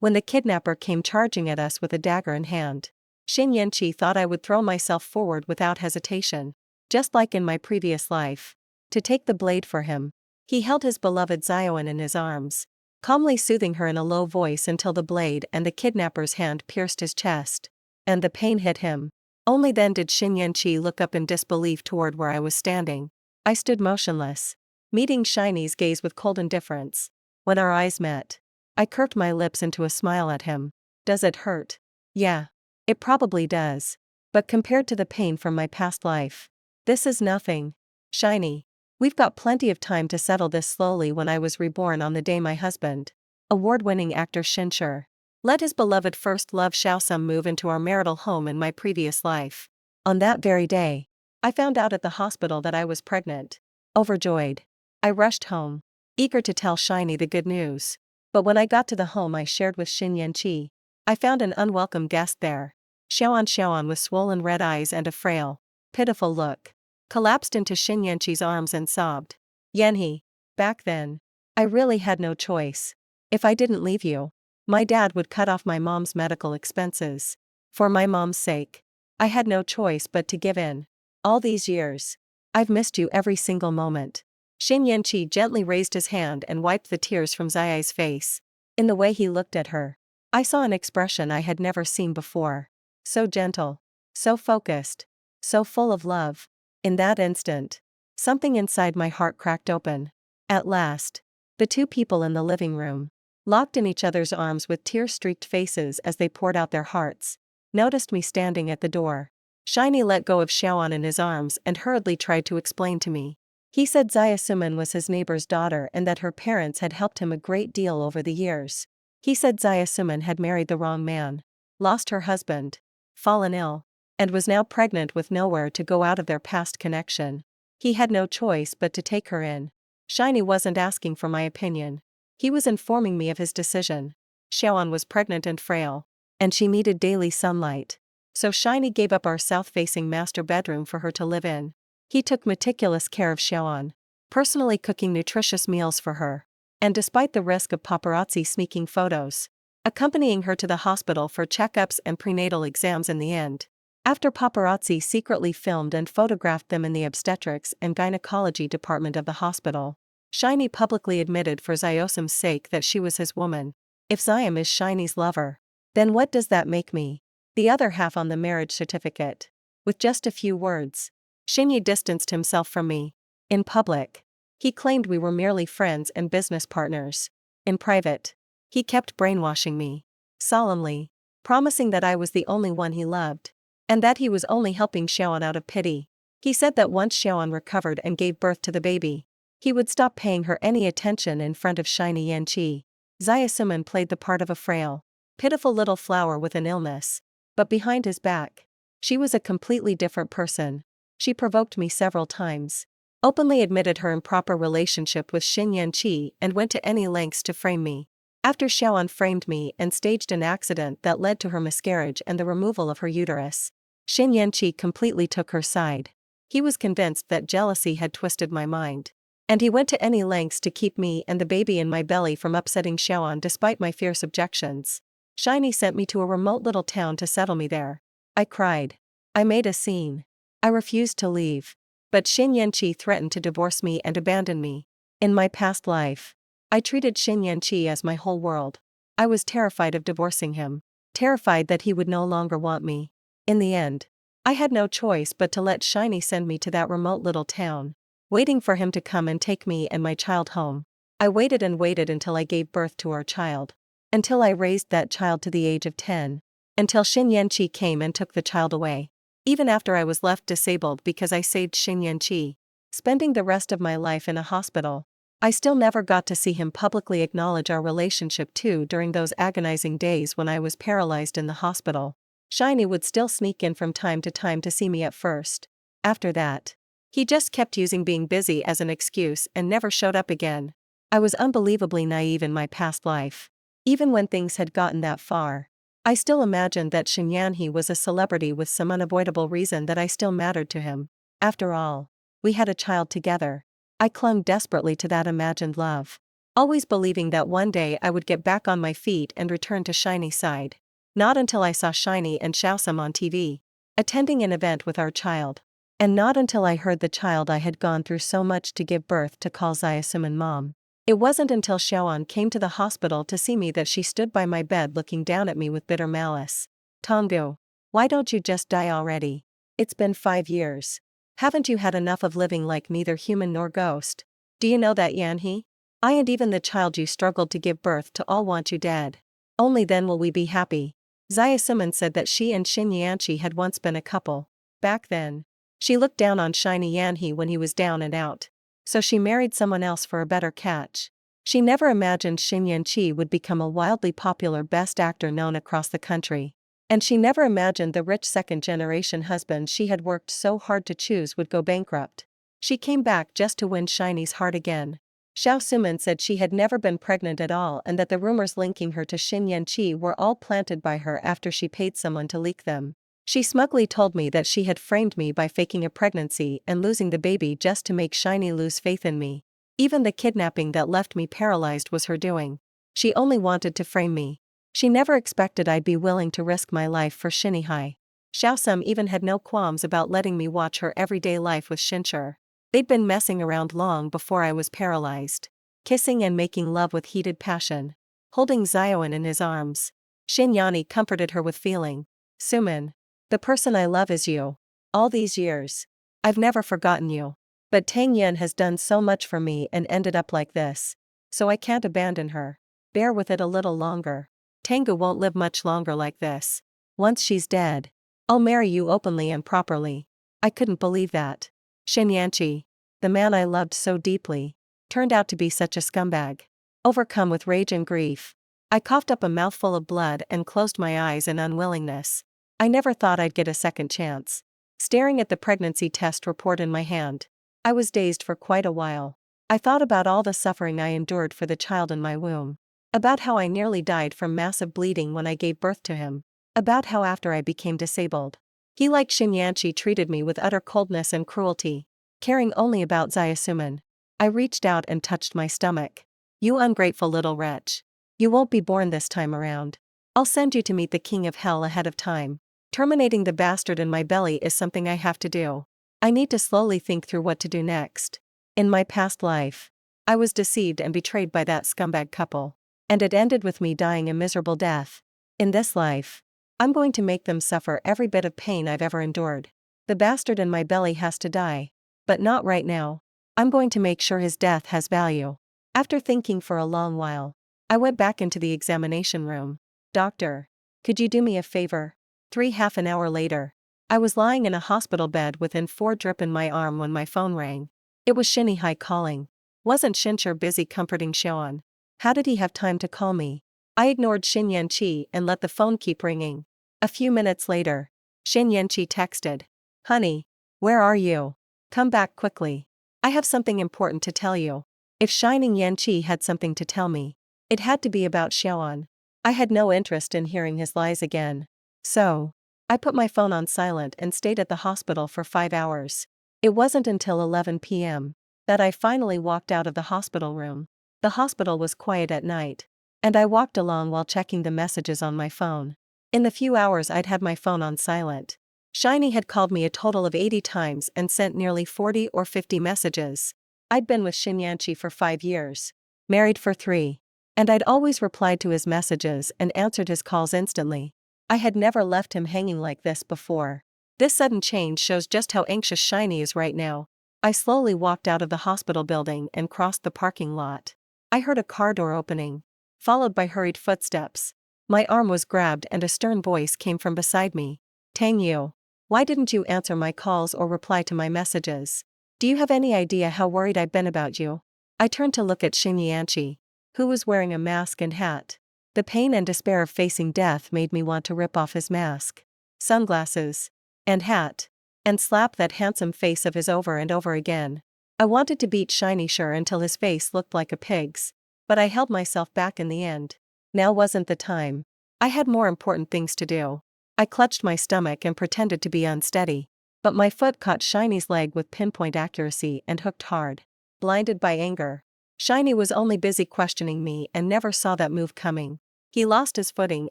when the kidnapper came charging at us with a dagger in hand. Shin Yanqi thought I would throw myself forward without hesitation, just like in my previous life, to take the blade for him. He held his beloved Xiaoan in his arms, calmly soothing her in a low voice until the blade and the kidnapper's hand pierced his chest, and the pain hit him. Only then did Shin Yanqi look up in disbelief toward where I was standing. I stood motionless, meeting Shiny's gaze with cold indifference. When our eyes met, I curved my lips into a smile at him. Does it hurt? Yeah. It probably does. But compared to the pain from my past life, this is nothing. Shiny. We've got plenty of time to settle this slowly. When I was reborn on the day my husband, award-winning actor Shinshur, let his beloved first love Xiaosum move into our marital home in my previous life. On that very day, I found out at the hospital that I was pregnant. Overjoyed, I rushed home, eager to tell Shiny the good news. But when I got to the home I shared with Shin Yanqi, I found an unwelcome guest there. Xiaoan with swollen red eyes and a frail, pitiful look, collapsed into Shin Yanqi's arms and sobbed. Yanhi, back then, I really had no choice. If I didn't leave you, my dad would cut off my mom's medical expenses. For my mom's sake, I had no choice but to give in. All these years, I've missed you every single moment. Shin Yanqi gently raised his hand and wiped the tears from Zai's face. In the way he looked at her, I saw an expression I had never seen before. So gentle, so focused, so full of love. In that instant, something inside my heart cracked open. At last, the two people in the living room, locked in each other's arms with tear-streaked faces as they poured out their hearts, noticed me standing at the door. Shiny let go of Xiaoan in his arms and hurriedly tried to explain to me. He said Xia Suman was his neighbor's daughter and that her parents had helped him a great deal over the years. He said Xia Suman had married the wrong man, lost her husband, fallen ill, and was now pregnant with nowhere to go out of their past connection. He had no choice but to take her in. Shiny wasn't asking for my opinion. He was informing me of his decision. Xiaoan was pregnant and frail, and she needed daily sunlight. So Shiny gave up our south-facing master bedroom for her to live in. He took meticulous care of Xiaoan, personally cooking nutritious meals for her, and despite the risk of paparazzi sneaking photos, accompanying her to the hospital for checkups and prenatal exams in the end. After paparazzi secretly filmed and photographed them in the obstetrics and gynecology department of the hospital, Shiny publicly admitted for Xiaosum's sake that she was his woman. If Xiam is Shiny's lover, then what does that make me? The other half on the marriage certificate. With just a few words, Shinyi distanced himself from me. In public, he claimed we were merely friends and business partners. In private, he kept brainwashing me, solemnly, promising that I was the only one he loved, and that he was only helping Xiaoan out of pity. He said that once Xiaoan recovered and gave birth to the baby, he would stop paying her any attention in front of Shiny Yanqi. Xia Suman played the part of a frail, pitiful little flower with an illness, but behind his back, she was a completely different person. She provoked me several times, openly admitted her improper relationship with Shin Yanqi and went to any lengths to frame me. After Xiaoan framed me and staged an accident that led to her miscarriage and the removal of her uterus, Shin Yanqi completely took her side. He was convinced that jealousy had twisted my mind, and he went to any lengths to keep me and the baby in my belly from upsetting Xiaoan despite my fierce objections. Shiny sent me to a remote little town to settle me there. I cried. I made a scene. I refused to leave. But Shin Yanqi threatened to divorce me and abandon me. In my past life, I treated Shin Yanqi as my whole world. I was terrified of divorcing him, terrified that he would no longer want me. In the end, I had no choice but to let Shiny send me to that remote little town, waiting for him to come and take me and my child home. I waited and waited until I gave birth to our child, until I raised that child to the age of 10, until Shin Yanqi came and took the child away. Even after I was left disabled because I saved Shin Yanqi, spending the rest of my life in a hospital, I still never got to see him publicly acknowledge our relationship too. During those agonizing days when I was paralyzed in the hospital, Shiny would still sneak in from time to time to see me at first. After that, he just kept using being busy as an excuse and never showed up again. I was unbelievably naive in my past life. Even when things had gotten that far, I still imagined that Shin Yanhi was a celebrity with some unavoidable reason that I still mattered to him. After all, we had a child together. I clung desperately to that imagined love. always believing that one day I would get back on my feet and return to Shiny's side. Not until I saw Shiny and Xiaosum on TV, attending an event with our child. And not until I heard the child I had gone through so much to give birth to call Xiaosuman mom. It wasn't until Xiaoan came to the hospital to see me that she stood by my bed looking down at me with bitter malice. Tonggu, why don't you just die already? It's been 5 years. Haven't you had enough of living like neither human nor ghost? Do you know that Yanhee? I and even the child you struggled to give birth to all want you dead. Only then will we be happy. Xiaosuman said that she and Xin Yanqi had once been a couple. Back then. She looked down on Shiny Yanhee when he was down and out. So she married someone else for a better catch. She never imagined Xin Yanqi would become a wildly popular best actor known across the country. And she never imagined the rich second-generation husband she had worked so hard to choose would go bankrupt. She came back just to win Shiny's heart again. Xiaosuman said she had never been pregnant at all and that the rumors linking her to Xin Yanqi were all planted by her after she paid someone to leak them. She smugly told me that she had framed me by faking a pregnancy and losing the baby just to make Shiny lose faith in me. Even the kidnapping that left me paralyzed was her doing. She only wanted to frame me. She never expected I'd be willing to risk my life for Shinihai. Xiaosum even had no qualms about letting me watch her everyday life with Shincher. They'd been messing around long before I was paralyzed. Kissing and making love with heated passion. Holding Xiaoan in his arms. Xin Yani comforted her with feeling. Suman. The person I love is you. All these years. I've never forgotten you. But Tang Yin has done so much for me and ended up like this. So I can't abandon her. Bear with it a little longer. Tengu won't live much longer like this. Once she's dead, I'll marry you openly and properly. I couldn't believe that. Xin Yanqi, the man I loved so deeply, turned out to be such a scumbag. Overcome with rage and grief, I coughed up a mouthful of blood and closed my eyes in unwillingness. I never thought I'd get a second chance. Staring at the pregnancy test report in my hand, I was dazed for quite a while. I thought about all the suffering I endured for the child in my womb. About how I nearly died from massive bleeding when I gave birth to him. About how after I became disabled, he like Xin Yanqi treated me with utter coldness and cruelty, caring only about Xiaosuman. I reached out and touched my stomach. You ungrateful little wretch. You won't be born this time around. I'll send you to meet the king of hell ahead of time. Terminating the bastard in my belly is something I have to do. I need to slowly think through what to do next. In my past life, I was deceived and betrayed by that scumbag couple. And it ended with me dying a miserable death. In this life, I'm going to make them suffer every bit of pain I've ever endured. The bastard in my belly has to die. But not right now. I'm going to make sure his death has value. After thinking for a long while, I went back into the examination room. Doctor, could you do me a favor? 3/2 an hour later, I was lying in a hospital bed within 4 drip in my arm when my phone rang. It was Shinihai calling. Wasn't Shincher busy comforting Xiaoan? How did he have time to call me? I ignored Xin Yanqi and let the phone keep ringing. A few minutes later, Xin Yanqi texted. Honey, where are you? Come back quickly. I have something important to tell you. If Shining Yanqi had something to tell me, it had to be about Xiaoan. I had no interest in hearing his lies again. So, I put my phone on silent and stayed at the hospital for 5 hours. It wasn't until 11 p.m. that I finally walked out of the hospital room. The hospital was quiet at night, and I walked along while checking the messages on my phone. In the few hours I'd had my phone on silent, Shiny had called me a total of 80 times and sent nearly 40 or 50 messages. I'd been with Xin Yanqi for 5 years, married for 3, and I'd always replied to his messages and answered his calls instantly. I had never left him hanging like this before. This sudden change shows just how anxious Shiny is right now. I slowly walked out of the hospital building and crossed the parking lot. I heard a car door opening, followed by hurried footsteps. My arm was grabbed and a stern voice came from beside me. Tang Yu, why didn't you answer my calls or reply to my messages? Do you have any idea how worried I've been about you? I turned to look at Xin Yanqi, who was wearing a mask and hat. The pain and despair of facing death made me want to rip off his mask, sunglasses, and hat, and slap that handsome face of his over and over again. I wanted to beat Shiny Sure until his face looked like a pig's, but I held myself back in the end. Now wasn't the time. I had more important things to do. I clutched my stomach and pretended to be unsteady, but my foot caught Shiny's leg with pinpoint accuracy and hooked hard. Blinded by anger, Shiny was only busy questioning me and never saw that move coming. He lost his footing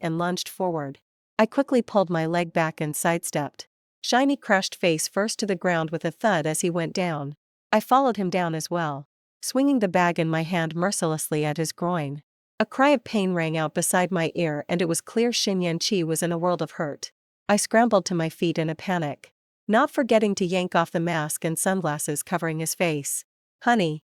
and lunged forward. I quickly pulled my leg back and sidestepped. Shiny crashed face first to the ground with a thud as he went down. I followed him down as well, swinging the bag in my hand mercilessly at his groin. A cry of pain rang out beside my ear and it was clear Xin Yanqi was in a world of hurt. I scrambled to my feet in a panic, not forgetting to yank off the mask and sunglasses covering his face. Honey,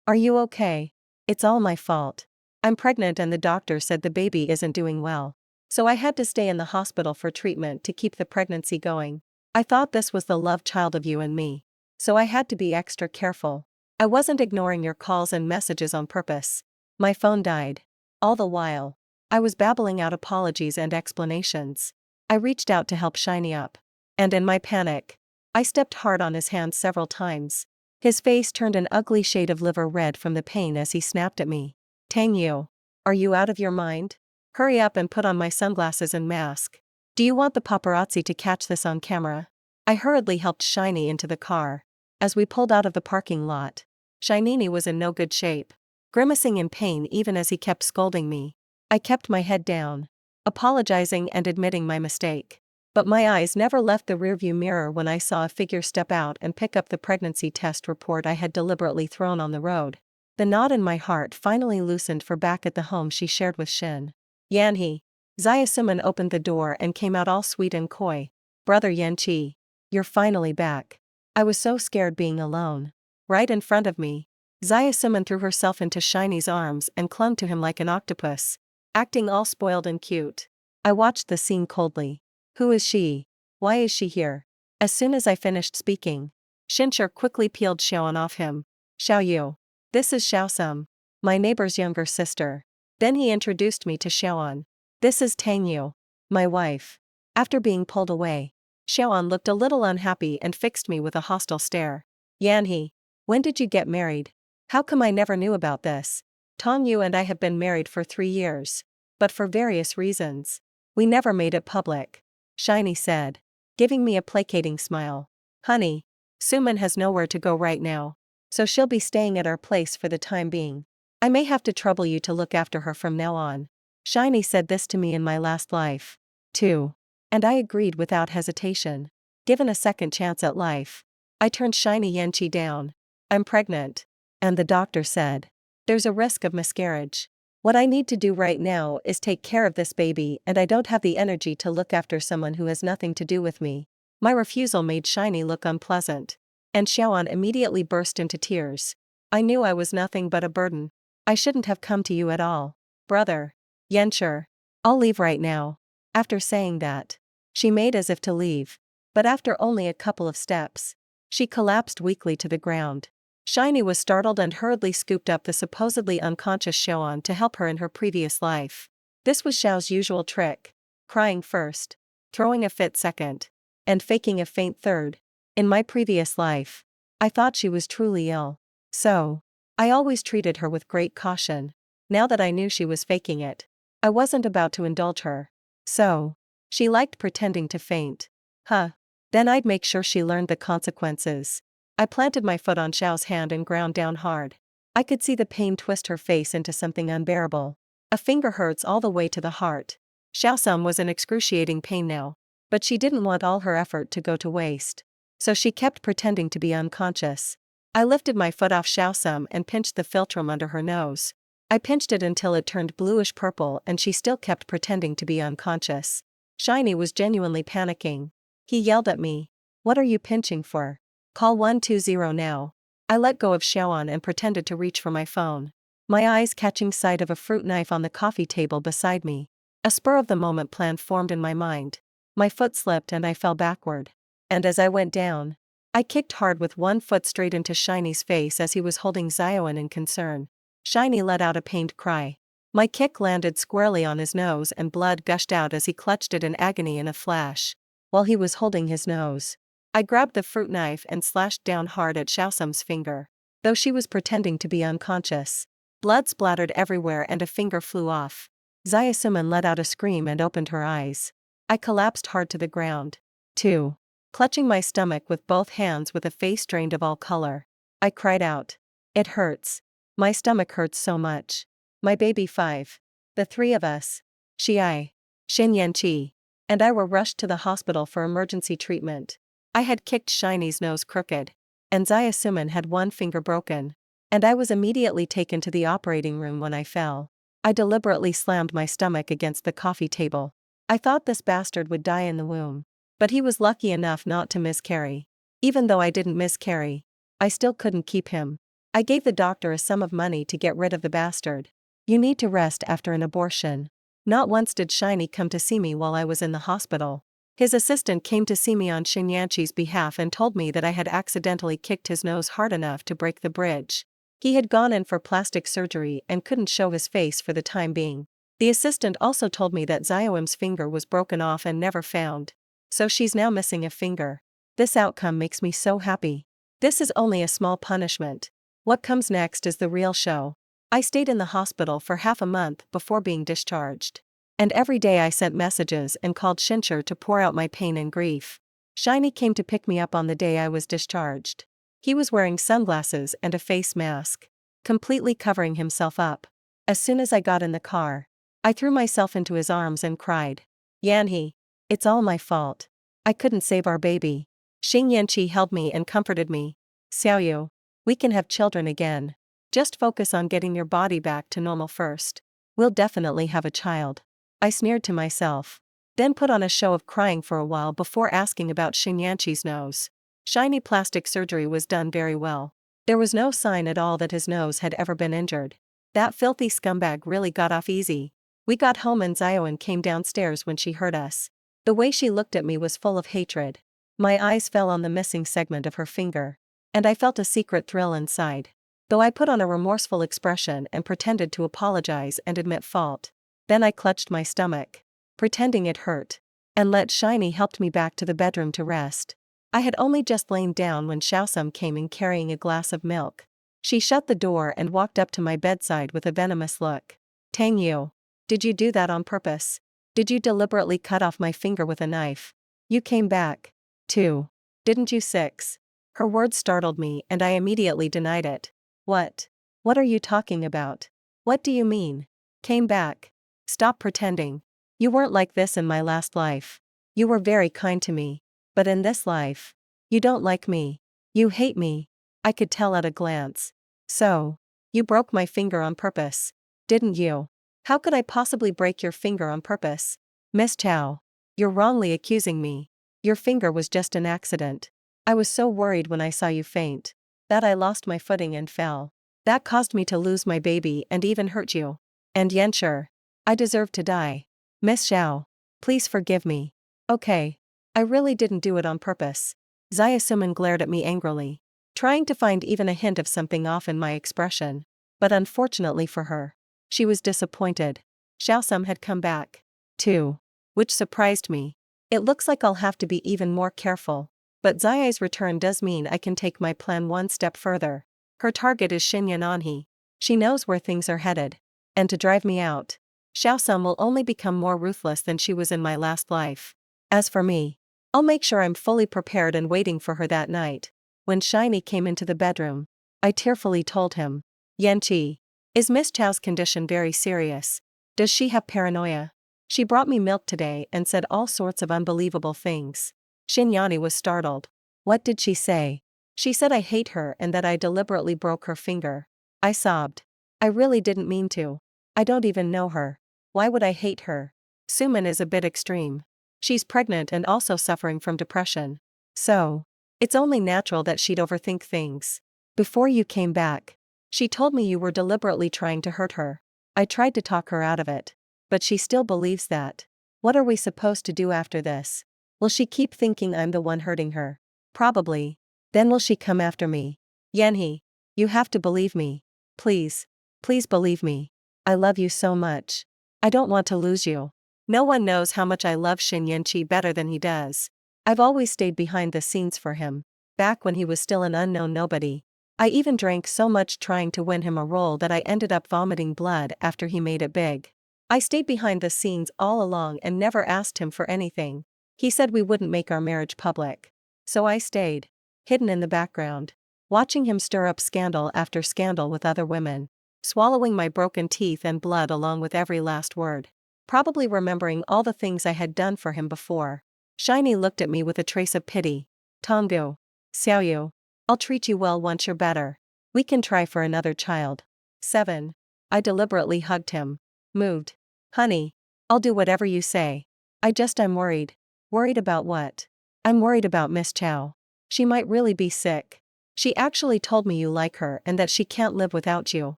are you okay? It's all my fault. I'm pregnant and the doctor said the baby isn't doing well. So I had to stay in the hospital for treatment to keep the pregnancy going. I thought this was the love child of you and me. So I had to be extra careful. I wasn't ignoring your calls and messages on purpose. My phone died. All the while, I was babbling out apologies and explanations. I reached out to help Shiny up. And in my panic, I stepped hard on his hand several times. His face turned an ugly shade of liver red from the pain as he snapped at me. Tang Yu, are you out of your mind? Hurry up and put on my sunglasses and mask. Do you want the paparazzi to catch this on camera? I hurriedly helped Shiny into the car. As we pulled out of the parking lot, Shinini was in no good shape, grimacing in pain even as he kept scolding me. I kept my head down, apologizing and admitting my mistake. But my eyes never left the rearview mirror when I saw a figure step out and pick up the pregnancy test report I had deliberately thrown on the road. The knot in my heart finally loosened for back at the home she shared with Shin. Yanhee. Zayasuman opened the door and came out all sweet and coy. Brother Yanqi, you're finally back. I was so scared being alone. Right in front of me, Zayasuman threw herself into Shiny's arms and clung to him like an octopus, acting all spoiled and cute. I watched the scene coldly. Who is she? Why is she here? As soon as I finished speaking, Shincher quickly peeled Xiaoan off him. Xiao Yu. This is Xiaosum, my neighbor's younger sister. Then he introduced me to Xiaoan. This is Tang Yu, my wife. After being pulled away, Xiaoan looked a little unhappy and fixed me with a hostile stare. Yanhee, when did you get married? How come I never knew about this? Tang Yu and I have been married for 3 years. But for various reasons, we never made it public. Shiny said, giving me a placating smile. Honey, Suman has nowhere to go right now, so she'll be staying at our place for the time being. I may have to trouble you to look after her from now on. Shiny said this to me in my last life, too. And I agreed without hesitation. Given a second chance at life, I turned Shiny Yanqi down. I'm pregnant. And the doctor said, there's a risk of miscarriage. What I need to do right now is take care of this baby and I don't have the energy to look after someone who has nothing to do with me. My refusal made Shiny look unpleasant. And Xiaoan immediately burst into tears. I knew I was nothing but a burden. I shouldn't have come to you at all. Brother. Yancher. I'll leave right now. After saying that, she made as if to leave. But after only a couple of steps, she collapsed weakly to the ground. Shiny was startled and hurriedly scooped up the supposedly unconscious Xiaoan to help her in her previous life. This was Xiao's usual trick, crying first, throwing a fit second, and faking a faint third. In my previous life, I thought she was truly ill. So, I always treated her with great caution. Now that I knew she was faking it, I wasn't about to indulge her. So, she liked pretending to faint. Then I'd make sure she learned the consequences. I planted my foot on Xiao's hand and ground down hard. I could see the pain twist her face into something unbearable. A finger hurts all the way to the heart. Xiaosum was in excruciating pain now, but she didn't want all her effort to go to waste. So she kept pretending to be unconscious. I lifted my foot off Xiaosum and pinched the philtrum under her nose. I pinched it until it turned bluish purple and she still kept pretending to be unconscious. Shiny was genuinely panicking. He yelled at me. What are you pinching for? Call 120 now. I let go of Xiaoan and pretended to reach for my phone, my eyes catching sight of a fruit knife on the coffee table beside me. A spur-of-the-moment plan formed in my mind. My foot slipped and I fell backward. And as I went down, I kicked hard with one foot straight into Shiny's face as he was holding Zioan in concern. Shiny let out a pained cry. My kick landed squarely on his nose and blood gushed out as he clutched it in agony in a flash. While he was holding his nose, I grabbed the fruit knife and slashed down hard at Xiaosum's finger. Though she was pretending to be unconscious, blood splattered everywhere and a finger flew off. Zayasuman let out a scream and opened her eyes. I collapsed hard to the ground, too, clutching my stomach with both hands with a face drained of all color. I cried out. It hurts. My stomach hurts so much. My baby 5. The three of us. Shin Yanqi, and I were rushed to the hospital for emergency treatment. I had kicked Shiny's nose crooked, and Zaya Suman had one finger broken. And I was immediately taken to the operating room when I fell. I deliberately slammed my stomach against the coffee table. I thought this bastard would die in the womb. But he was lucky enough not to miscarry. Even though I didn't miscarry, I still couldn't keep him. I gave the doctor a sum of money to get rid of the bastard. You need to rest after an abortion. Not once did Shiny come to see me while I was in the hospital. His assistant came to see me on Shin Yanqi's behalf and told me that I had accidentally kicked his nose hard enough to break the bridge. He had gone in for plastic surgery and couldn't show his face for the time being. The assistant also told me that Zioim's finger was broken off and never found. So she's now missing a finger. This outcome makes me so happy. This is only a small punishment. What comes next is the real show. I stayed in the hospital for half a month before being discharged. And every day I sent messages and called Shincher to pour out my pain and grief. Shiny came to pick me up on the day I was discharged. He was wearing sunglasses and a face mask, completely covering himself up. As soon as I got in the car, I threw myself into his arms and cried, "Yanhee, it's all my fault. I couldn't save our baby." Shin Yanqi held me and comforted me. "Xiaoyu, we can have children again. Just focus on getting your body back to normal first. We'll definitely have a child." I sneered to myself, then put on a show of crying for a while before asking about Shin Yanqi's nose. Shiny plastic surgery was done very well. There was no sign at all that his nose had ever been injured. That filthy scumbag really got off easy. We got home and Zioin came downstairs when she heard us. The way she looked at me was full of hatred. My eyes fell on the missing segment of her finger, and I felt a secret thrill inside. Though I put on a remorseful expression and pretended to apologize and admit fault. Then I clutched my stomach, pretending it hurt, and let Shiny help me back to the bedroom to rest. I had only just lain down when Xiaosum came in carrying a glass of milk. She shut the door and walked up to my bedside with a venomous look. "Tang Yu, did you do that on purpose? Did you deliberately cut off my finger with a knife? You came back, too, didn't you?" 6. Her words startled me and I immediately denied it. What are you talking about? What do you mean? Came back? Stop pretending. You weren't like this in my last life. You were very kind to me. But in this life, you don't like me. You hate me. I could tell at a glance. So, you broke my finger on purpose, didn't you? How could I possibly break your finger on purpose? Miss Chow, you're wrongly accusing me. Your finger was just an accident. I was so worried when I saw you faint that I lost my footing and fell. That caused me to lose my baby and even hurt you. And Yenshur, I deserve to die. Miss Xiao, please forgive me. Okay. I really didn't do it on purpose. Zaya Suman glared at me angrily, trying to find even a hint of something off in my expression. But unfortunately for her, she was disappointed. Xiaosum had come back, too, which surprised me. It looks like I'll have to be even more careful. But Zaya's return does mean I can take my plan one step further. Her target is Shin Yananhe. She knows where things are headed. And to drive me out, Xiaosum will only become more ruthless than she was in my last life. As for me, I'll make sure I'm fully prepared and waiting for her that night. When Shiny came into the bedroom, I tearfully told him, "Yanqi, is Miss Chow's condition very serious? Does she have paranoia? She brought me milk today and said all sorts of unbelievable things." Shin Yani was startled. "What did she say?" "She said I hate her and that I deliberately broke her finger." I sobbed. "I really didn't mean to. I don't even know her. Why would I hate her?" Suman is a bit extreme. She's pregnant and also suffering from depression. So, it's only natural that she'd overthink things. Before you came back, she told me you were deliberately trying to hurt her. I tried to talk her out of it. But she still believes that. What are we supposed to do after this? Will she keep thinking I'm the one hurting her? Probably. Then will she come after me? Yanhee, you have to believe me. Please. Please believe me. I love you so much. I don't want to lose you. No one knows how much I love Shin Yanqi better than he does. I've always stayed behind the scenes for him, back when he was still an unknown nobody. I even drank so much trying to win him a role that I ended up vomiting blood after he made it big. I stayed behind the scenes all along and never asked him for anything. He said we wouldn't make our marriage public. So I stayed, hidden in the background. watching him stir up scandal after scandal with other women, swallowing my broken teeth and blood along with every last word. Probably remembering all the things I had done for him before. Shiny looked at me with a trace of pity. Tongu. Xiaoyu. I'll treat you well once you're better. We can try for another child. 7. I deliberately hugged him. Moved. Honey. I'll do whatever you say. I'm worried. Worried about what? I'm worried about Miss Chow. She might really be sick. She actually told me you like her and that she can't live without you.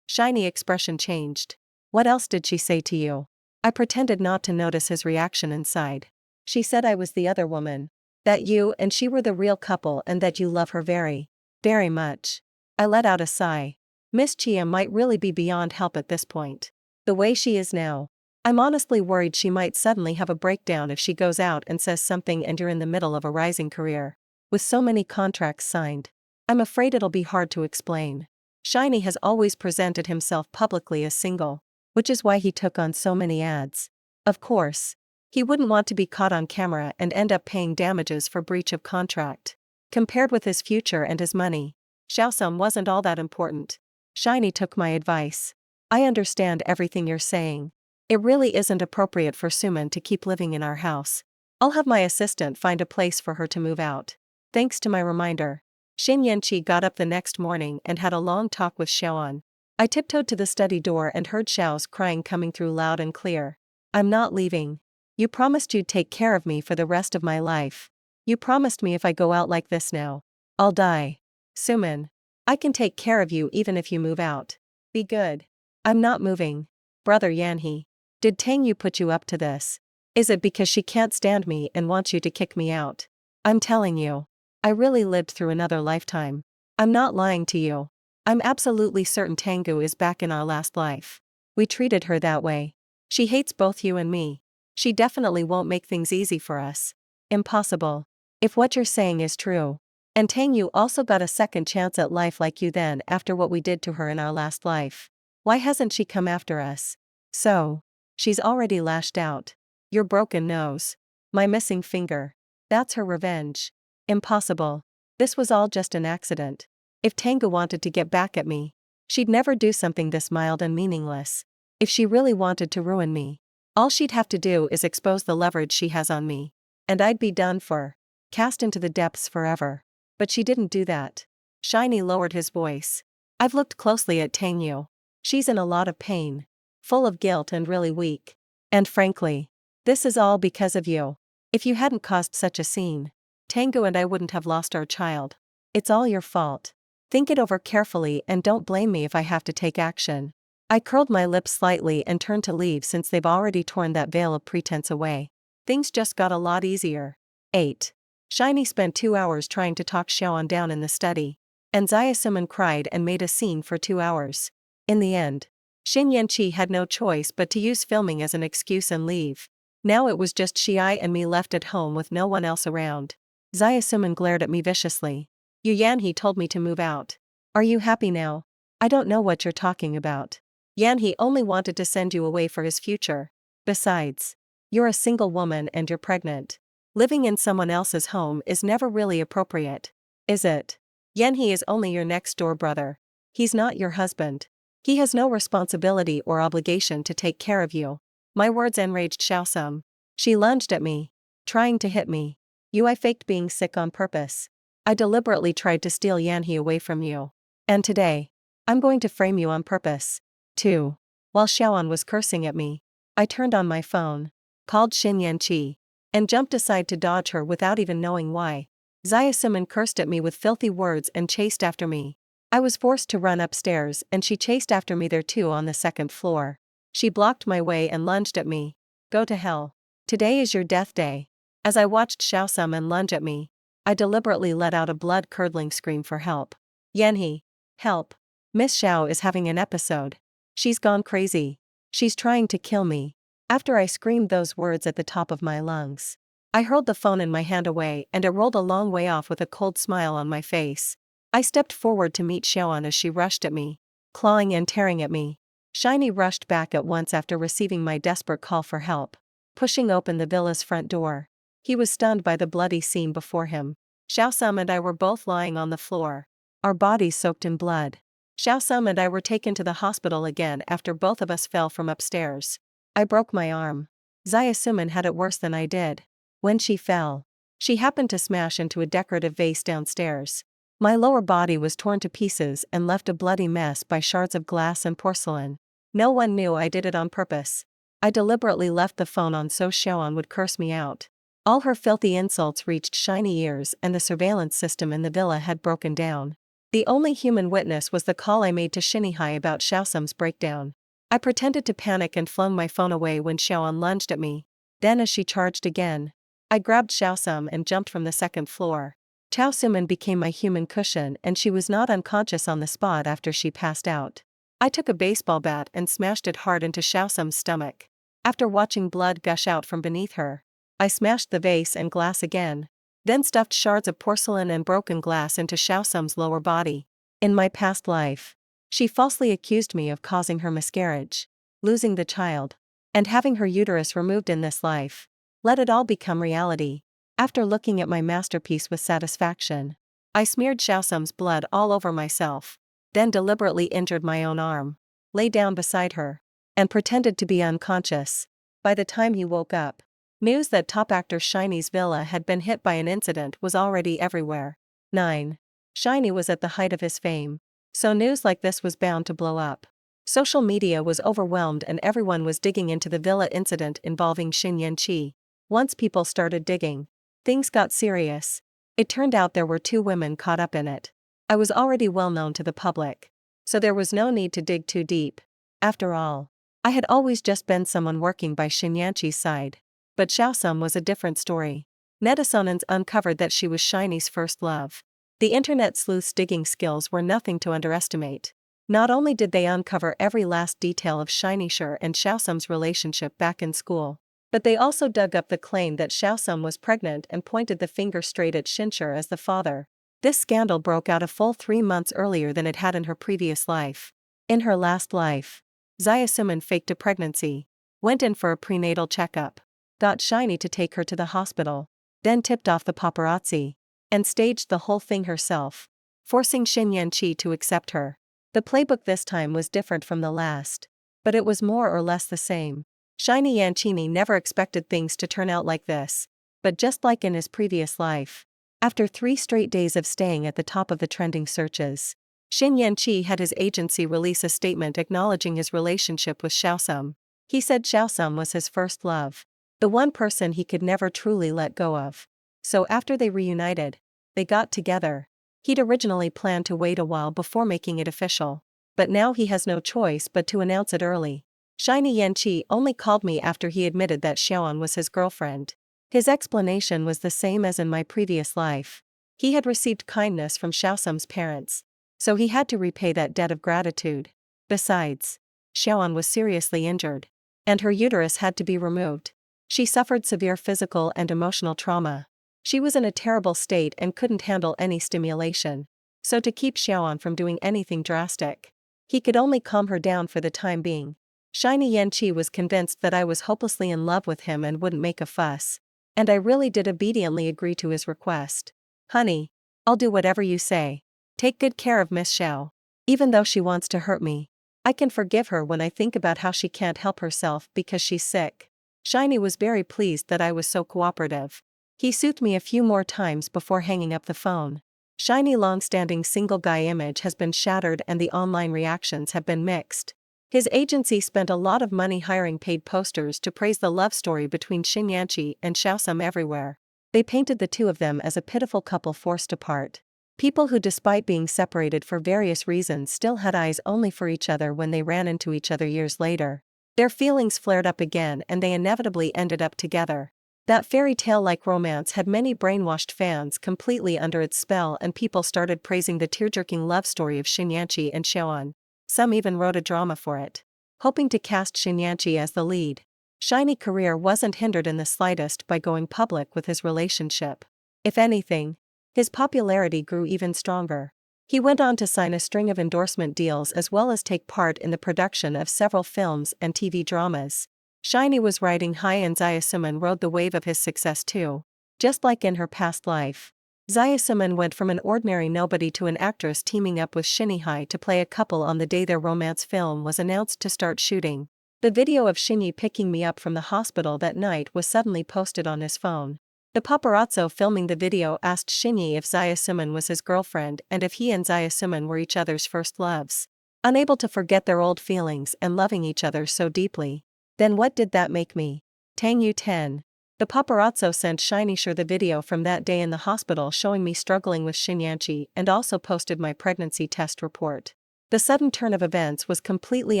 Shiny expression changed. What else did she say to you? I pretended not to notice his reaction inside. She said I was the other woman. That you and she were the real couple and that you love her very, very much. I let out a sigh. Miss Chia might really be beyond help at this point. The way she is now. I'm honestly worried she might suddenly have a breakdown if she goes out and says something and you're in the middle of a rising career. With so many contracts signed. I'm afraid it'll be hard to explain. Shiny has always presented himself publicly as single, which is why he took on so many ads. Of course. He wouldn't want to be caught on camera and end up paying damages for breach of contract. Compared with his future and his money, Xiaosum wasn't all that important. Shiny took my advice. I understand everything you're saying. It really isn't appropriate for Suman to keep living in our house. I'll have my assistant find a place for her to move out. Thanks to my reminder. Xin Yanqi got up the next morning and had a long talk with Xiaoan. I tiptoed to the study door and heard Xiao's crying coming through loud and clear. I'm not leaving. You promised you'd take care of me for the rest of my life. You promised me if I go out like this now, I'll die. Suman. I can take care of you even if you move out. Be good. I'm not moving. Brother Yanhe. Did Tang Yu put you up to this? Is it because she can't stand me and wants you to kick me out? I'm telling you. I really lived through another lifetime. I'm not lying to you. I'm absolutely certain Tangu is back in our last life. We treated her that way. She hates both you and me. She definitely won't make things easy for us. Impossible. If what you're saying is true. And Tang Yu also got a second chance at life like you then after what we did to her in our last life. Why hasn't she come after us? So. She's already lashed out. Your broken nose. My missing finger. That's her revenge. Impossible. This was all just an accident. If Tangu wanted to get back at me, she'd never do something this mild and meaningless. If she really wanted to ruin me, all she'd have to do is expose the leverage she has on me. And I'd be done for. Cast into the depths forever. But she didn't do that. Shiny lowered his voice. I've looked closely at Tang Yu. She's in a lot of pain. Full of guilt and really weak. And frankly, this is all because of you. If you hadn't caused such a scene, Tangu and I wouldn't have lost our child. It's all your fault. Think it over carefully and don't blame me if I have to take action. I curled my lips slightly and turned to leave since they've already torn that veil of pretense away. Things just got a lot easier. 8. Shiny spent 2 hours trying to talk Xiaoan down in the study. And Zayasuman cried and made a scene for 2 hours. In the end, Xin Yanqi had no choice but to use filming as an excuse and leave. Now it was just Xiai and me left at home with no one else around. Zayasuman glared at me viciously. Yu Yanhe told me to move out. Are you happy now? I don't know what you're talking about. Yanhe only wanted to send you away for his future. Besides, you're a single woman and you're pregnant. Living in someone else's home is never really appropriate. Is it? Yanhe is only your next door brother. He's not your husband. He has no responsibility or obligation to take care of you. My words enraged Xiaosum. She lunged at me, trying to hit me. I faked being sick on purpose. I deliberately tried to steal Yanhe away from you. And today, I'm going to frame you on purpose. 2. While Xiaoan was cursing at me, I turned on my phone, called Xin Yanqi, and jumped aside to dodge her without even knowing why. Zayasuman cursed at me with filthy words and chased after me. I was forced to run upstairs and she chased after me there too on the 2nd floor. She blocked my way and lunged at me. Go to hell. Today is your death day. As I watched Xiaosuman lunge at me, I deliberately let out a blood-curdling scream for help. Yanhe. Help. Miss Xiao is having an episode. She's gone crazy. She's trying to kill me. After I screamed those words at the top of my lungs, I hurled the phone in my hand away and it rolled a long way off with a cold smile on my face. I stepped forward to meet Xiaoan as she rushed at me, clawing and tearing at me. Shiny rushed back at once after receiving my desperate call for help, pushing open the villa's front door. He was stunned by the bloody scene before him. Xiaosum and I were both lying on the floor, our bodies soaked in blood. Xiaosum and I were taken to the hospital again after both of us fell from upstairs. I broke my arm. Xiaosuman had it worse than I did. When she fell, she happened to smash into a decorative vase downstairs. My lower body was torn to pieces and left a bloody mess by shards of glass and porcelain. No one knew I did it on purpose. I deliberately left the phone on so Xiaoan would curse me out. All her filthy insults reached shiny ears and the surveillance system in the villa had broken down. The only human witness was the call I made to Shinihai about Xiaosum's breakdown. I pretended to panic and flung my phone away when Xiaoan lunged at me. Then as she charged again, I grabbed Xiaosum and jumped from the second floor. Xiaosuman became my human cushion and she was not unconscious on the spot after she passed out. I took a baseball bat and smashed it hard into Xiaosum's stomach. After watching blood gush out from beneath her, I smashed the vase and glass again, then stuffed shards of porcelain and broken glass into Xiaosum's lower body. In my past life, she falsely accused me of causing her miscarriage, losing the child, and having her uterus removed in this life. Let it all become reality. After looking at my masterpiece with satisfaction, I smeared Xiaosum's blood all over myself, then deliberately injured my own arm, lay down beside her, and pretended to be unconscious. By the time he woke up, news that top actor Shiny's villa had been hit by an incident was already everywhere. 9. Shiny was at the height of his fame, so news like this was bound to blow up. Social media was overwhelmed and everyone was digging into the villa incident involving Xin Yanqi. Once people started digging, things got serious. It turned out there were 2 women caught up in it. I was already well known to the public, so there was no need to dig too deep. After all, I had always just been someone working by Xin Yanqi's side. But Xiaosum was a different story. Netizens uncovered that she was Shiny's first love. The internet sleuth's digging skills were nothing to underestimate. Not only did they uncover every last detail of Shinyshire and Xiaosum's relationship back in school, but they also dug up the claim that Xiaosum was pregnant and pointed the finger straight at Shinshire as the father. This scandal broke out a full 3 months earlier than it had in her previous life. In her last life, Xiaosuman faked a pregnancy, went in for a prenatal checkup, got Shiny to take her to the hospital, then tipped off the paparazzi, and staged the whole thing herself, forcing Xin Yanqi to accept her. The playbook this time was different from the last, but it was more or less the same. Shiny Yanqi never expected things to turn out like this, but just like in his previous life, after 3 straight days of staying at the top of the trending searches, Xin Yanqi had his agency release a statement acknowledging his relationship with Xiaosum. He said Xiaosum was his first love, the one person he could never truly let go of. So after they reunited, they got together. He'd originally planned to wait a while before making it official, but now he has no choice but to announce it early. Shiny Yanqi only called me after he admitted that Xiaoan was his girlfriend. His explanation was the same as in my previous life. He had received kindness from Xiaosum's parents, so he had to repay that debt of gratitude. Besides, Xiaoan was seriously injured, and her uterus had to be removed. She suffered severe physical and emotional trauma. She was in a terrible state and couldn't handle any stimulation. So to keep Xiaoan from doing anything drastic, he could only calm her down for the time being. Shiny Yanqi was convinced that I was hopelessly in love with him and wouldn't make a fuss. And I really did obediently agree to his request. Honey, I'll do whatever you say. Take good care of Miss Xiao. Even though she wants to hurt me, I can forgive her when I think about how she can't help herself because she's sick. Shiny was very pleased that I was so cooperative. He soothed me a few more times before hanging up the phone. Shiny long-standing single guy image has been shattered and the online reactions have been mixed. His agency spent a lot of money hiring paid posters to praise the love story between Xin Yanqi and Xiaosum everywhere. They painted the 2 of them as a pitiful couple forced apart. People who, despite being separated for various reasons, still had eyes only for each other when they ran into each other years later. Their feelings flared up again and they inevitably ended up together. That fairy tale-like romance had many brainwashed fans completely under its spell, and people started praising the tear-jerking love story of Xin Yanqi and Xiaoan. Some even wrote a drama for it, hoping to cast Xin Yanqi as the lead. Shiny career wasn't hindered in the slightest by going public with his relationship. If anything, his popularity grew even stronger. He went on to sign a string of endorsement deals as well as take part in the production of several films and TV dramas. Shiny was riding high and Xiaosuman rode the wave of his success too. Just like in her past life, Zaya Suman went from an ordinary nobody to an actress teaming up with Shin Yi to play a couple on the day their romance film was announced to start shooting. The video of Shin Yi picking me up from the hospital that night was suddenly posted on his phone. The paparazzo filming the video asked Shin Yi if Zaya Suman was his girlfriend and if he and Zaya Suman were each other's first loves. Unable to forget their old feelings and loving each other so deeply. Then what did that make me? Tang Yu 10. The paparazzo sent Shiny Sure the video from that day in the hospital showing me struggling with Shin Yanqi and also posted my pregnancy test report. The sudden turn of events was completely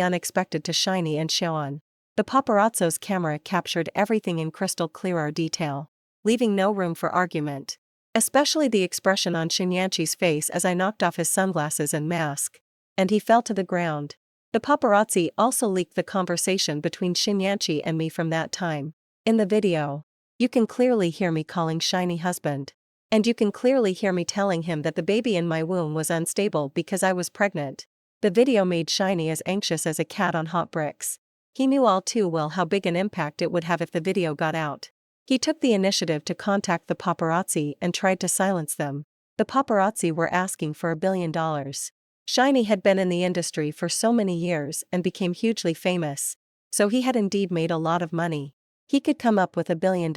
unexpected to Shiny and Xiaoan. The paparazzo's camera captured everything in crystal clear detail, leaving no room for argument. Especially the expression on Shin Yanqi's face as I knocked off his sunglasses and mask. And he fell to the ground. The paparazzi also leaked the conversation between Shin Yanqi and me from that time. In the video, you can clearly hear me calling Shiny husband. And you can clearly hear me telling him that the baby in my womb was unstable because I was pregnant. The video made Shiny as anxious as a cat on hot bricks. He knew all too well how big an impact it would have if the video got out. He took the initiative to contact the paparazzi and tried to silence them. The paparazzi were asking for $1 billion. Shiny had been in the industry for so many years and became hugely famous, so he had indeed made a lot of money. He could come up with $1 billion.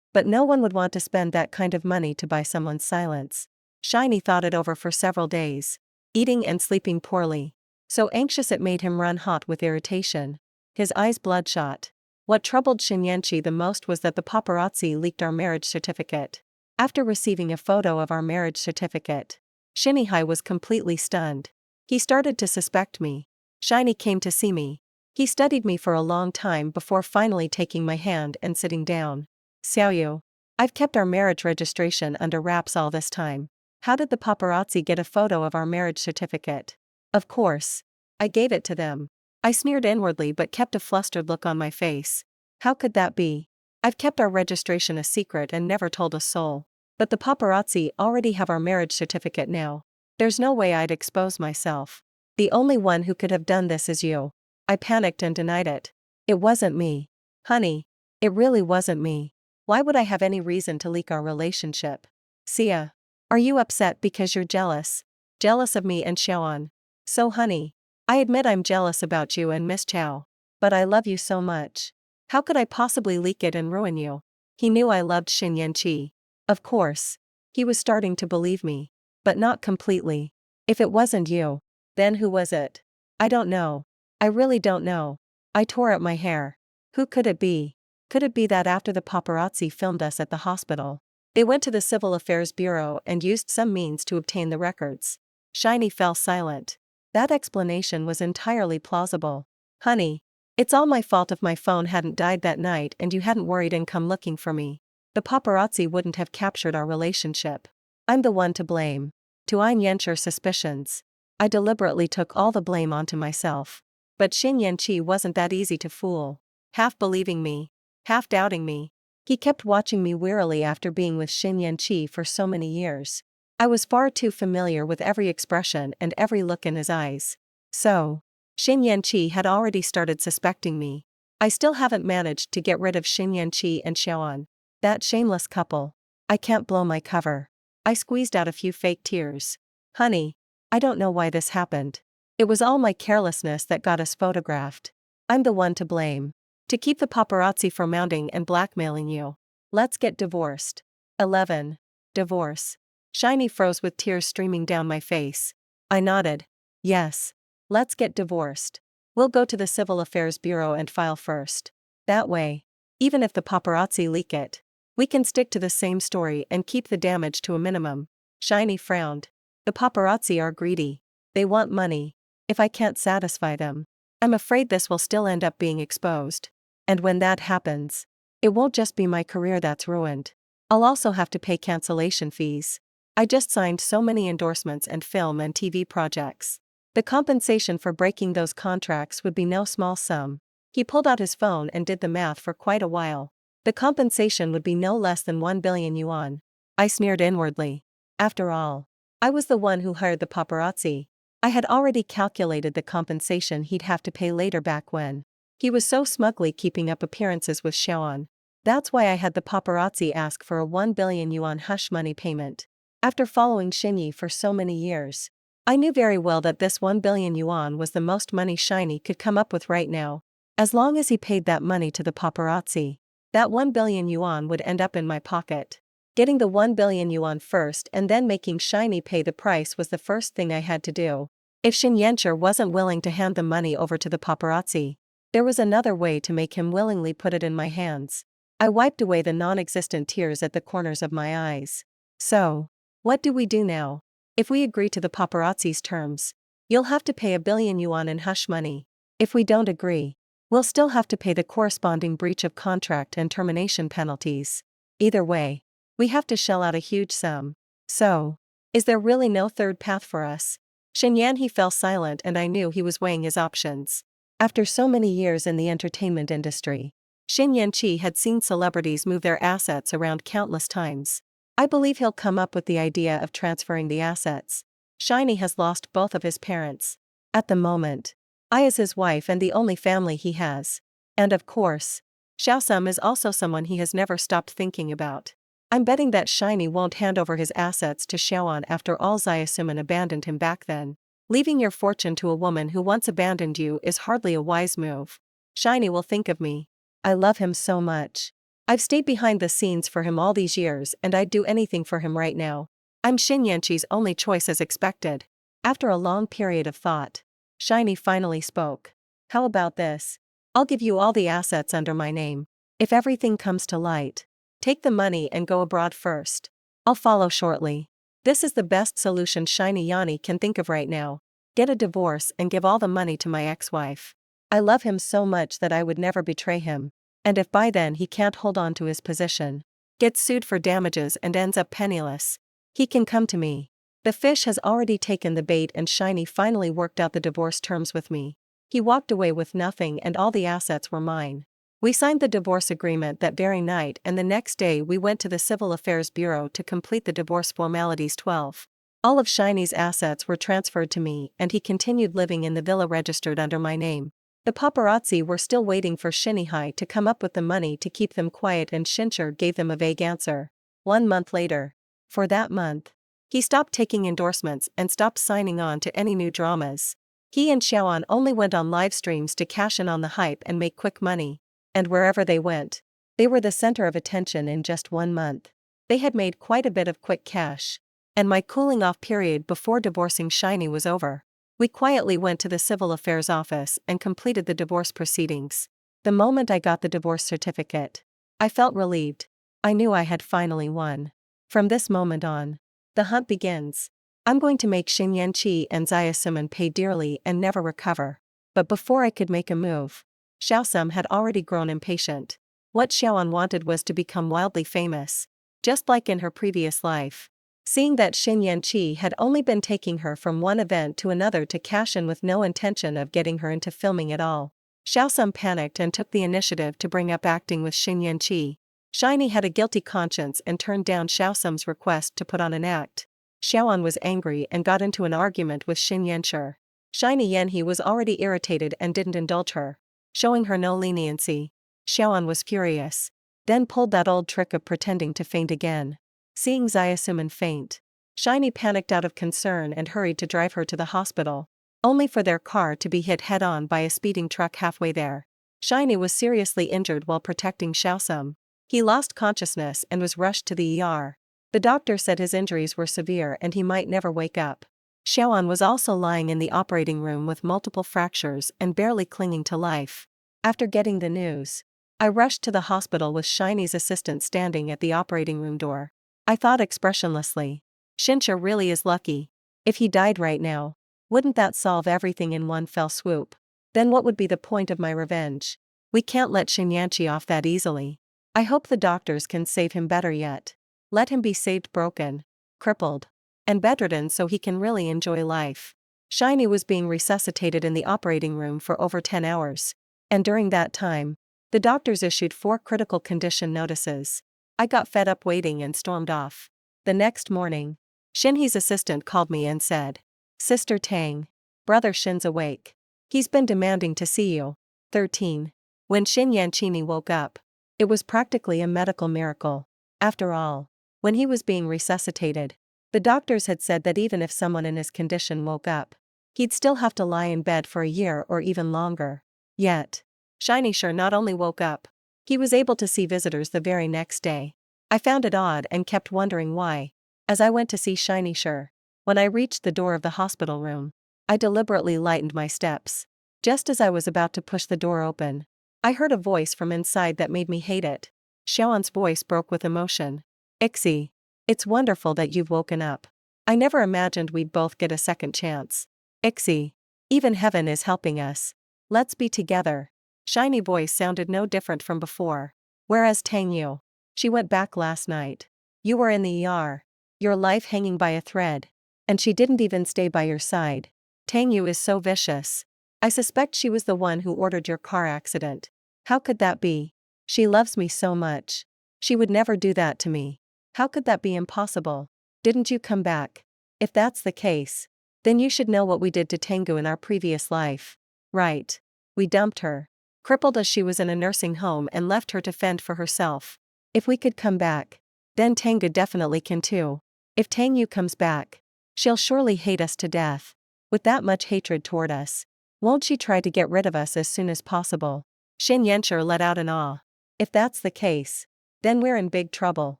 But no one would want to spend that kind of money to buy someone's silence. Shiny thought it over for several days, eating and sleeping poorly. So anxious it made him run hot with irritation. His eyes bloodshot. What troubled Shin Yanqi the most was that the paparazzi leaked our marriage certificate. After receiving a photo of our marriage certificate, Shin Yi was completely stunned. He started to suspect me. Shiny came to see me. He studied me for a long time before finally taking my hand and sitting down. Xiaoyu, I've kept our marriage registration under wraps all this time. How did the paparazzi get a photo of our marriage certificate? Of course, I gave it to them. I sneered inwardly but kept a flustered look on my face. How could that be? I've kept our registration a secret and never told a soul. But the paparazzi already have our marriage certificate now. There's no way I'd expose myself. The only one who could have done this is you. I panicked and denied it. It wasn't me. Honey, it really wasn't me. Why would I have any reason to leak our relationship? Sia, are you upset because you're jealous? Jealous of me and Xiaoan? So honey, I admit I'm jealous about you and Miss Chow. But I love you so much. How could I possibly leak it and ruin you? He knew I loved Shin Yanqi. Of course. He was starting to believe me. But not completely. If it wasn't you, then who was it? I don't know. I really don't know. I tore at my hair. Who could it be? Could it be that after the paparazzi filmed us at the hospital, they went to the Civil Affairs Bureau and used some means to obtain the records? Shiny fell silent. That explanation was entirely plausible. Honey, it's all my fault if my phone hadn't died that night and you hadn't worried and come looking for me. The paparazzi wouldn't have captured our relationship. I'm the one to blame. To ensure suspicions, I deliberately took all the blame onto myself. But Shin Yanqi wasn't that easy to fool. Half believing me, half doubting me. He kept watching me wearily after being with Shin Yanqi for so many years. I was far too familiar with every expression and every look in his eyes. So, Shin Yanqi had already started suspecting me. I still haven't managed to get rid of Shin Yanqi and Xiaoan. That shameless couple. I can't blow my cover. I squeezed out a few fake tears. Honey, I don't know why this happened. It was all my carelessness that got us photographed. I'm the one to blame. To keep the paparazzi from hounding and blackmailing you. Let's get divorced. 11. Divorce. Shiny froze with tears streaming down my face. I nodded. Yes. Let's get divorced. We'll go to the Civil Affairs Bureau and file first. That way, even if the paparazzi leak it, we can stick to the same story and keep the damage to a minimum. Shiny frowned. The paparazzi are greedy. They want money. If I can't satisfy them, I'm afraid this will still end up being exposed. And when that happens, it won't just be my career that's ruined. I'll also have to pay cancellation fees. I just signed so many endorsements and film and TV projects. The compensation for breaking those contracts would be no small sum. He pulled out his phone and did the math for quite a while. The compensation would be no less than 1 billion yuan. I sneered inwardly. After all, I was the one who hired the paparazzi. I had already calculated the compensation he'd have to pay later back when he was so smugly keeping up appearances with Xiaoan. That's why I had the paparazzi ask for a 1 billion yuan hush money payment. After following Xinyi for so many years, I knew very well that this 1 billion yuan was the most money Shiny could come up with right now. As long as he paid that money to the paparazzi, that 1 billion yuan would end up in my pocket. Getting the 1 billion yuan first and then making Shiny pay the price was the first thing I had to do. If Xin Yanchi wasn't willing to hand the money over to the paparazzi, there was another way to make him willingly put it in my hands. I wiped away the non-existent tears at the corners of my eyes. So, what do we do now? If we agree to the paparazzi's terms, you'll have to pay 1 billion yuan in hush money. If we don't agree, we'll still have to pay the corresponding breach of contract and termination penalties. Either way, we have to shell out a huge sum. So, is there really no third path for us? Xin Yanhi fell silent and I knew he was weighing his options. After so many years in the entertainment industry, Xin Yanqi had seen celebrities move their assets around countless times. I believe he'll come up with the idea of transferring the assets. Shiny has lost both of his parents. At the moment, I is his wife and the only family he has. And of course, Xiaosum is also someone he has never stopped thinking about. I'm betting that Shiny won't hand over his assets to Xiaoan after all. Xiaosuman abandoned him back then. Leaving your fortune to a woman who once abandoned you is hardly a wise move. Shiny will think of me. I love him so much. I've stayed behind the scenes for him all these years and I'd do anything for him right now. I'm Xin Yanqi's only choice as expected. After a long period of thought, Shiny finally spoke. How about this? I'll give you all the assets under my name. If everything comes to light, take the money and go abroad first. I'll follow shortly. This is the best solution Shiny Yanni can think of right now. Get a divorce and give all the money to my ex-wife. I love him so much that I would never betray him. And if by then he can't hold on to his position, gets sued for damages and ends up penniless, he can come to me. The fish has already taken the bait and Shiny finally worked out the divorce terms with me. He walked away with nothing and all the assets were mine. We signed the divorce agreement that very night and the next day we went to the Civil Affairs Bureau to complete the divorce formalities. 12. All of Shiny's assets were transferred to me and he continued living in the villa registered under my name. The paparazzi were still waiting for Shinihai to come up with the money to keep them quiet and Shincher gave them a vague answer. 1 month later. For that month, he stopped taking endorsements and stopped signing on to any new dramas. He and Xiaoan only went on live streams to cash in on the hype and make quick money. And wherever they went, they were the center of attention in just 1 month. They had made quite a bit of quick cash. And my cooling off period before divorcing Shiny was over. We quietly went to the Civil Affairs office and completed the divorce proceedings. The moment I got the divorce certificate, I felt relieved. I knew I had finally won. From this moment on, the hunt begins. I'm going to make Xin Yanqi and Xiaosuman pay dearly and never recover. But before I could make a move, Xiaosum had already grown impatient. What Xiaoan wanted was to become wildly famous, just like in her previous life. Seeing that Xin Yanqi had only been taking her from one event to another to cash in with no intention of getting her into filming at all, Xiaosum panicked and took the initiative to bring up acting with Xin Yanqi. Shiny had a guilty conscience and turned down Xiaosum's request to put on an act. Xiaoan was angry and got into an argument with Xin Yanchi. Shiny Yanhi was already irritated and didn't indulge her, showing her no leniency. Xiaoan was furious, then pulled that old trick of pretending to faint again. Seeing Xiaosuman faint, Shiny panicked out of concern and hurried to drive her to the hospital, only for their car to be hit head-on by a speeding truck halfway there. Shiny was seriously injured while protecting Xiaosum. He lost consciousness and was rushed to the ER. The doctor said his injuries were severe and he might never wake up. Xiaoan was also lying in the operating room with multiple fractures and barely clinging to life. After getting the news, I rushed to the hospital with Shiny's assistant standing at the operating room door. I thought expressionlessly, Shincha really is lucky. If he died right now, wouldn't that solve everything in one fell swoop? Then what would be the point of my revenge? We can't let Shinyanchi off that easily. I hope the doctors can save him better yet. Let him be saved broken, crippled, and bedridden so he can really enjoy life. Shiny was being resuscitated in the operating room for over 10 hours. And during that time, the doctors issued 4 critical condition notices. I got fed up waiting and stormed off. The next morning, Shinhe's assistant called me and said, "Sister Tang, brother Shin's awake. He's been demanding to see you." 13. When Shin Yanchini woke up, It was practically a medical miracle. After all, when he was being resuscitated, the doctors had said that even if someone in his condition woke up, he'd still have to lie in bed for a year or even longer. Yet, Shiny Sure not only woke up, he was able to see visitors the very next day. I found it odd and kept wondering why. As I went to see Shiny Sure, when I reached the door of the hospital room, I deliberately lightened my steps. Just as I was about to push the door open, I heard a voice from inside that made me hate it. Xiaoan's voice broke with emotion. Ixi, it's wonderful that you've woken up. I never imagined we'd both get a second chance. Ixi, even heaven is helping us. Let's be together. Shiny voice sounded no different from before. Whereas Tang Yu, she went back last night. You were in the ER. Your life hanging by a thread. And she didn't even stay by your side. Tang Yu is so vicious. I suspect she was the one who ordered your car accident. How could that be? She loves me so much. She would never do that to me. How could that be impossible? Didn't you come back? If that's the case, then you should know what we did to Tengu in our previous life. Right. We dumped her. Crippled as she was in a nursing home and left her to fend for herself. If we could come back, then Tengu definitely can too. If Tangyu comes back, she'll surely hate us to death. With that much hatred toward us, won't she try to get rid of us as soon as possible? Xin Yanshi let out an awe. If that's the case, then we're in big trouble.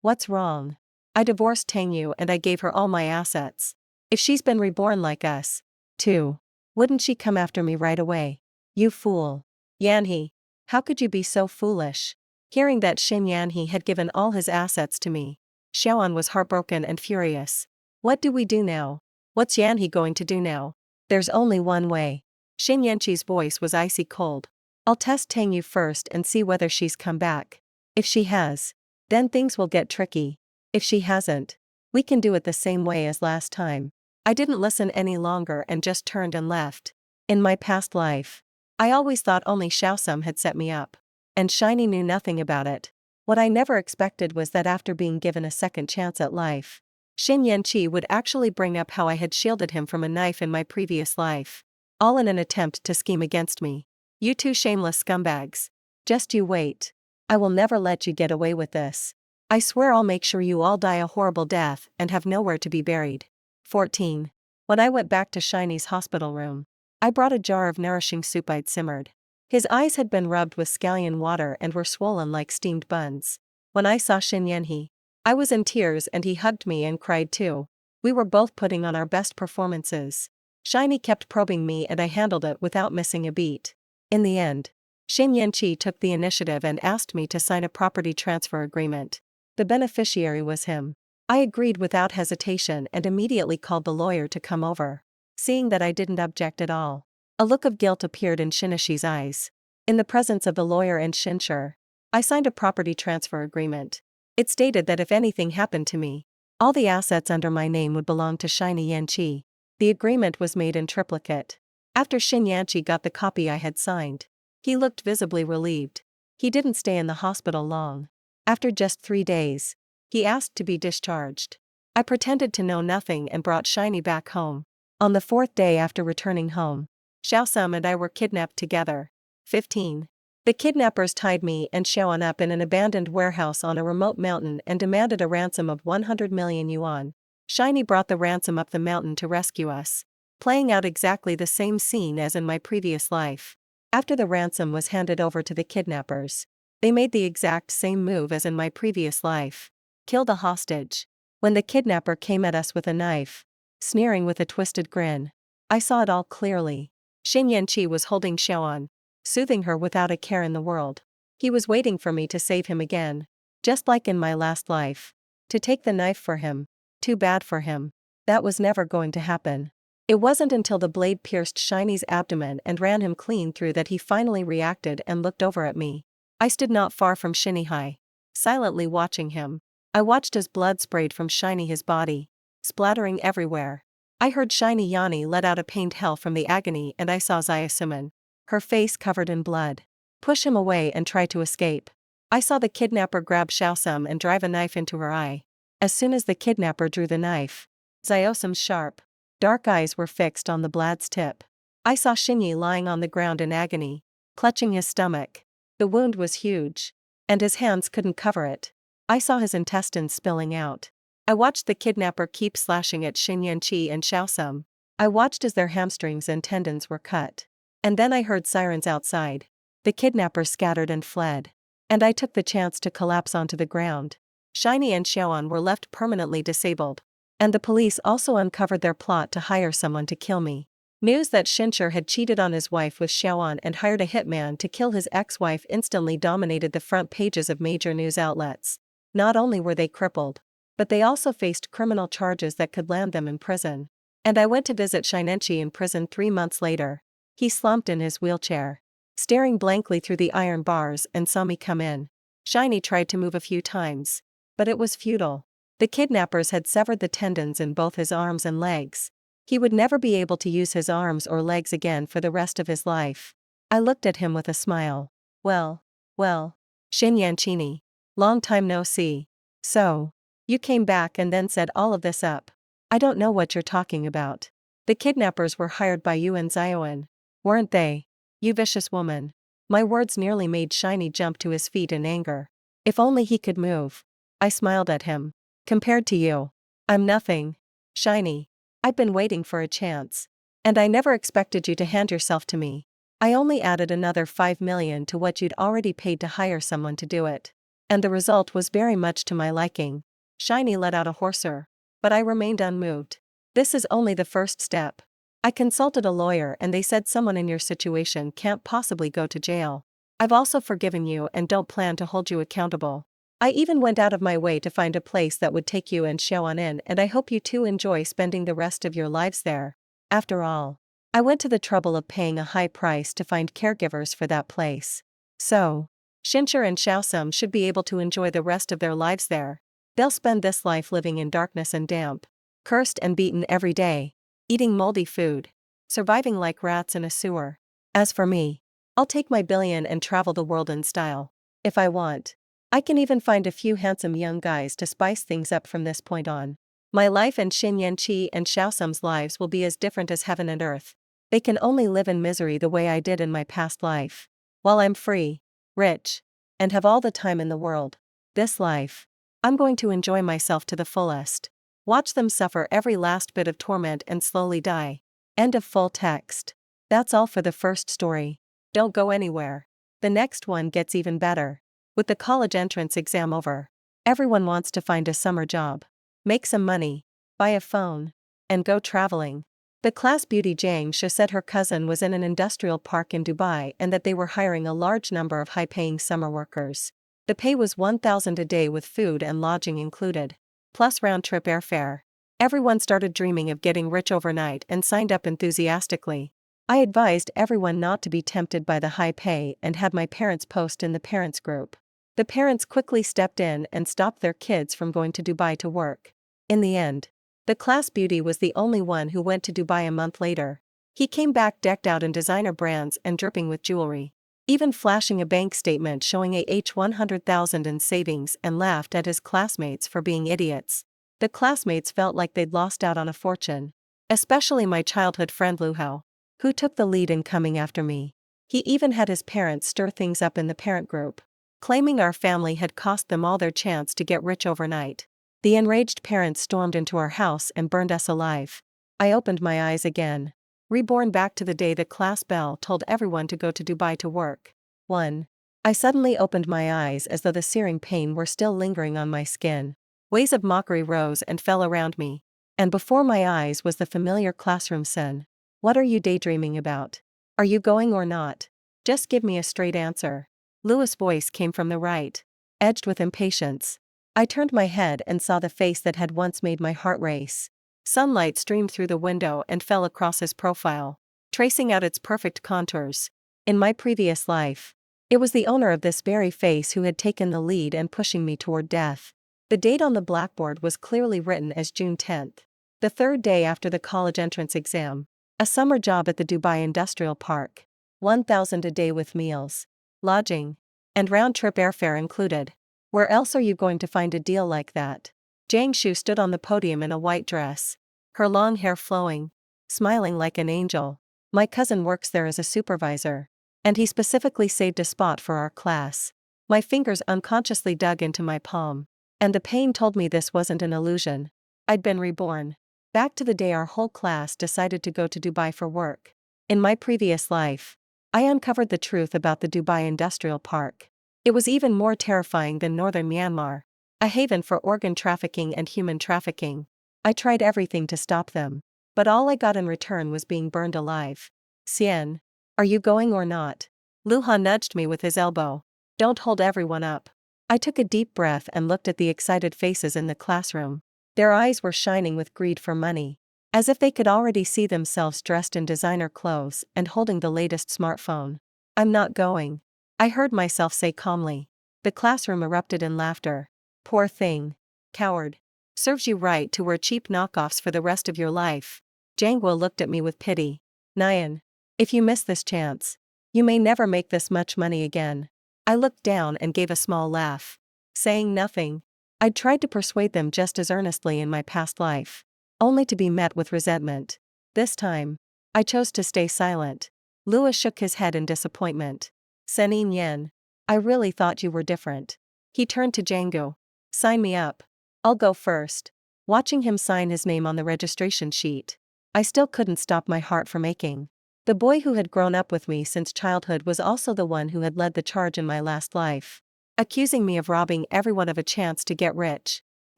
What's wrong? I divorced Tangyu and I gave her all my assets. If she's been reborn like us, too, wouldn't she come after me right away? You fool. Yanhe, how could you be so foolish? Hearing that Xin Yanhe had given all his assets to me, Xiaoan was heartbroken and furious. What do we do now? What's Yanhe going to do now? There's only one way. Xin Yanqi's voice was icy cold. I'll test Tangyu first and see whether she's come back. If she has, then things will get tricky. If she hasn't, we can do it the same way as last time. I didn't listen any longer and just turned and left. In my past life, I always thought only Xiaosum had set me up. And Shiny knew nothing about it. What I never expected was that after being given a second chance at life, Xin Yanqi would actually bring up how I had shielded him from a knife in my previous life. All in an attempt to scheme against me. You two shameless scumbags. Just you wait. I will never let you get away with this. I swear I'll make sure you all die a horrible death and have nowhere to be buried. 14. When I went back to Shiny's hospital room, I brought a jar of nourishing soup I'd simmered. His eyes had been rubbed with scallion water and were swollen like steamed buns. When I saw Xin Yanhe, I was in tears and he hugged me and cried too. We were both putting on our best performances. Shiny kept probing me and I handled it without missing a beat. In the end, Xin Yanqi took the initiative and asked me to sign a property transfer agreement. The beneficiary was him. I agreed without hesitation and immediately called the lawyer to come over. Seeing that I didn't object at all, a look of guilt appeared in Shinishi's eyes. In the presence of the lawyer and Shinsher, I signed a property transfer agreement. It stated that if anything happened to me, all the assets under my name would belong to Shiny Yanqi. The agreement was made in triplicate. After Xin Yanqi got the copy I had signed, he looked visibly relieved. He didn't stay in the hospital long. After just 3 days, he asked to be discharged. I pretended to know nothing and brought Shiny back home. On the 4th day after returning home, Xiaosum and I were kidnapped together. 15. The kidnappers tied me and Xiaoan up in an abandoned warehouse on a remote mountain and demanded a ransom of 100 million yuan. Shiny brought the ransom up the mountain to rescue us, playing out exactly the same scene as in my previous life. After the ransom was handed over to the kidnappers, they made the exact same move as in my previous life. Kill the hostage. When the kidnapper came at us with a knife, sneering with a twisted grin, I saw it all clearly. Xin Yanqi was holding Xiaoan, soothing her without a care in the world. He was waiting for me to save him again, just like in my last life. To take the knife for him. Too bad for him. That was never going to happen. It wasn't until the blade pierced Shiny's abdomen and ran him clean through that he finally reacted and looked over at me. I stood not far from Shinihai, silently watching him. I watched as blood sprayed from Shiny his body, splattering everywhere. I heard Shiny Yanni let out a pained hell from the agony and I saw Zayasuman, her face covered in blood, push him away and try to escape. I saw the kidnapper grab Xiaosum and drive a knife into her eye. As soon as the kidnapper drew the knife, Zayosum's sharp, dark eyes were fixed on the blad's tip. I saw Shinyi lying on the ground in agony, clutching his stomach. The wound was huge. And his hands couldn't cover it. I saw his intestines spilling out. I watched the kidnapper keep slashing at Xin Yanqi and Xiaosum. I watched as their hamstrings and tendons were cut. And then I heard sirens outside. The kidnappers scattered and fled. And I took the chance to collapse onto the ground. Shiny and Xiaoan were left permanently disabled. And the police also uncovered their plot to hire someone to kill me. News that Shincher had cheated on his wife with Xiaoan and hired a hitman to kill his ex-wife instantly dominated the front pages of major news outlets. Not only were they crippled, but they also faced criminal charges that could land them in prison. And I went to visit Shinenchi in prison 3 months later. He slumped in his wheelchair, staring blankly through the iron bars, and saw me come in. Shiny tried to move a few times, but it was futile. The kidnappers had severed the tendons in both his arms and legs. He would never be able to use his arms or legs again for the rest of his life. I looked at him with a smile. Well, Xin Yanqini. Long time no see. So, you came back and then set all of this up. I don't know what you're talking about. The kidnappers were hired by you and Zioan, weren't they? You vicious woman. My words nearly made Shiny jump to his feet in anger. If only he could move. I smiled at him. Compared to you, I'm nothing. Shiny. I've been waiting for a chance. And I never expected you to hand yourself to me. I only added another 5 million to what you'd already paid to hire someone to do it. And the result was very much to my liking. Shiny let out a hoarser. But I remained unmoved. This is only the first step. I consulted a lawyer and they said someone in your situation can't possibly go to jail. I've also forgiven you and don't plan to hold you accountable. I even went out of my way to find a place that would take you and Xiaoan in, and I hope you two enjoy spending the rest of your lives there. After all, I went to the trouble of paying a high price to find caregivers for that place. So, Shincher and Xiaosum should be able to enjoy the rest of their lives there. They'll spend this life living in darkness and damp, cursed and beaten every day, eating moldy food, surviving like rats in a sewer. As for me, I'll take my billion and travel the world in style. If I want, I can even find a few handsome young guys to spice things up from this point on. My life and Xin Yanqi and Xiaosum's lives will be as different as heaven and earth. They can only live in misery the way I did in my past life. While I'm free, rich, and have all the time in the world. This life, I'm going to enjoy myself to the fullest. Watch them suffer every last bit of torment and slowly die. End of full text. That's all for the first story. Don't go anywhere. The next one gets even better. With the college entrance exam over, everyone wants to find a summer job, make some money, buy a phone, and go traveling. The class beauty Jiang Shi said her cousin was in an industrial park in Dubai and that they were hiring a large number of high-paying summer workers. The pay was 1,000 a day with food and lodging included, plus round-trip airfare. Everyone started dreaming of getting rich overnight and signed up enthusiastically. I advised everyone not to be tempted by the high pay and had my parents post in the parents group. The parents quickly stepped in and stopped their kids from going to Dubai to work. In the end, the class beauty was the only one who went to Dubai a month later. He came back decked out in designer brands and dripping with jewelry, even flashing a bank statement showing $100,000 in savings, and laughed at his classmates for being idiots. The classmates felt like they'd lost out on a fortune. Especially my childhood friend Lu Hao, who took the lead in coming after me. He even had his parents stir things up in the parent group, claiming our family had cost them all their chance to get rich overnight. The enraged parents stormed into our house and burned us alive. I opened my eyes again. Reborn back to the day the class bell told everyone to go to Dubai to work. 1. I suddenly opened my eyes as though the searing pain were still lingering on my skin. Waves of mockery rose and fell around me. And before my eyes was the familiar classroom scene. What are you daydreaming about? Are you going or not? Just give me a straight answer. Louis' voice came from the right, edged with impatience. I turned my head and saw the face that had once made my heart race. Sunlight streamed through the window and fell across his profile, tracing out its perfect contours. In my previous life, it was the owner of this very face who had taken the lead and pushing me toward death. The date on the blackboard was clearly written as June 10th, the third day after the college entrance exam. A summer job at the Dubai Industrial Park. 1,000 a day with meals, lodging, and round-trip airfare included. Where else are you going to find a deal like that? Jiang Shu stood on the podium in a white dress, her long hair flowing, smiling like an angel. My cousin works there as a supervisor, and he specifically saved a spot for our class. My fingers unconsciously dug into my palm. And the pain told me this wasn't an illusion. I'd been reborn. Back to the day our whole class decided to go to Dubai for work. In my previous life, I uncovered the truth about the Dubai Industrial Park. It was even more terrifying than northern Myanmar, a haven for organ trafficking and human trafficking. I tried everything to stop them, but all I got in return was being burned alive. Sien, are you going or not? Luha nudged me with his elbow. Don't hold everyone up. I took a deep breath and looked at the excited faces in the classroom. Their eyes were shining with greed for money, as if they could already see themselves dressed in designer clothes and holding the latest smartphone. I'm not going, I heard myself say calmly. The classroom erupted in laughter. Poor thing. Coward. Serves you right to wear cheap knockoffs for the rest of your life. Jangwa looked at me with pity. Nyan, if you miss this chance, you may never make this much money again. I looked down and gave a small laugh. Saying nothing, I'd tried to persuade them just as earnestly in my past life, only to be met with resentment. This time, I chose to stay silent. Lua shook his head in disappointment. Senin Yen, I really thought you were different. He turned to Django. Sign me up. I'll go first. Watching him sign his name on the registration sheet, I still couldn't stop my heart from aching. The boy who had grown up with me since childhood was also the one who had led the charge in my last life, accusing me of robbing everyone of a chance to get rich.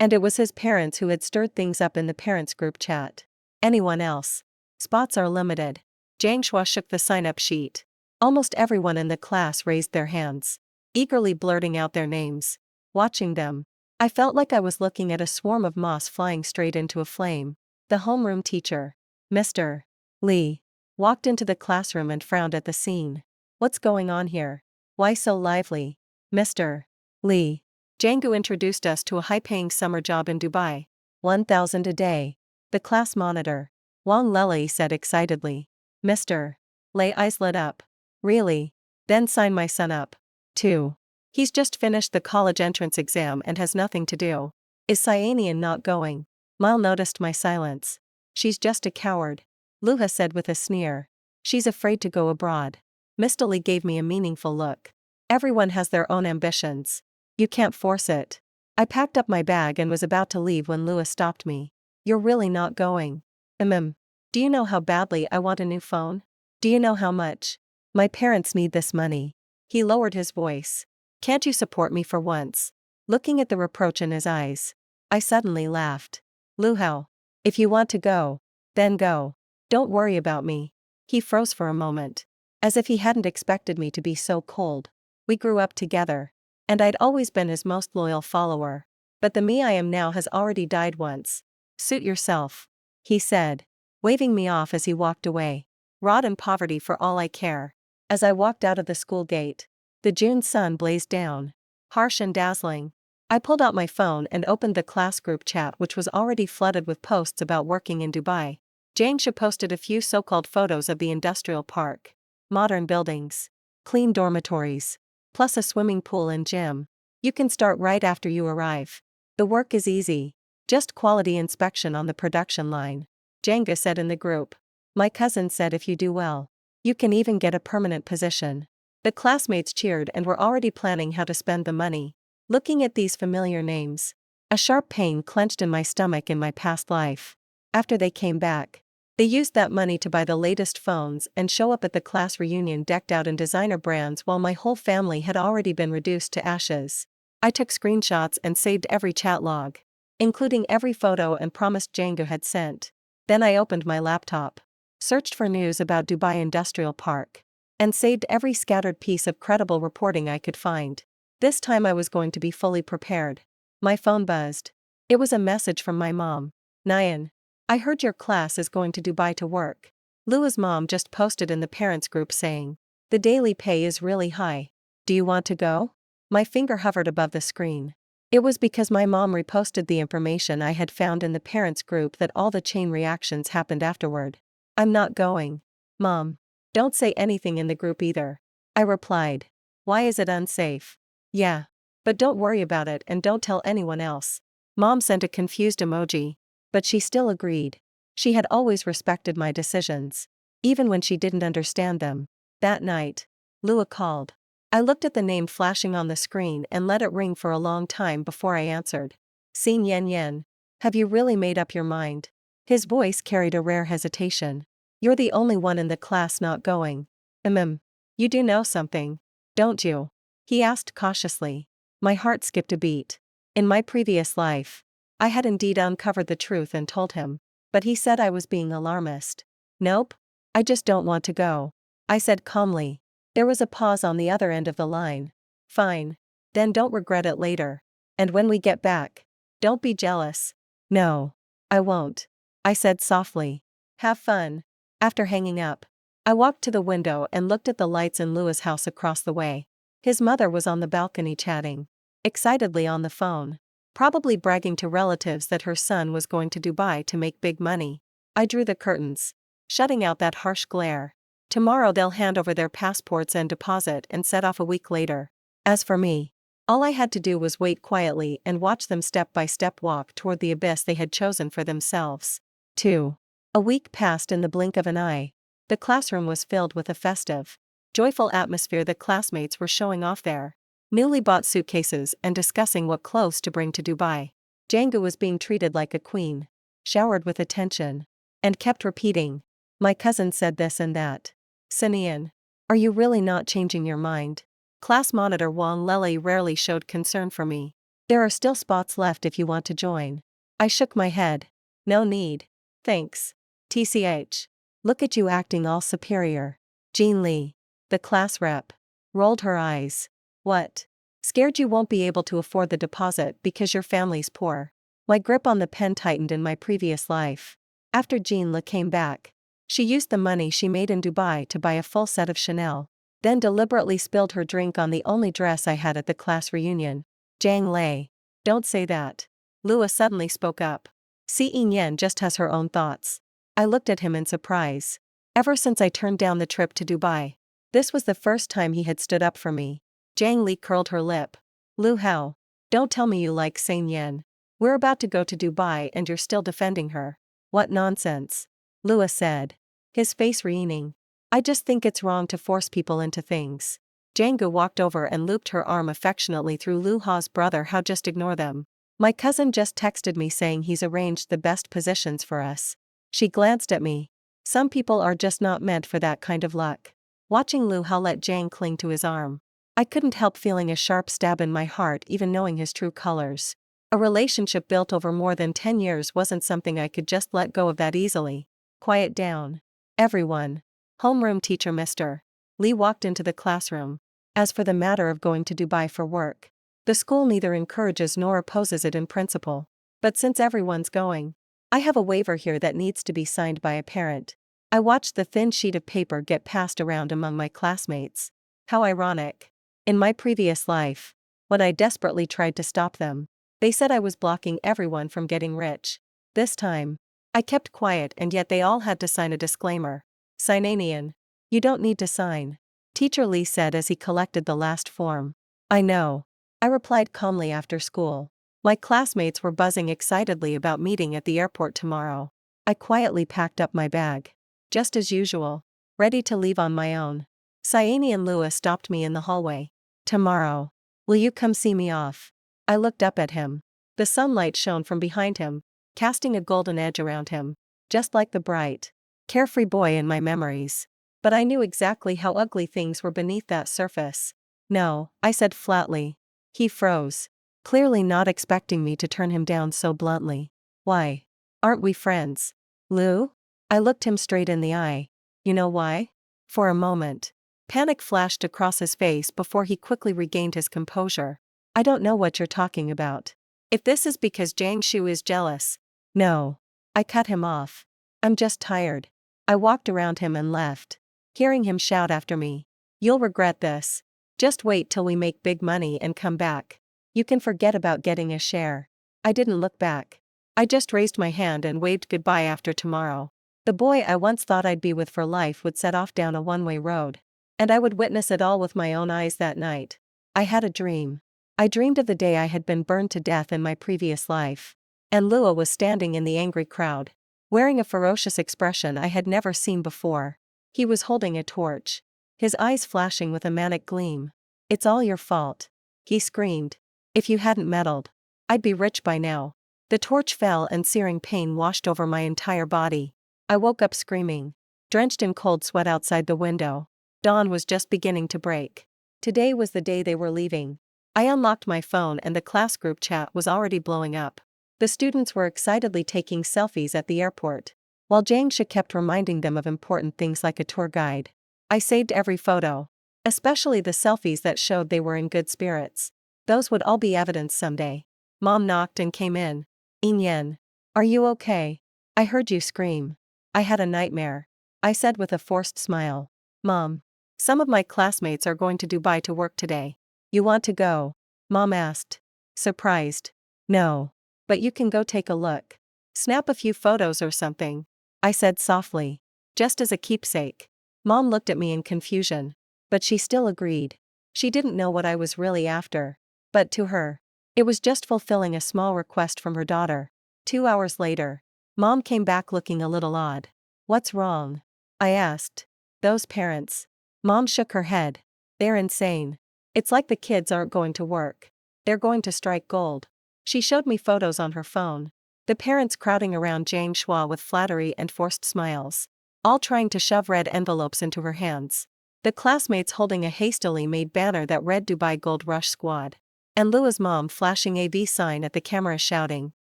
And it was his parents who had stirred things up in the parents' group chat. Anyone else? Spots are limited. Jiang Shua shook the sign-up sheet. Almost everyone in the class raised their hands, eagerly blurting out their names. Watching them, I felt like I was looking at a swarm of moths flying straight into a flame. The homeroom teacher, Mr. Lee, walked into the classroom and frowned at the scene. What's going on here? Why so lively? Mr. Lee. Django introduced us to a high-paying summer job in Dubai. 1,000 a day. The class monitor, Wang Lele, said excitedly. Mr. Lee eyes lit up. Really? Then sign my son up, too. He's just finished the college entrance exam and has nothing to do. Is Cyanian not going? Mal noticed my silence. She's just a coward, Luha said with a sneer. She's afraid to go abroad. Mr. Lee gave me a meaningful look. Everyone has their own ambitions. You can't force it. I packed up my bag and was about to leave when Luha stopped me. You're really not going? Do you know how badly I want a new phone? Do you know how much? My parents need this money. He lowered his voice. Can't you support me for once? Looking at the reproach in his eyes, I suddenly laughed. Luhao, if you want to go, then go. Don't worry about me. He froze for a moment, as if he hadn't expected me to be so cold. We grew up together, and I'd always been his most loyal follower. But the me I am now has already died once. Suit yourself, he said, waving me off as he walked away. Rot in poverty for all I care. As I walked out of the school gate, the June sun blazed down, harsh and dazzling. I pulled out my phone and opened the class group chat, which was already flooded with posts about working in Dubai. Jangsha posted a few so-called photos of the industrial park. Modern buildings, clean dormitories, plus a swimming pool and gym. You can start right after you arrive. The work is easy, just quality inspection on the production line, Jenga said in the group. My cousin said if you do well, you can even get a permanent position. The classmates cheered and were already planning how to spend the money. Looking at these familiar names, a sharp pain clenched in my stomach in my past life. After they came back, they used that money to buy the latest phones and show up at the class reunion decked out in designer brands while my whole family had already been reduced to ashes. I took screenshots and saved every chat log, including every photo and promised Django had sent. Then I opened my laptop, searched for news about Dubai Industrial Park, and saved every scattered piece of credible reporting I could find. This time I was going to be fully prepared. My phone buzzed. It was a message from my mom. Nyan, I heard your class is going to Dubai to work. Lua's mom just posted in the parents group saying, the daily pay is really high. Do you want to go? My finger hovered above the screen. It was because my mom reposted the information I had found in the parents group that all the chain reactions happened afterward. I'm not going. Mom. Don't say anything in the group either. I replied. Why is it unsafe? Yeah. But don't worry about it and don't tell anyone else. Mom sent a confused emoji. But she still agreed. She had always respected my decisions, even when she didn't understand them. That night, Lua called. I looked at the name flashing on the screen and let it ring for a long time before I answered. Xin Yan Yan. Have you really made up your mind? His voice carried a rare hesitation. You're the only one in the class not going. You do know something, don't you? He asked cautiously. My heart skipped a beat. In my previous life, I had indeed uncovered the truth and told him. But he said I was being alarmist. Nope. I just don't want to go, I said calmly. There was a pause on the other end of the line. Fine. Then don't regret it later. And when we get back, don't be jealous. No. I won't, I said softly. Have fun. After hanging up, I walked to the window and looked at the lights in Louis' house across the way. His mother was on the balcony chatting excitedly on the phone, probably bragging to relatives that her son was going to Dubai to make big money. I drew the curtains, shutting out that harsh glare. Tomorrow they'll hand over their passports and deposit and set off a week later. As for me, all I had to do was wait quietly and watch them step by step walk toward the abyss they had chosen for themselves. 2. A week passed in the blink of an eye. The classroom was filled with a festive, joyful atmosphere. The classmates were showing off their newly bought suitcases and discussing what clothes to bring to Dubai. Django was being treated like a queen, showered with attention, and kept repeating, my cousin said this and that. Sinian, are you really not changing your mind? Class monitor Wang Lele rarely showed concern for me. There are still spots left if you want to join. I shook my head. No need. Thanks. TCH. Look at you acting all superior. Jean Lee, the class rep, rolled her eyes. What? Scared you won't be able to afford the deposit because your family's poor. My grip on the pen tightened in my previous life. After Jean Lee came back, she used the money she made in Dubai to buy a full set of Chanel, then deliberately spilled her drink on the only dress I had at the class reunion. Zhang Lei. Don't say that. Lua suddenly spoke up. Si Yen just has her own thoughts. I looked at him in surprise. Ever since I turned down the trip to Dubai, this was the first time he had stood up for me. Zhang Li curled her lip. Lu Hao. Don't tell me you like Saint Yen. We're about to go to Dubai and you're still defending her. What nonsense. Lua said, his face wreathing. I just think it's wrong to force people into things. Django walked over and looped her arm affectionately through Lu Ha's brother. How just ignore them. My cousin just texted me saying he's arranged the best positions for us. She glanced at me. Some people are just not meant for that kind of luck. Watching Lu Ha let Jang cling to his arm, I couldn't help feeling a sharp stab in my heart even knowing his true colors. A relationship built over more than 10 years wasn't something I could just let go of that easily. Quiet down. Everyone. Homeroom teacher Mr. Lee walked into the classroom. As for the matter of going to Dubai for work, the school neither encourages nor opposes it in principle. But since everyone's going, I have a waiver here that needs to be signed by a parent. I watched the thin sheet of paper get passed around among my classmates. How ironic. In my previous life, when I desperately tried to stop them, they said I was blocking everyone from getting rich. This time, I kept quiet and yet they all had to sign a disclaimer. Sinanian. You don't need to sign. Teacher Lee said as he collected the last form. I know. I replied calmly after school. My classmates were buzzing excitedly about meeting at the airport tomorrow. I quietly packed up my bag. Just as usual. Ready to leave on my own. Cyanian Lewis stopped me in the hallway. Tomorrow. Will you come see me off? I looked up at him. The sunlight shone from behind him, casting a golden edge around him, just like the bright, carefree boy in my memories. But I knew exactly how ugly things were beneath that surface. No, I said flatly. He froze, clearly not expecting me to turn him down so bluntly. Why? Aren't we friends? Lou? I looked him straight in the eye. You know why? For a moment, panic flashed across his face before he quickly regained his composure. I don't know what you're talking about. If this is because Jiang Shu is jealous. No. I cut him off. I'm just tired. I walked around him and left, hearing him shout after me. You'll regret this. Just wait till we make big money and come back. You can forget about getting a share. I didn't look back. I just raised my hand and waved goodbye. After tomorrow, the boy I once thought I'd be with for life would set off down a one-way road. And I would witness it all with my own eyes that night. I had a dream. I dreamed of the day I had been burned to death in my previous life. And Lua was standing in the angry crowd, wearing a ferocious expression I had never seen before. He was holding a torch, his eyes flashing with a manic gleam. It's all your fault. He screamed. If you hadn't meddled, I'd be rich by now. The torch fell and searing pain washed over my entire body. I woke up screaming, drenched in cold sweat outside the window. Dawn was just beginning to break. Today was the day they were leaving. I unlocked my phone and the class group chat was already blowing up. The students were excitedly taking selfies at the airport, while Jangsha kept reminding them of important things like a tour guide. I saved every photo, especially the selfies that showed they were in good spirits. Those would all be evidence someday. Mom knocked and came in. Inyen. Are you okay? I heard you scream. I had a nightmare, I said with a forced smile. Mom. Some of my classmates are going to Dubai to work today. You want to go? Mom asked. Surprised. No. But you can go take a look. Snap a few photos or something, I said softly. Just as a keepsake. Mom looked at me in confusion. But she still agreed. She didn't know what I was really after. But to her, it was just fulfilling a small request from her daughter. 2 hours later, Mom came back looking a little odd. What's wrong? I asked. Those parents. Mom shook her head. They're insane. It's like the kids aren't going to work. They're going to strike gold. She showed me photos on her phone. The parents crowding around Jane Schwa with flattery and forced smiles, all trying to shove red envelopes into her hands. The classmates holding a hastily made banner that read Dubai Gold Rush Squad. And Lua's mom flashing a V sign at the camera shouting,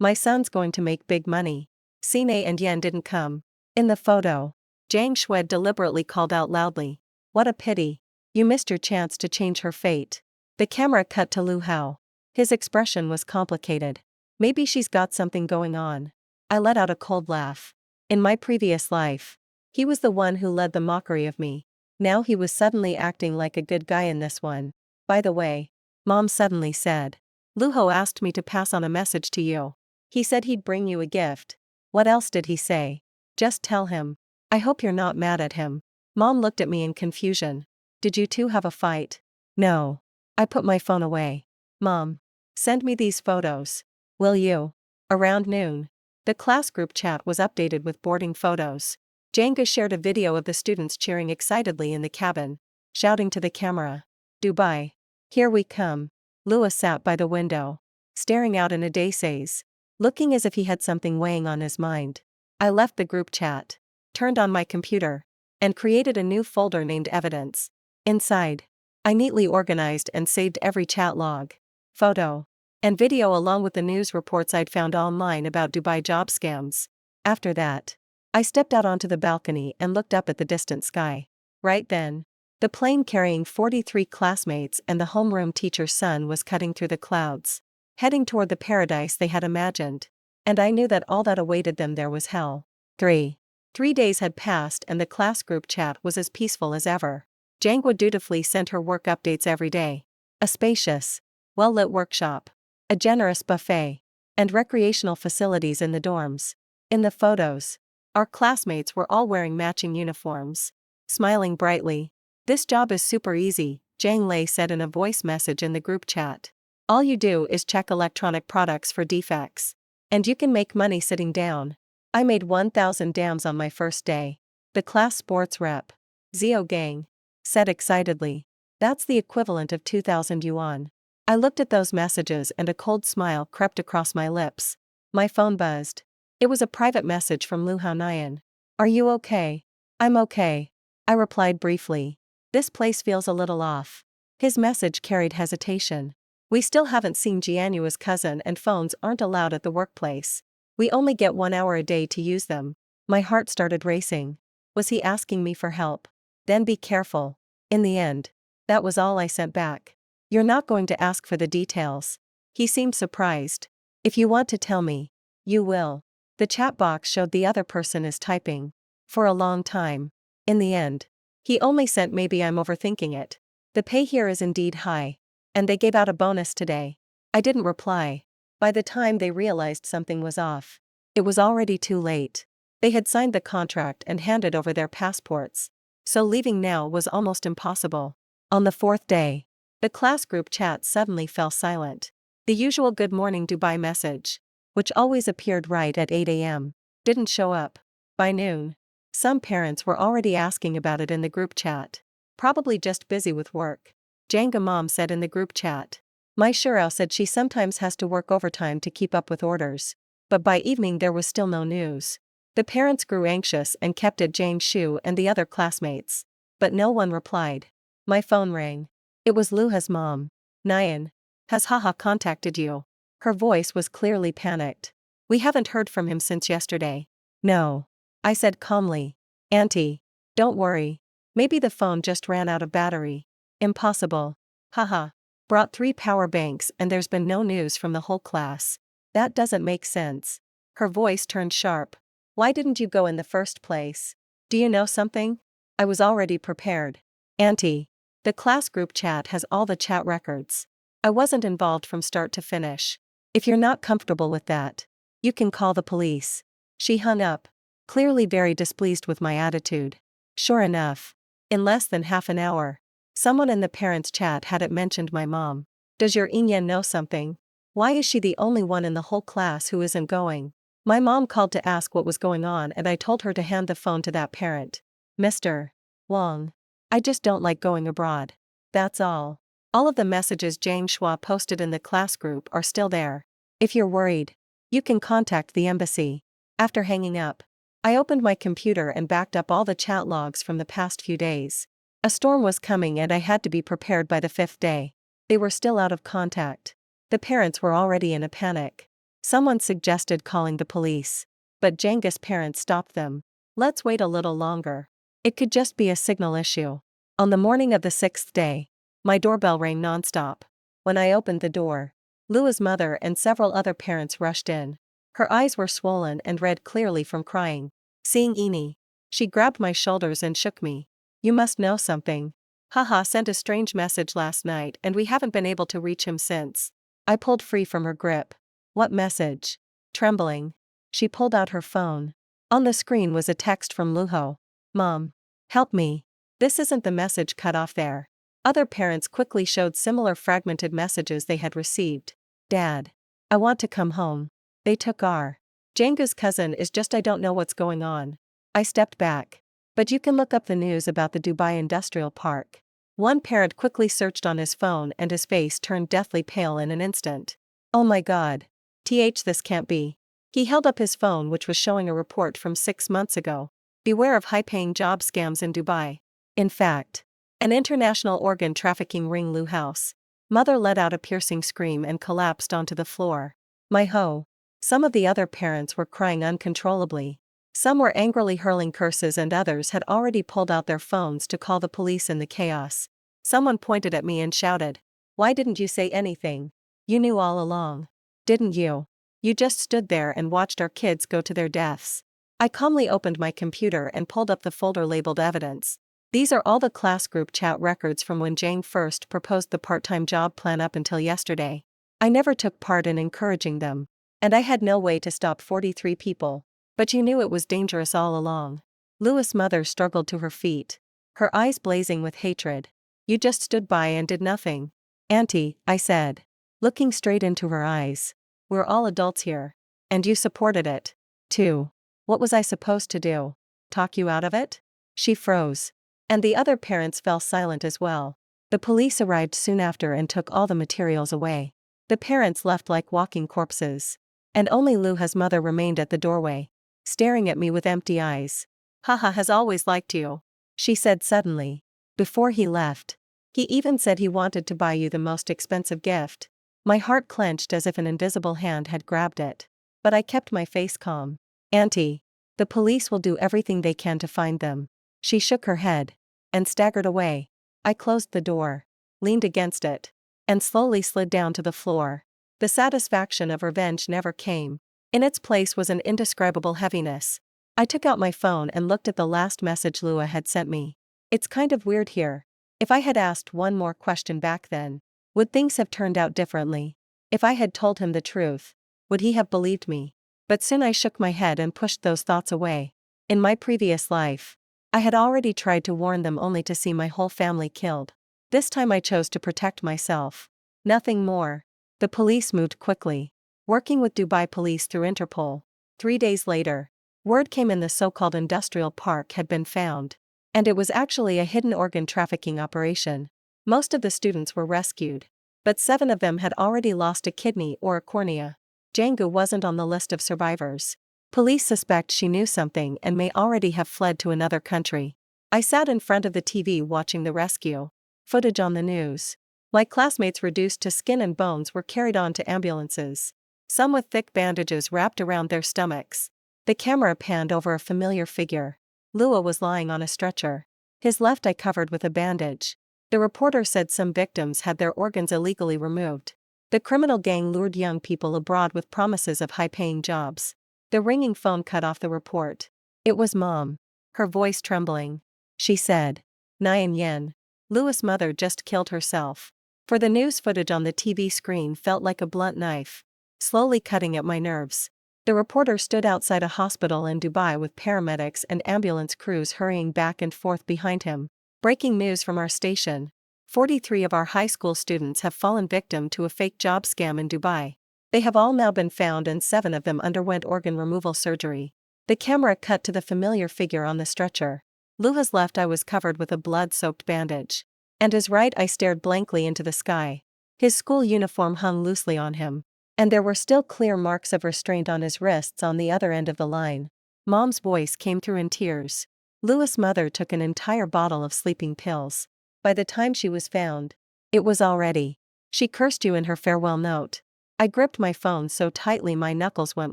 my son's going to make big money. Sine and Yen didn't come. In the photo, Jang Shwed deliberately called out loudly, what a pity. You missed your chance to change her fate. The camera cut to Lu Hao. His expression was complicated. Maybe she's got something going on. I let out a cold laugh. In my previous life, he was the one who led the mockery of me. Now he was suddenly acting like a good guy in this one. By the way, Mom suddenly said, Lu Hao asked me to pass on a message to you. He said he'd bring you a gift. What else did he say? Just tell him. I hope you're not mad at him. Mom looked at me in confusion. Did you two have a fight? No. I put my phone away. Mom. Send me these photos. Will you? Around noon. The class group chat was updated with boarding photos. Janga shared a video of the students cheering excitedly in the cabin, shouting to the camera. Dubai. Here we come. Lua sat by the window, staring out in a daze, looking as if he had something weighing on his mind. I left the group chat, turned on my computer, and created a new folder named Evidence. Inside, I neatly organized and saved every chat log, photo, and video along with the news reports I'd found online about Dubai job scams. After that, I stepped out onto the balcony and looked up at the distant sky. Right then, the plane carrying 43 classmates and the homeroom teacher's son was cutting through the clouds, heading toward the paradise they had imagined. And I knew that all that awaited them there was hell. 3 days had passed and the class group chat was as peaceful as ever. Jangwa dutifully sent her work updates every day. A spacious, well-lit workshop, a generous buffet, and recreational facilities in the dorms. In the photos, our classmates were all wearing matching uniforms, smiling brightly. This job is super easy, Jang Lei said in a voice message in the group chat. All you do is check electronic products for defects. And you can make money sitting down. I made 1,000 dams on my first day. The class sports rep, Zio Gang, said excitedly. That's the equivalent of 2,000 yuan. I looked at those messages and a cold smile crept across my lips. My phone buzzed. It was a private message from Lu Hao Nyan. Are you okay? I'm okay, I replied briefly. This place feels a little off. His message carried hesitation. We still haven't seen Jianyua's cousin and phones aren't allowed at the workplace. We only get 1 hour a day to use them. My heart started racing. Was he asking me for help? Then be careful. In the end, that was all I sent back. You're not going to ask for the details. He seemed surprised. If you want to tell me, you will. The chat box showed the other person is typing. For a long time. In the end, he only sent maybe I'm overthinking it. The pay here is indeed high. And they gave out a bonus today. I didn't reply. By the time they realized something was off, it was already too late. They had signed the contract and handed over their passports. So leaving now was almost impossible. On the 4th day, the class group chat suddenly fell silent. The usual good morning Dubai message, which always appeared right at 8 a.m., didn't show up. By noon, some parents were already asking about it in the group chat, probably just busy with work. Jenga mom said in the group chat. My shuro said she sometimes has to work overtime to keep up with orders. But by evening there was still no news. The parents grew anxious and kept at Jang Shu and the other classmates. But no one replied. My phone rang. It was Luha's mom. Nyan. Has Haha contacted you? Her voice was clearly panicked. We haven't heard from him since yesterday. No. I said calmly. Auntie. Don't worry. Maybe the phone just ran out of battery. Impossible. Haha. Brought 3 power banks and there's been no news from the whole class. That doesn't make sense. Her voice turned sharp. Why didn't you go in the first place? Do you know something? I was already prepared. Auntie. The class group chat has all the chat records. I wasn't involved from start to finish. If you're not comfortable with that, you can call the police. She hung up, clearly very displeased with my attitude. Sure enough. In less than half an hour, someone in the parents' chat had mentioned my mom. Does your Inyan know something? Why is she the only one in the whole class who isn't going? My mom called to ask what was going on and I told her to hand the phone to that parent. Mr. Wong. I just don't like going abroad. That's all. All of the messages Jang Shua posted in the class group are still there. If you're worried, you can contact the embassy. After hanging up, I opened my computer and backed up all the chat logs from the past few days. A storm was coming and I had to be prepared by the 5th day. They were still out of contact. The parents were already in a panic. Someone suggested calling the police. But Jang's parents stopped them. Let's wait a little longer. It could just be a signal issue. On the morning of the 6th day, my doorbell rang nonstop. When I opened the door, Lua's mother and several other parents rushed in. Her eyes were swollen and red clearly from crying. Seeing Ini, she grabbed my shoulders and shook me. You must know something. Haha sent a strange message last night and we haven't been able to reach him since. I pulled free from her grip. What message? Trembling, she pulled out her phone. On the screen was a text from Luho. Mom. Help me. This isn't the message cut off there. Other parents quickly showed similar fragmented messages they had received. Dad. I want to come home. They took our. Janga's cousin is just I don't know what's going on. I stepped back. But you can look up the news about the Dubai Industrial Park. One parent quickly searched on his phone and his face turned deathly pale in an instant. Oh my god. This can't be. He held up his phone which was showing a report from 6 months ago. Beware of high-paying job scams in Dubai. In fact, an international organ trafficking ring Lu house. Mother let out a piercing scream and collapsed onto the floor. My ho. Some of the other parents were crying uncontrollably. Some were angrily hurling curses and others had already pulled out their phones to call the police in the chaos. Someone pointed at me and shouted. Why didn't you say anything? You knew all along. Didn't you? You just stood there and watched our kids go to their deaths. I calmly opened my computer and pulled up the folder labeled evidence. These are all the class group chat records from when Jang first proposed the part-time job plan up until yesterday. I never took part in encouraging them. And I had no way to stop 43 people. But you knew it was dangerous all along. Lua's mother struggled to her feet. Her eyes blazing with hatred. You just stood by and did nothing. Auntie, I said. Looking straight into her eyes. We're all adults here. And you supported it. Too. What was I supposed to do? Talk you out of it? She froze. And the other parents fell silent as well. The police arrived soon after and took all the materials away. The parents left like walking corpses. And only Luha's mother remained at the doorway, staring at me with empty eyes. Haha has always liked you, she said suddenly. Before he left. He even said he wanted to buy you the most expensive gift. My heart clenched as if an invisible hand had grabbed it. But I kept my face calm. Auntie. The police will do everything they can to find them. She shook her head. And staggered away. I closed the door. Leaned against it. And slowly slid down to the floor. The satisfaction of revenge never came. In its place was an indescribable heaviness. I took out my phone and looked at the last message Lua had sent me. It's kind of weird here. If I had asked one more question back then, would things have turned out differently? If I had told him the truth, would he have believed me? But soon I shook my head and pushed those thoughts away. In my previous life, I had already tried to warn them only to see my whole family killed. This time I chose to protect myself. Nothing more. The police moved quickly, working with Dubai police through Interpol. 3 days later, word came in the so-called industrial park had been found. And it was actually a hidden organ trafficking operation. Most of the students were rescued, but 7 of them had already lost a kidney or a cornea. Django wasn't on the list of survivors. Police suspect she knew something and may already have fled to another country. I sat in front of the TV watching the rescue footage on the news. My classmates reduced to skin and bones were carried on to ambulances, some with thick bandages wrapped around their stomachs. The camera panned over a familiar figure. Lua was lying on a stretcher, his left eye covered with a bandage. The reporter said some victims had their organs illegally removed. The criminal gang lured young people abroad with promises of high-paying jobs. The ringing phone cut off the report. It was Mom, her voice trembling. She said, "Nyan Yen. Lua's mother just killed herself." For the news footage on the TV screen felt like a blunt knife, slowly cutting at my nerves. The reporter stood outside a hospital in Dubai with paramedics and ambulance crews hurrying back and forth behind him. Breaking news from our station. 43 of our high school students have fallen victim to a fake job scam in Dubai. They have all now been found and 7 of them underwent organ removal surgery. The camera cut to the familiar figure on the stretcher. Lua's left eye was covered with a blood-soaked bandage, and his right eye stared blankly into the sky. His school uniform hung loosely on him, and there were still clear marks of restraint on his wrists on the other end of the line. Mom's voice came through in tears. Lua's mother took an entire bottle of sleeping pills. By the time she was found, it was already. She cursed you in her farewell note. I gripped my phone so tightly my knuckles went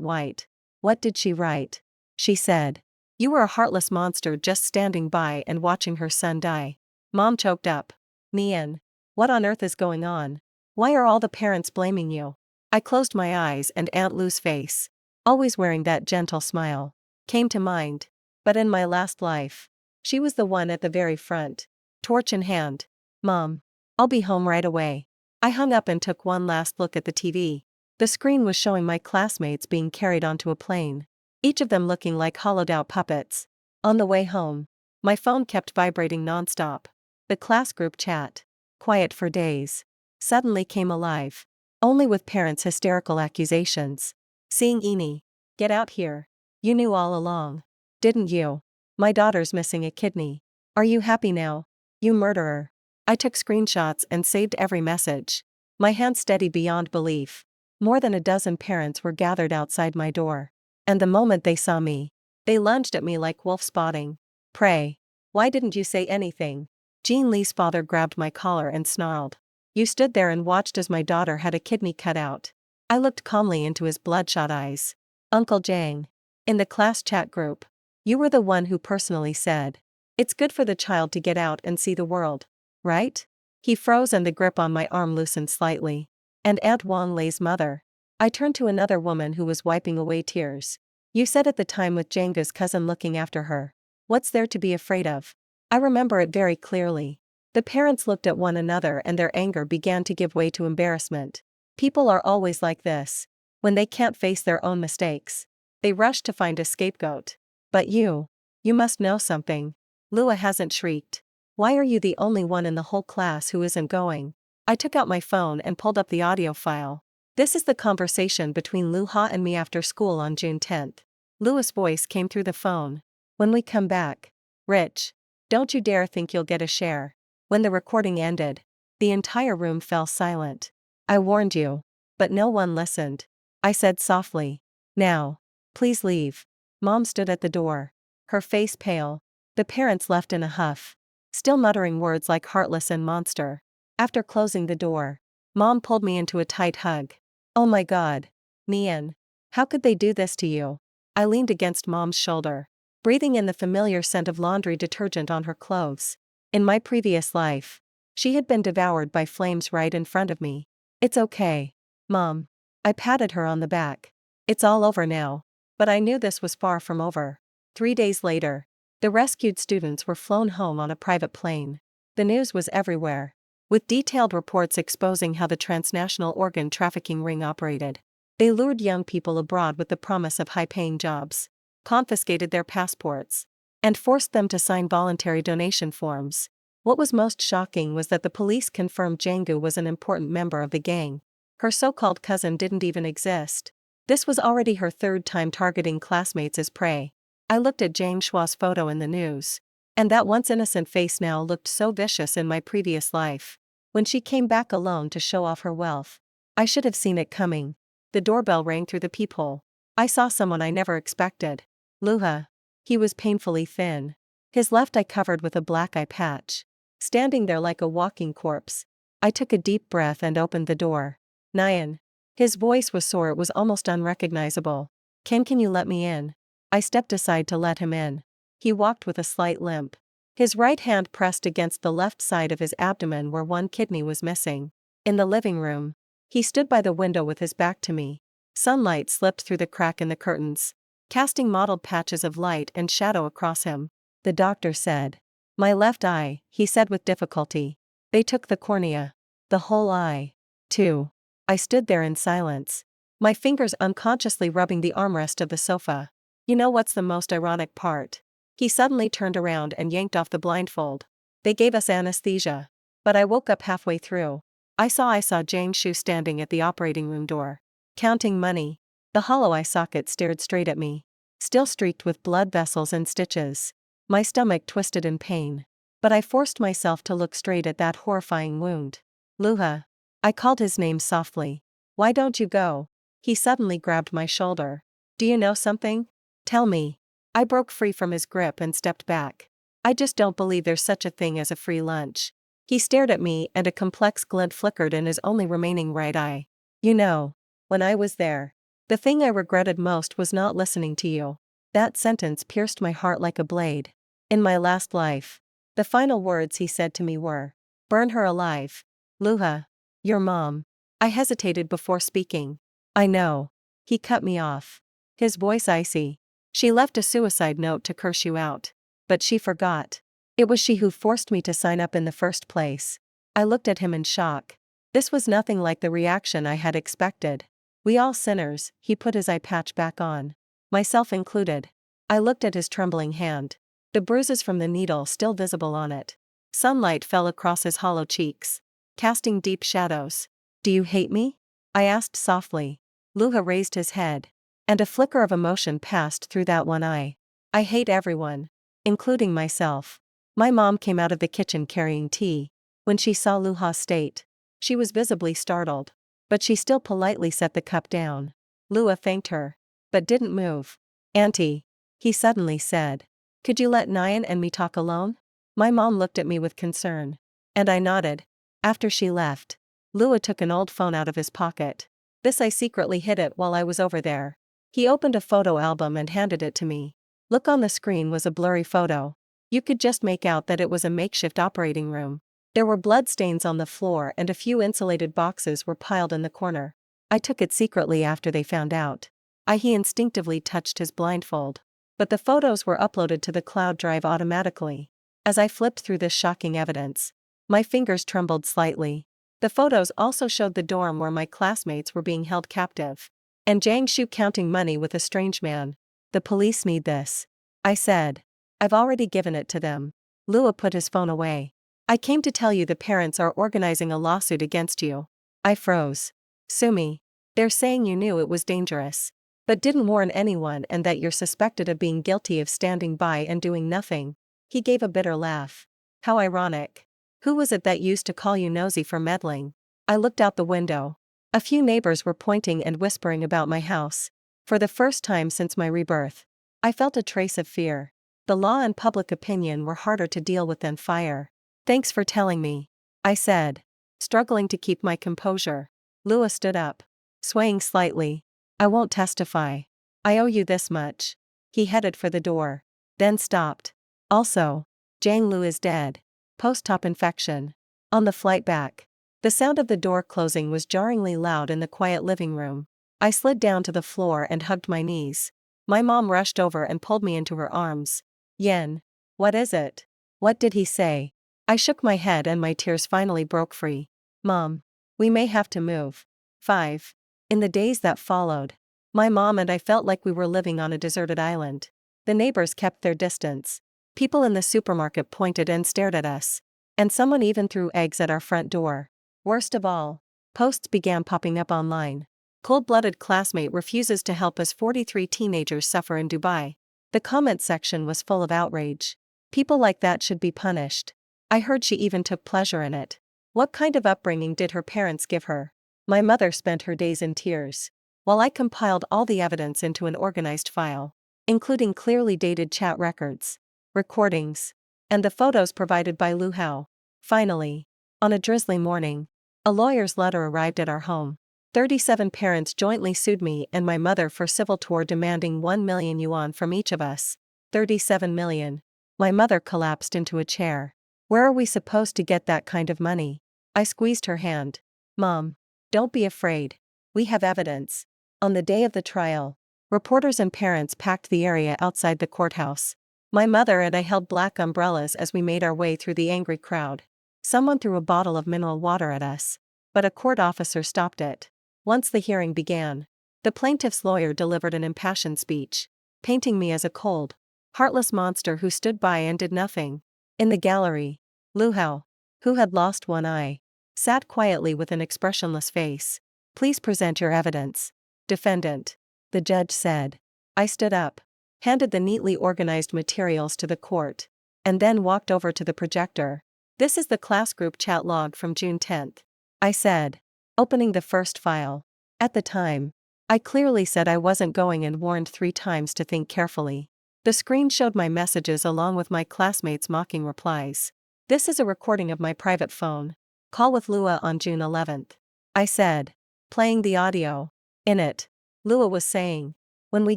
white. What did she write? She said, "You were a heartless monster just standing by and watching her son die." Mom choked up. "Nian, what on earth is going on? Why are all the parents blaming you?" I closed my eyes and Aunt Lou's face, always wearing that gentle smile, came to mind. But in my last life, she was the one at the very front, torch in hand. "Mom, I'll be home right away." I hung up and took one last look at the TV. The screen was showing my classmates being carried onto a plane, each of them looking like hollowed-out puppets. On the way home, my phone kept vibrating nonstop. The class group chat, quiet for days, suddenly came alive, only with parents' hysterical accusations. "Seeing Eni. Get out here. You knew all along. Didn't you? My daughter's missing a kidney. Are you happy now? You murderer." I took screenshots and saved every message, my hands steady beyond belief. More than a dozen parents were gathered outside my door. And the moment they saw me, they lunged at me like wolf spotting. "Pray, why didn't you say anything?" Jean Lee's father grabbed my collar and snarled. "You stood there and watched as my daughter had a kidney cut out." I looked calmly into his bloodshot eyes. "Uncle Jang. In the class chat group, you were the one who personally said, 'It's good for the child to get out and see the world.' Right?" He froze and the grip on my arm loosened slightly. "And Aunt Wang Lei's mother." I turned to another woman who was wiping away tears. "You said at the time with Jenga's cousin looking after her. What's there to be afraid of?" I remember it very clearly. The parents looked at one another and their anger began to give way to embarrassment. People are always like this. When they can't face their own mistakes, they rush to find a scapegoat. "But you must know something." Lua hasn't shrieked. "Why are you the only one in the whole class who isn't going?" I took out my phone and pulled up the audio file. This is the conversation between Luha and me after school on June 10th. Lua's voice came through the phone. "When we come back, Rich, don't you dare think you'll get a share." When the recording ended, the entire room fell silent. "I warned you." But no one listened. I said softly, "Now, please leave." Mom stood at the door, her face pale. The parents left in a huff, still muttering words like heartless and monster. After closing the door, Mom pulled me into a tight hug. "Oh my God, Nian. How could they do this to you?" I leaned against Mom's shoulder, breathing in the familiar scent of laundry detergent on her clothes. In my previous life, she had been devoured by flames right in front of me. "It's okay, Mom." I patted her on the back. "It's all over now." But I knew this was far from over. 3 days later, the rescued students were flown home on a private plane. The news was everywhere, with detailed reports exposing how the transnational organ trafficking ring operated. They lured young people abroad with the promise of high-paying jobs, confiscated their passports, and forced them to sign voluntary donation forms. What was most shocking was that the police confirmed Django was an important member of the gang. Her so-called cousin didn't even exist. This was already her 3rd time targeting classmates as prey. I looked at Jang Shua's photo in the news, and that once innocent face now looked so vicious in my previous life. when she came back alone to show off her wealth. I should have seen it coming. The doorbell rang through the peephole. I saw someone I never expected. Luha. He was painfully thin. His left eye covered with a black eye patch. Standing there like a walking corpse. I took a deep breath and opened the door. Nyan. His voice was sore, it was almost unrecognizable. Can you let me in? I stepped aside to let him in. He walked with a slight limp. His right hand pressed against the left side of his abdomen where one kidney was missing. In the living room. He stood by the window with his back to me. Sunlight slipped through the crack in the curtains, casting mottled patches of light and shadow across him. The doctor said. My left eye, he said with difficulty. They took the cornea. The whole eye. Too. I stood there in silence. My fingers unconsciously rubbing the armrest of the sofa. You know what's the most ironic part? He suddenly turned around and yanked off the blindfold. They gave us anesthesia. But I woke up halfway through. I saw Jiang Shu standing at the operating room door. Counting money. The hollow eye socket stared straight at me. Still streaked with blood vessels and stitches. My stomach twisted in pain. But I forced myself to look straight at that horrifying wound. Luha. I called his name softly. Why don't you go? He suddenly grabbed my shoulder. Do you know something? Tell me. I broke free from his grip and stepped back. I just don't believe there's such a thing as a free lunch. He stared at me and a complex glint flickered in his only remaining right eye. You know, when I was there, the thing I regretted most was not listening to you. That sentence pierced my heart like a blade. In my last life, the final words he said to me were, burn her alive. Luha. Your mom. I hesitated before speaking. I know. He cut me off. His voice icy. She left a suicide note to curse you out. But she forgot. It was she who forced me to sign up in the first place. I looked at him in shock. This was nothing like the reaction I had expected. We all sinners, he put his eye patch back on. Myself included. I looked at his trembling hand. The bruises from the needle still visible on it. Sunlight fell across his hollow cheeks, casting deep shadows. Do you hate me? I asked softly. Luha raised his head. And a flicker of emotion passed through that one eye. I hate everyone. Including myself. My mom came out of the kitchen carrying tea. When she saw Luha's state, she was visibly startled. But she still politely set the cup down. Luha thanked her. But didn't move. Auntie. He suddenly said. Could you let Nyan and me talk alone? My mom looked at me with concern. And I nodded. After she left, Luha took an old phone out of his pocket. This I secretly hid it while I was over there. He opened a photo album and handed it to me. Look, on the screen was a blurry photo. You could just make out that it was a makeshift operating room. There were bloodstains on the floor and a few insulated boxes were piled in the corner. I took it secretly after they found out. He instinctively touched his blindfold. But the photos were uploaded to the cloud drive automatically. As I flipped through this shocking evidence, my fingers trembled slightly. The photos also showed the dorm where my classmates were being held captive. And Jiang Shu counting money with a strange man. The police need this. I said. I've already given it to them. Luha put his phone away. I came to tell you the parents are organizing a lawsuit against you. I froze. Sue me. They're saying you knew it was dangerous. But didn't warn anyone and that you're suspected of being guilty of standing by and doing nothing. He gave a bitter laugh. How ironic. Who was it that used to call you nosy for meddling? I looked out the window. A few neighbors were pointing and whispering about my house. For the first time since my rebirth, I felt a trace of fear. The law and public opinion were harder to deal with than fire. Thanks for telling me, I said, struggling to keep my composure. Luha stood up, swaying slightly. I won't testify. I owe you this much. He headed for the door, then stopped. Also, Jiang Lu is dead. Post-op infection. On the flight back. The sound of the door closing was jarringly loud in the quiet living room. I slid down to the floor and hugged my knees. My mom rushed over and pulled me into her arms. Yen. What is it? What did he say? I shook my head and my tears finally broke free. Mom. We may have to move. 5. In the days that followed, my mom and I felt like we were living on a deserted island. The neighbors kept their distance. People in the supermarket pointed and stared at us. And someone even threw eggs at our front door. Worst of all, posts began popping up online. Cold-blooded classmate refuses to help as 43 teenagers suffer in Dubai. The comment section was full of outrage. People like that should be punished. I heard she even took pleasure in it. What kind of upbringing did her parents give her? My mother spent her days in tears, while I compiled all the evidence into an organized file, including clearly dated chat records, recordings, and the photos provided by Lu Hao. Finally, on a drizzly morning, a lawyer's letter arrived at our home. 37 parents jointly sued me and my mother for civil tort, demanding 1 million yuan from each of us. 37 million. My mother collapsed into a chair. Where are we supposed to get that kind of money? I squeezed her hand. Mom, don't be afraid. We have evidence. On the day of the trial, reporters and parents packed the area outside the courthouse. My mother and I held black umbrellas as we made our way through the angry crowd. Someone threw a bottle of mineral water at us, but a court officer stopped it. Once the hearing began, the plaintiff's lawyer delivered an impassioned speech, painting me as a cold, heartless monster who stood by and did nothing. In the gallery, Lu Hao, who had lost one eye, sat quietly with an expressionless face. Please present your evidence, defendant, the judge said. I stood up, handed the neatly organized materials to the court, and then walked over to the projector. This is the class group chat log from June 10th. I said, opening the first file. At the time, I clearly said I wasn't going and warned 3 times to think carefully. The screen showed my messages along with my classmates' mocking replies. This is a recording of my private phone call with Lua on June 11th. I said, playing the audio. In it, Lua was saying, when we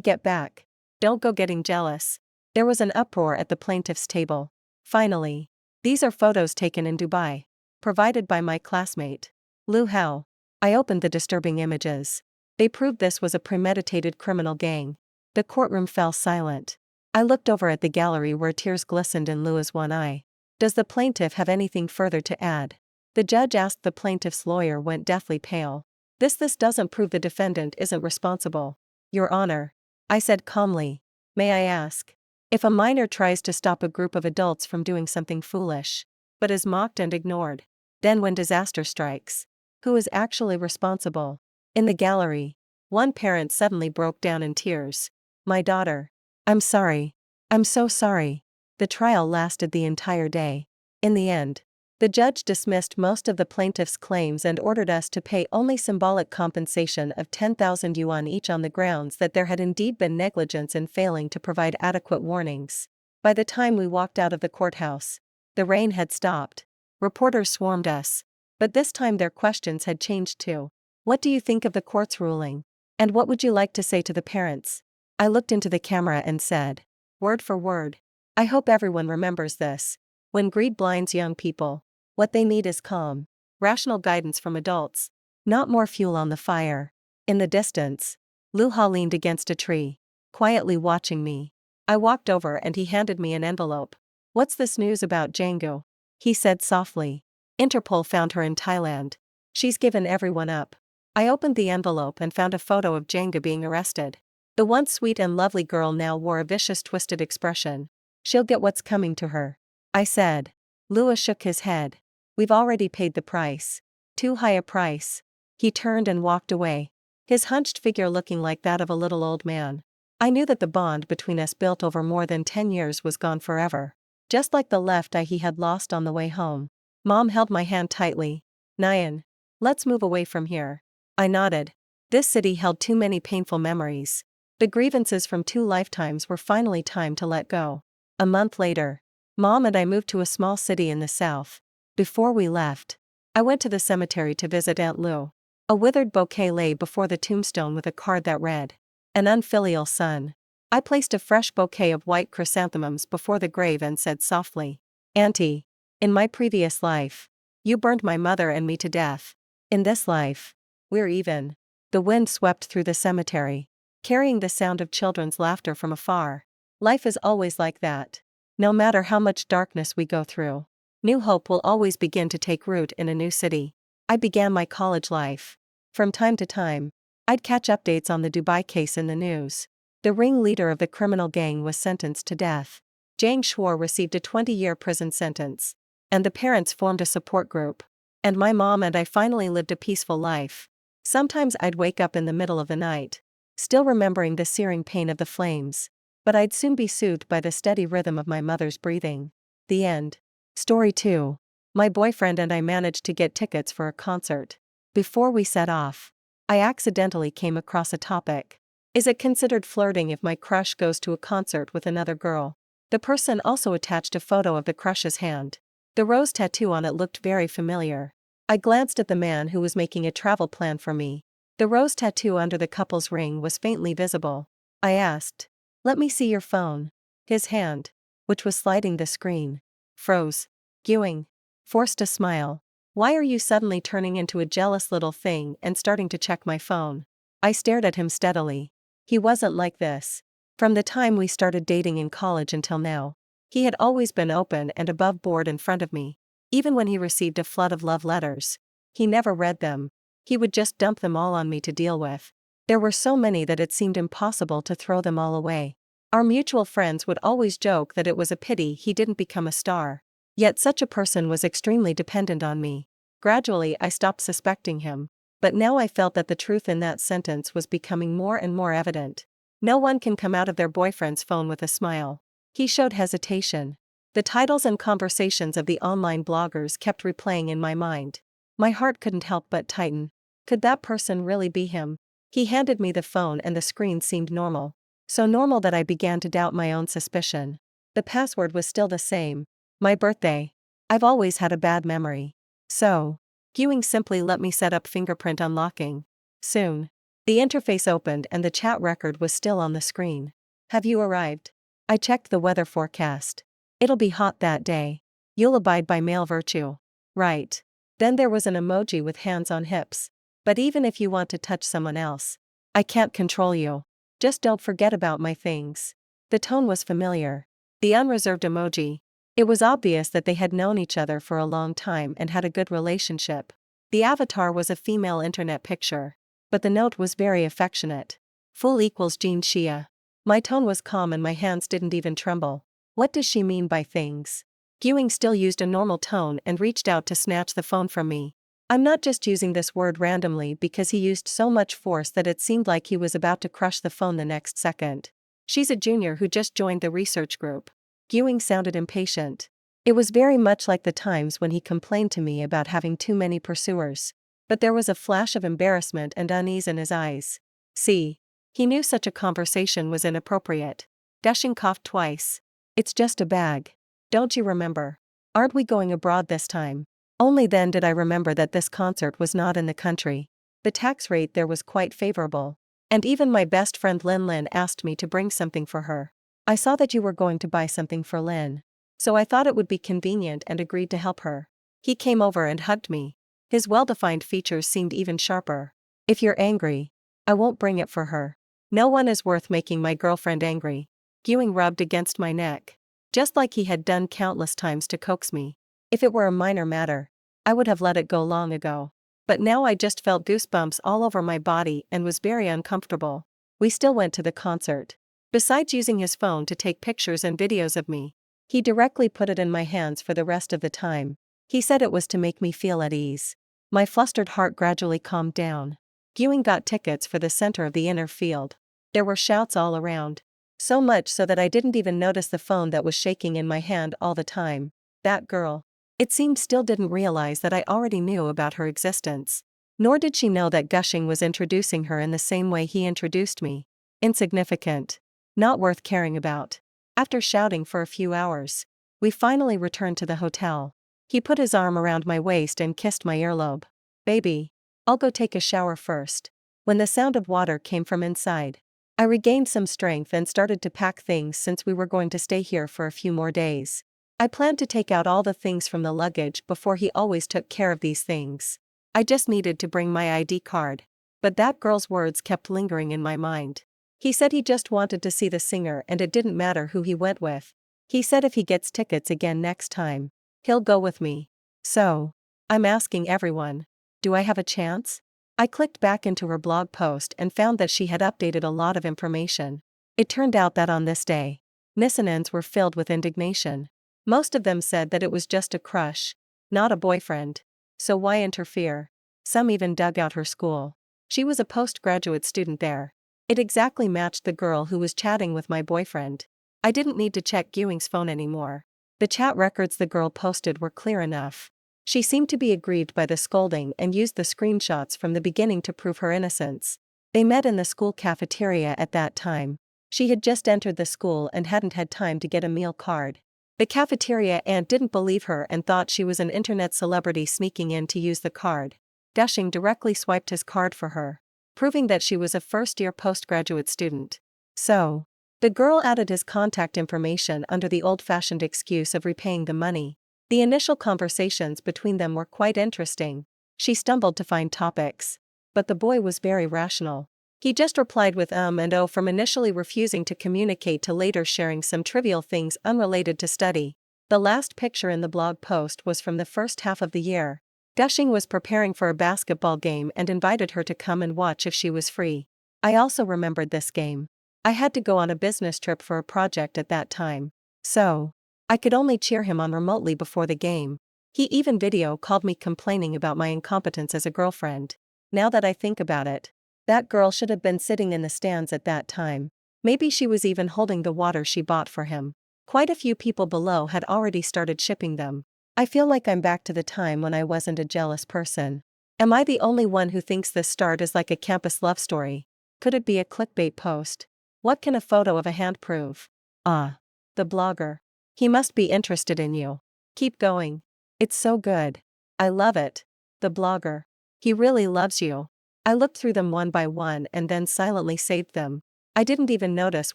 get back, don't go getting jealous. There was an uproar at the plaintiff's table. Finally, these are photos taken in Dubai, provided by my classmate, Lu Hao. I opened the disturbing images. They proved this was a premeditated criminal gang. The courtroom fell silent. I looked over at the gallery where tears glistened in Lua's one eye. Does the plaintiff have anything further to add? The judge asked. The plaintiff's lawyer went deathly pale. This doesn't prove the defendant isn't responsible, Your Honor. I said calmly. May I ask? If a minor tries to stop a group of adults from doing something foolish, but is mocked and ignored, then when disaster strikes, who is actually responsible? In the gallery, one parent suddenly broke down in tears. My daughter. I'm sorry. I'm so sorry. The trial lasted the entire day. In the end, the judge dismissed most of the plaintiff's claims and ordered us to pay only symbolic compensation of 10,000 yuan each on the grounds that there had indeed been negligence in failing to provide adequate warnings. By the time we walked out of the courthouse, the rain had stopped. Reporters swarmed us. But this time their questions had changed too. What do you think of the court's ruling? And what would you like to say to the parents? I looked into the camera and said, word for word, I hope everyone remembers this. When greed blinds young people, what they need is calm, rational guidance from adults, not more fuel on the fire. In the distance, Lu Hao leaned against a tree, quietly watching me. I walked over and he handed me an envelope. What's this news about Django? He said softly. Interpol found her in Thailand. She's given everyone up. I opened the envelope and found a photo of Django being arrested. The once sweet and lovely girl now wore a vicious, twisted expression. She'll get what's coming to her, I said. Lua shook his head. We've already paid the price. Too high a price. He turned and walked away, his hunched figure looking like that of a little old man. I knew that the bond between us, built over more than 10 years, was gone forever. Just like the left eye he had lost on the way home. Mom held my hand tightly. Nyan, let's move away from here. I nodded. This city held too many painful memories. The grievances from 2 lifetimes were finally time to let go. A month later, Mom and I moved to a small city in the south. Before we left, I went to the cemetery to visit Aunt Lu. A withered bouquet lay before the tombstone with a card that read, an unfilial son. I placed a fresh bouquet of white chrysanthemums before the grave and said softly, Auntie, in my previous life, you burned my mother and me to death. In this life, we're even. The wind swept through the cemetery, carrying the sound of children's laughter from afar. Life is always like that. No matter how much darkness we go through, new hope will always begin to take root in a new city. I began my college life. From time to time, I'd catch updates on the Dubai case in the news. The ringleader of the criminal gang was sentenced to death. Zhang Shuo received a 20-year prison sentence, and the parents formed a support group. And my mom and I finally lived a peaceful life. Sometimes I'd wake up in the middle of the night, still remembering the searing pain of the flames, but I'd soon be soothed by the steady rhythm of my mother's breathing. The end. Story 2. My boyfriend and I managed to get tickets for a concert. Before we set off, I accidentally came across a topic. Is it considered flirting if my crush goes to a concert with another girl? The person also attached a photo of the crush's hand. The rose tattoo on it looked very familiar. I glanced at the man who was making a travel plan for me. The rose tattoo under the couple's ring was faintly visible. I asked, "Let me see your phone." His hand, which was sliding the screen, froze. Ewing forced a smile. "Why are you suddenly turning into a jealous little thing and starting to check my phone?" I stared at him steadily. He wasn't like this. From the time we started dating in college until now, he had always been open and above board in front of me. Even when he received a flood of love letters, he never read them. He would just dump them all on me to deal with. There were so many that it seemed impossible to throw them all away. Our mutual friends would always joke that it was a pity he didn't become a star. Yet such a person was extremely dependent on me. Gradually I stopped suspecting him. But now I felt that the truth in that sentence was becoming more and more evident. No one can come out of their boyfriend's phone with a smile. He showed hesitation. The titles and conversations of the online bloggers kept replaying in my mind. My heart couldn't help but tighten. Could that person really be him? He handed me the phone and the screen seemed normal. So normal that I began to doubt my own suspicion. The password was still the same. My birthday. I've always had a bad memory. So, Ewing simply let me set up fingerprint unlocking. Soon, the interface opened and the chat record was still on the screen. "Have you arrived?" I checked the weather forecast. "It'll be hot that day. You'll abide by male virtue." "Right." Then there was an emoji with hands on hips. "But even if you want to touch someone else, I can't control you. Just don't forget about my things." The tone was familiar. The unreserved emoji. It was obvious that they had known each other for a long time and had a good relationship. The avatar was a female internet picture. But the note was very affectionate. "Full equals Jean Shia." My tone was calm and my hands didn't even tremble. What does she mean by things? Ewing still used a normal tone and reached out to snatch the phone from me. I'm not just using this word randomly because he used so much force that it seemed like he was about to crush the phone the next second. "She's a junior who just joined the research group." Ewing sounded impatient. It was very much like the times when he complained to me about having too many pursuers. But there was a flash of embarrassment and unease in his eyes. See. He knew such a conversation was inappropriate. Gushing coughed twice. "It's just a bag. Don't you remember? Aren't we going abroad this time?" Only then did I remember that this concert was not in the country. The tax rate there was quite favorable. And even my best friend Lin asked me to bring something for her. "I saw that you were going to buy something for Lin. So I thought it would be convenient and agreed to help her." He came over and hugged me. His well-defined features seemed even sharper. "If you're angry, I won't bring it for her. No one is worth making my girlfriend angry." Ewing rubbed against my neck. Just like he had done countless times to coax me. If it were a minor matter, I would have let it go long ago. But now I just felt goosebumps all over my body and was very uncomfortable. We still went to the concert. Besides using his phone to take pictures and videos of me, he directly put it in my hands for the rest of the time. He said it was to make me feel at ease. My flustered heart gradually calmed down. Ewing got tickets for the center of the inner field. There were shouts all around. So much so that I didn't even notice the phone that was shaking in my hand all the time. That girl. It seemed still didn't realize that I already knew about her existence. Nor did she know that Gushing was introducing her in the same way he introduced me. Insignificant. Not worth caring about. After shouting for a few hours, we finally returned to the hotel. He put his arm around my waist and kissed my earlobe. "Baby, I'll go take a shower first." When the sound of water came from inside, I regained some strength and started to pack things since we were going to stay here for a few more days. I planned to take out all the things from the luggage before he always took care of these things. I just needed to bring my ID card. But that girl's words kept lingering in my mind. He said he just wanted to see the singer and it didn't matter who he went with. He said if he gets tickets again next time, he'll go with me. So, I'm asking everyone, do I have a chance? I clicked back into her blog post and found that she had updated a lot of information. It turned out that on this day, Nissanens were filled with indignation. Most of them said that it was just a crush, not a boyfriend. So why interfere? Some even dug out her school. She was a postgraduate student there. It exactly matched the girl who was chatting with my boyfriend. I didn't need to check Ewing's phone anymore. The chat records the girl posted were clear enough. She seemed to be aggrieved by the scolding and used the screenshots from the beginning to prove her innocence. They met in the school cafeteria at that time. She had just entered the school and hadn't had time to get a meal card. The cafeteria aunt didn't believe her and thought she was an internet celebrity sneaking in to use the card. Dashing directly swiped his card for her, proving that she was a first-year postgraduate student. So, the girl added his contact information under the old-fashioned excuse of repaying the money. The initial conversations between them were quite interesting. She stumbled to find topics. But the boy was very rational. He just replied with and oh, from initially refusing to communicate to later sharing some trivial things unrelated to study. The last picture in the blog post was from the first half of the year. Dashing was preparing for a basketball game and invited her to come and watch if she was free. I also remembered this game. I had to go on a business trip for a project at that time. So, I could only cheer him on remotely before the game. He even video called me complaining about my incompetence as a girlfriend. Now that I think about it, that girl should have been sitting in the stands at that time. Maybe she was even holding the water she bought for him. Quite a few people below had already started shipping them. I feel like I'm back to the time when I wasn't a jealous person. Am I the only one who thinks this start is like a campus love story? Could it be a clickbait post? What can a photo of a hand prove? Ah. The blogger. He must be interested in you. Keep going. It's so good. I love it. The blogger. He really loves you. I looked through them one by one and then silently saved them. I didn't even notice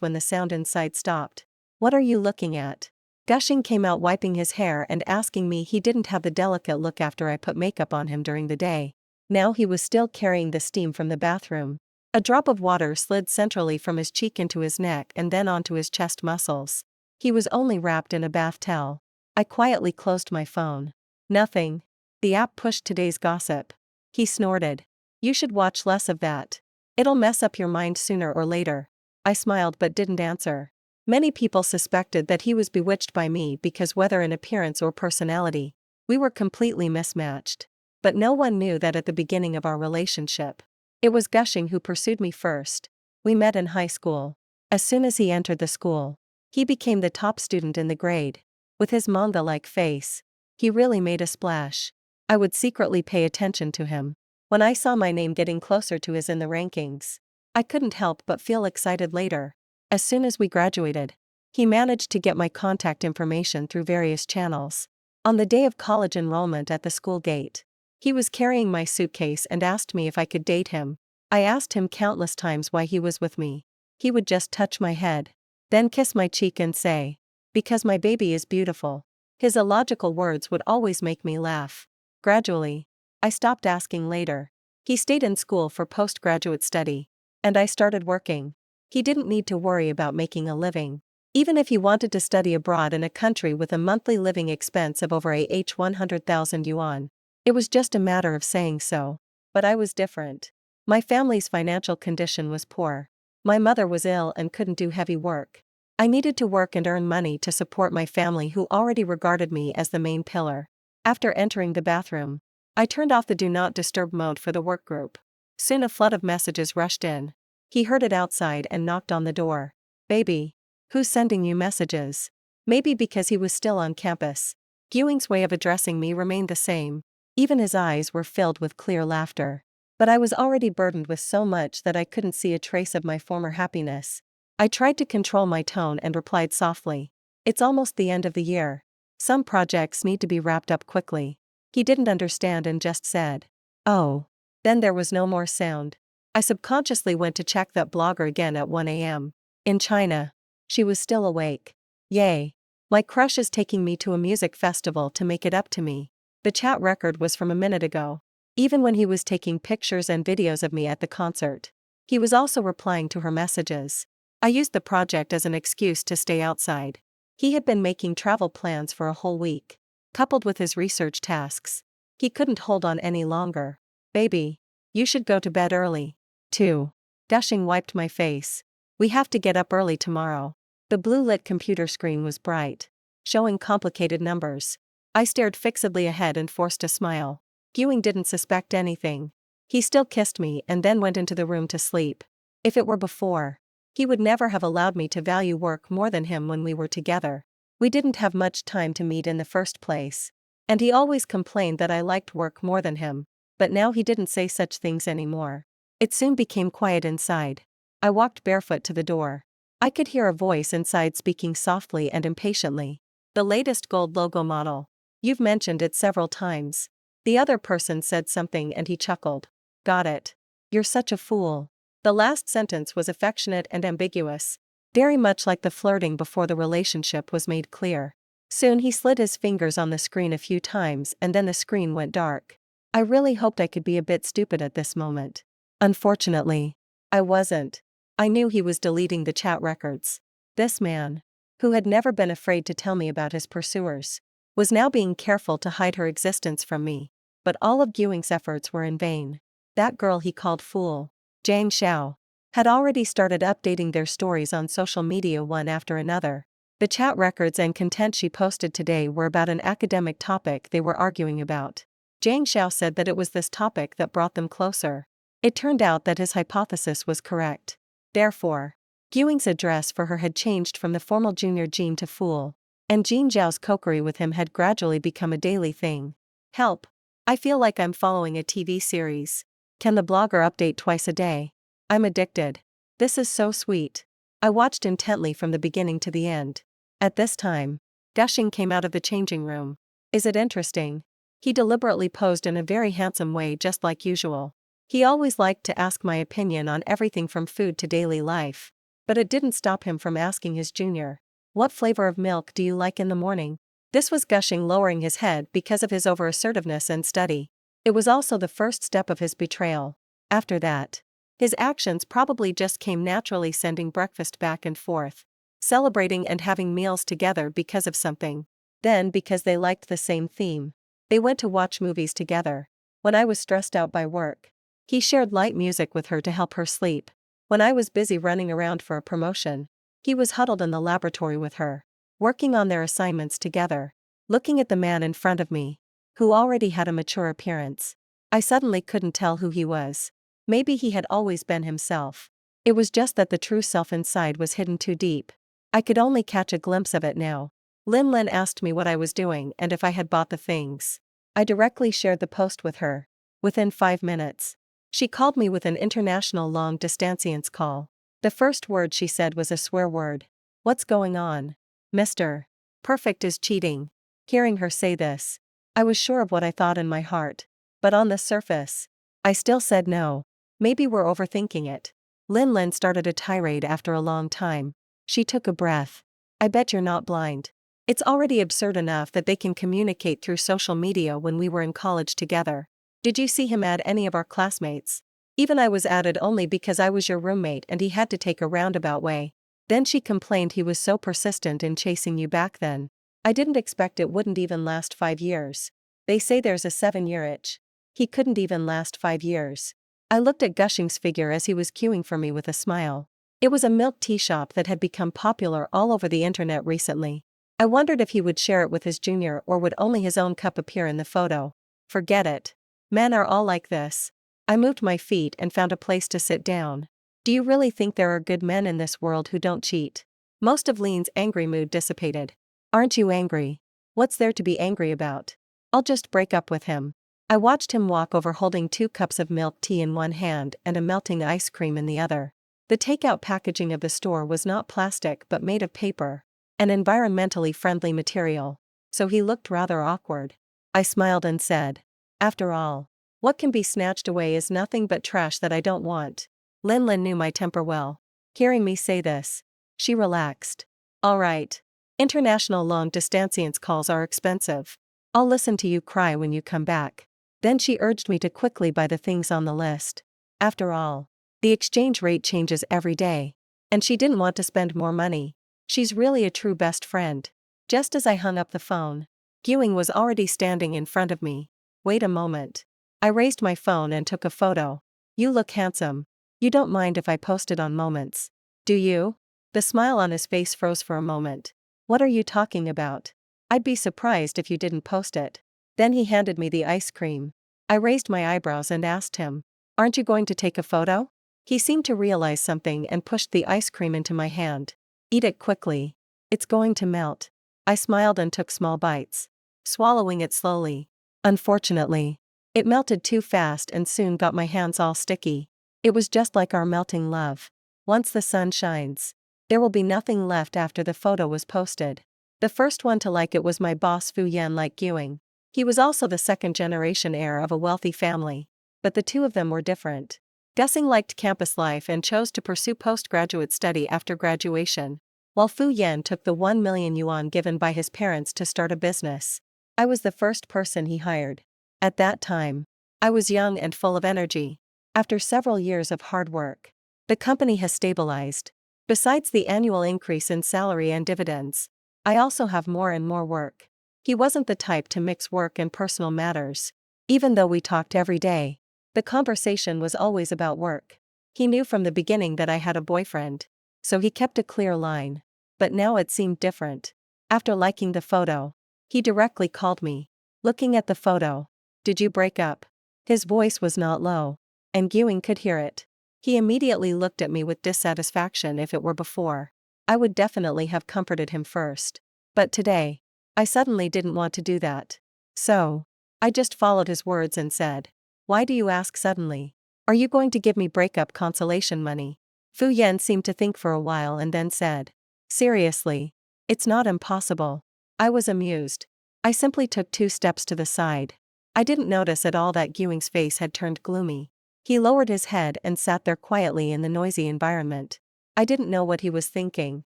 when the sound inside stopped. What are you looking at? Gushing came out wiping his hair and asking me he didn't have the delicate look after I put makeup on him during the day. Now he was still carrying the steam from the bathroom. A drop of water slid centrally from his cheek into his neck and then onto his chest muscles. He was only wrapped in a bath towel. I quietly closed my phone. Nothing. The app pushed today's gossip. He snorted. You should watch less of that. It'll mess up your mind sooner or later. I smiled but didn't answer. Many people suspected that he was bewitched by me because whether in appearance or personality, we were completely mismatched. But no one knew that at the beginning of our relationship. It was Gushing who pursued me first. We met in high school. As soon as he entered the school, he became the top student in the grade. With his manga-like face, he really made a splash. I would secretly pay attention to him. When I saw my name getting closer to his in the rankings, I couldn't help but feel excited later. As soon as we graduated, he managed to get my contact information through various channels. On the day of college enrollment at the school gate, he was carrying my suitcase and asked me if I could date him. I asked him countless times why he was with me. He would just touch my head, then kiss my cheek and say, "Because my baby is beautiful." His illogical words would always make me laugh. Gradually, I stopped asking later. He stayed in school for postgraduate study, and I started working. He didn't need to worry about making a living. Even if he wanted to study abroad in a country with a monthly living expense of over 100,000 yuan, it was just a matter of saying so. But I was different. My family's financial condition was poor. My mother was ill and couldn't do heavy work. I needed to work and earn money to support my family who already regarded me as the main pillar. After entering the bathroom, I turned off the do not disturb mode for the work group. Soon a flood of messages rushed in. He heard it outside and knocked on the door. "Baby, who's sending you messages?" Maybe because he was still on campus, Gewing's way of addressing me remained the same. Even his eyes were filled with clear laughter. But I was already burdened with so much that I couldn't see a trace of my former happiness. I tried to control my tone and replied softly, "It's almost the end of the year. Some projects need to be wrapped up quickly." He didn't understand and just said, "Oh." Then there was no more sound. I subconsciously went to check that blogger again at 1 a.m. In China. She was still awake. Yay. My crush is taking me to a music festival to make it up to me. The chat record was from a minute ago. Even when he was taking pictures and videos of me at the concert, he was also replying to her messages. I used the project as an excuse to stay outside. He had been making travel plans for a whole week. Coupled with his research tasks, he couldn't hold on any longer. "Baby, you should go to bed early." 2. Gushing wiped my face. "We have to get up early tomorrow." The blue-lit computer screen was bright, showing complicated numbers. I stared fixedly ahead and forced a smile. Gewing didn't suspect anything. He still kissed me and then went into the room to sleep. If it were before, he would never have allowed me to value work more than him when we were together. We didn't have much time to meet in the first place. And he always complained that I liked work more than him, but now he didn't say such things anymore. It soon became quiet inside. I walked barefoot to the door. I could hear a voice inside speaking softly and impatiently. The latest gold logo model. You've mentioned it several times. The other person said something and he chuckled. Got it. You're such a fool. The last sentence was affectionate and ambiguous, very much like the flirting before the relationship was made clear. Soon he slid his fingers on the screen a few times and then the screen went dark. I really hoped I could be a bit stupid at this moment. Unfortunately, I wasn't. I knew he was deleting the chat records. This man, who had never been afraid to tell me about his pursuers, was now being careful to hide her existence from me. But all of Ewing's efforts were in vain. That girl he called fool, Jiang Xiao, had already started updating their stories on social media one after another. The chat records and content she posted today were about an academic topic they were arguing about. Jiang Xiao said that it was this topic that brought them closer. It turned out that his hypothesis was correct. Therefore, Ewing's address for her had changed from the formal Junior Jean to Fool, and Jean Zhao's coquetry with him had gradually become a daily thing. Help! I feel like I'm following a TV series. Can the blogger update twice a day? I'm addicted. This is so sweet. I watched intently from the beginning to the end. At this time, Gushing came out of the changing room. Is it interesting? He deliberately posed in a very handsome way just like usual. He always liked to ask my opinion on everything from food to daily life. But it didn't stop him from asking his junior, what flavor of milk do you like in the morning? This was Gushing lowering his head because of his over-assertiveness and study. It was also the first step of his betrayal. After that, his actions probably just came naturally, sending breakfast back and forth, celebrating and having meals together because of something. Then because they liked the same theme. They went to watch movies together. When I was stressed out by work, he shared light music with her to help her sleep. When I was busy running around for a promotion, he was huddled in the laboratory with her, working on their assignments together. Looking at the man in front of me, who already had a mature appearance, I suddenly couldn't tell who he was. Maybe he had always been himself. It was just that the true self inside was hidden too deep. I could only catch a glimpse of it now. Lin asked me what I was doing and if I had bought the things. I directly shared the post with her. Within 5 minutes, she called me with an international long distance call. The first word she said was a swear word. What's going on? Mr. Perfect is cheating. Hearing her say this, I was sure of what I thought in my heart. But on the surface, I still said no. Maybe we're overthinking it. Lin started a tirade after a long time. She took a breath. I bet you're not blind. It's already absurd enough that they can communicate through social media when we were in college together. Did you see him add any of our classmates? Even I was added only because I was your roommate and he had to take a roundabout way. Then she complained he was so persistent in chasing you back then. I didn't expect it wouldn't even last 5 years. They say there's a 7-year itch. He couldn't even last 5 years. I looked at Gushing's figure as he was queuing for me with a smile. It was a milk tea shop that had become popular all over the internet recently. I wondered if he would share it with his junior or would only his own cup appear in the photo. Forget it. Men are all like this. I moved my feet and found a place to sit down. Do you really think there are good men in this world who don't cheat? Most of Lean's angry mood dissipated. Aren't you angry? What's there to be angry about? I'll just break up with him. I watched him walk over holding 2 cups of milk tea in one hand and a melting ice cream in the other. The takeout packaging of the store was not plastic but made of paper, an environmentally friendly material, so he looked rather awkward. I smiled and said, after all, what can be snatched away is nothing but trash that I don't want. Lin knew my temper well. Hearing me say this, she relaxed. All right. International long distance calls are expensive. I'll listen to you cry when you come back. Then she urged me to quickly buy the things on the list. After all, the exchange rate changes every day. And she didn't want to spend more money. She's really a true best friend. Just as I hung up the phone, Ewing was already standing in front of me. Wait a moment. I raised my phone and took a photo. You look handsome. You don't mind if I post it on Moments, do you? The smile on his face froze for a moment. What are you talking about? I'd be surprised if you didn't post it. Then he handed me the ice cream. I raised my eyebrows and asked him, aren't you going to take a photo? He seemed to realize something and pushed the ice cream into my hand. Eat it quickly. It's going to melt. I smiled and took small bites. swallowing it slowly. Unfortunately, it melted too fast and soon got my hands all sticky. It was just like our melting love. Once the sun shines, there will be nothing left after the photo was posted. The first one to like it was my boss Fu Yan like Ewing. He was also the second-generation heir of a wealthy family. But the two of them were different. Dessing liked campus life and chose to pursue postgraduate study after graduation, while Fu Yan took the 1 million yuan given by his parents to start a business. I was the first person he hired. At that time, I was young and full of energy. After several years of hard work, the company has stabilized. Besides the annual increase in salary and dividends, I also have more and more work. He wasn't the type to mix work and personal matters. Even though we talked every day, the conversation was always about work. He knew from the beginning that I had a boyfriend, so he kept a clear line. But now it seemed different. After liking the photo, he directly called me. Looking at the photo, "Did you break up?" His voice was not low, and Ewing could hear it. He immediately looked at me with dissatisfaction. If it were before, I would definitely have comforted him first. But today, I suddenly didn't want to do that. So, I just followed his words and said, "Why do you ask suddenly? Are you going to give me breakup consolation money?" Fu Yan seemed to think for a while and then said, "Seriously, it's not impossible." I was amused. I simply took 2 steps to the side. I didn't notice at all that Ewing's face had turned gloomy. He lowered his head and sat there quietly in the noisy environment. I didn't know what he was thinking.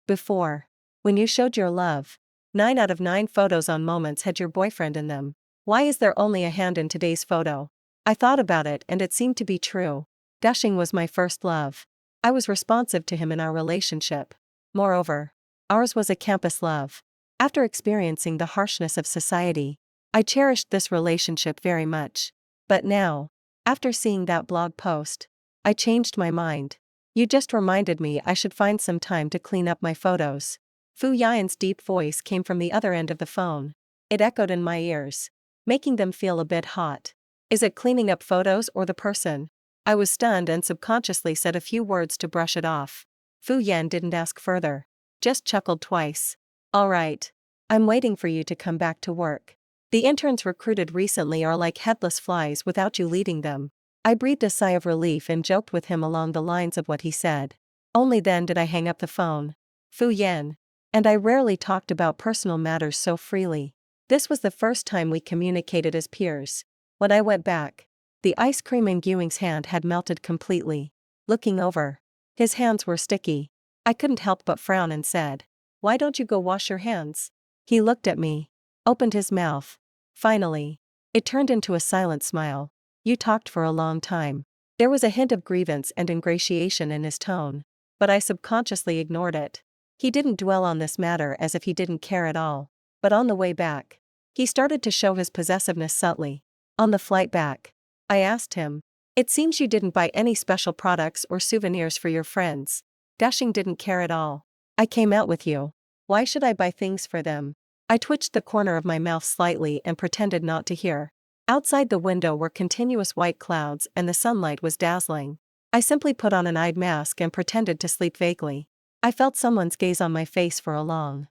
Before, when you showed your love, 9 out of 9 photos on Moments had your boyfriend in them. Why is there only a hand in today's photo? I thought about it and it seemed to be true. Dashing was my first love. I was responsive to him in our relationship. Moreover, ours was a campus love. After experiencing the harshness of society, I cherished this relationship very much. But now, after seeing that blog post, I changed my mind. You just reminded me I should find some time to clean up my photos. Fu Yan's deep voice came from the other end of the phone. It echoed in my ears, making them feel a bit hot. Is it cleaning up photos or the person? I was stunned and subconsciously said a few words to brush it off. Fu Yan didn't ask further, just chuckled twice. All right. I'm waiting for you to come back to work. The interns recruited recently are like headless flies without you leading them. I breathed a sigh of relief and joked with him along the lines of what he said. Only then did I hang up the phone. Fu Yan and I rarely talked about personal matters so freely. This was the first time we communicated as peers. When I went back, the ice cream in Ewing's hand had melted completely. Looking over, his hands were sticky. I couldn't help but frown and said, "Why don't you go wash your hands?" He looked at me, opened his mouth. Finally, it turned into a silent smile. You talked for a long time. There was a hint of grievance and ingratiation in his tone, but I subconsciously ignored it. He didn't dwell on this matter as if he didn't care at all. But on the way back, he started to show his possessiveness subtly. On the flight back, I asked him, "It seems you didn't buy any special products or souvenirs for your friends." Dashing didn't care at all. "I came out with you. Why should I buy things for them?" I twitched the corner of my mouth slightly and pretended not to hear. Outside the window were continuous white clouds and the sunlight was dazzling. I simply put on an eye mask and pretended to sleep vaguely. I felt someone's gaze on my face for a long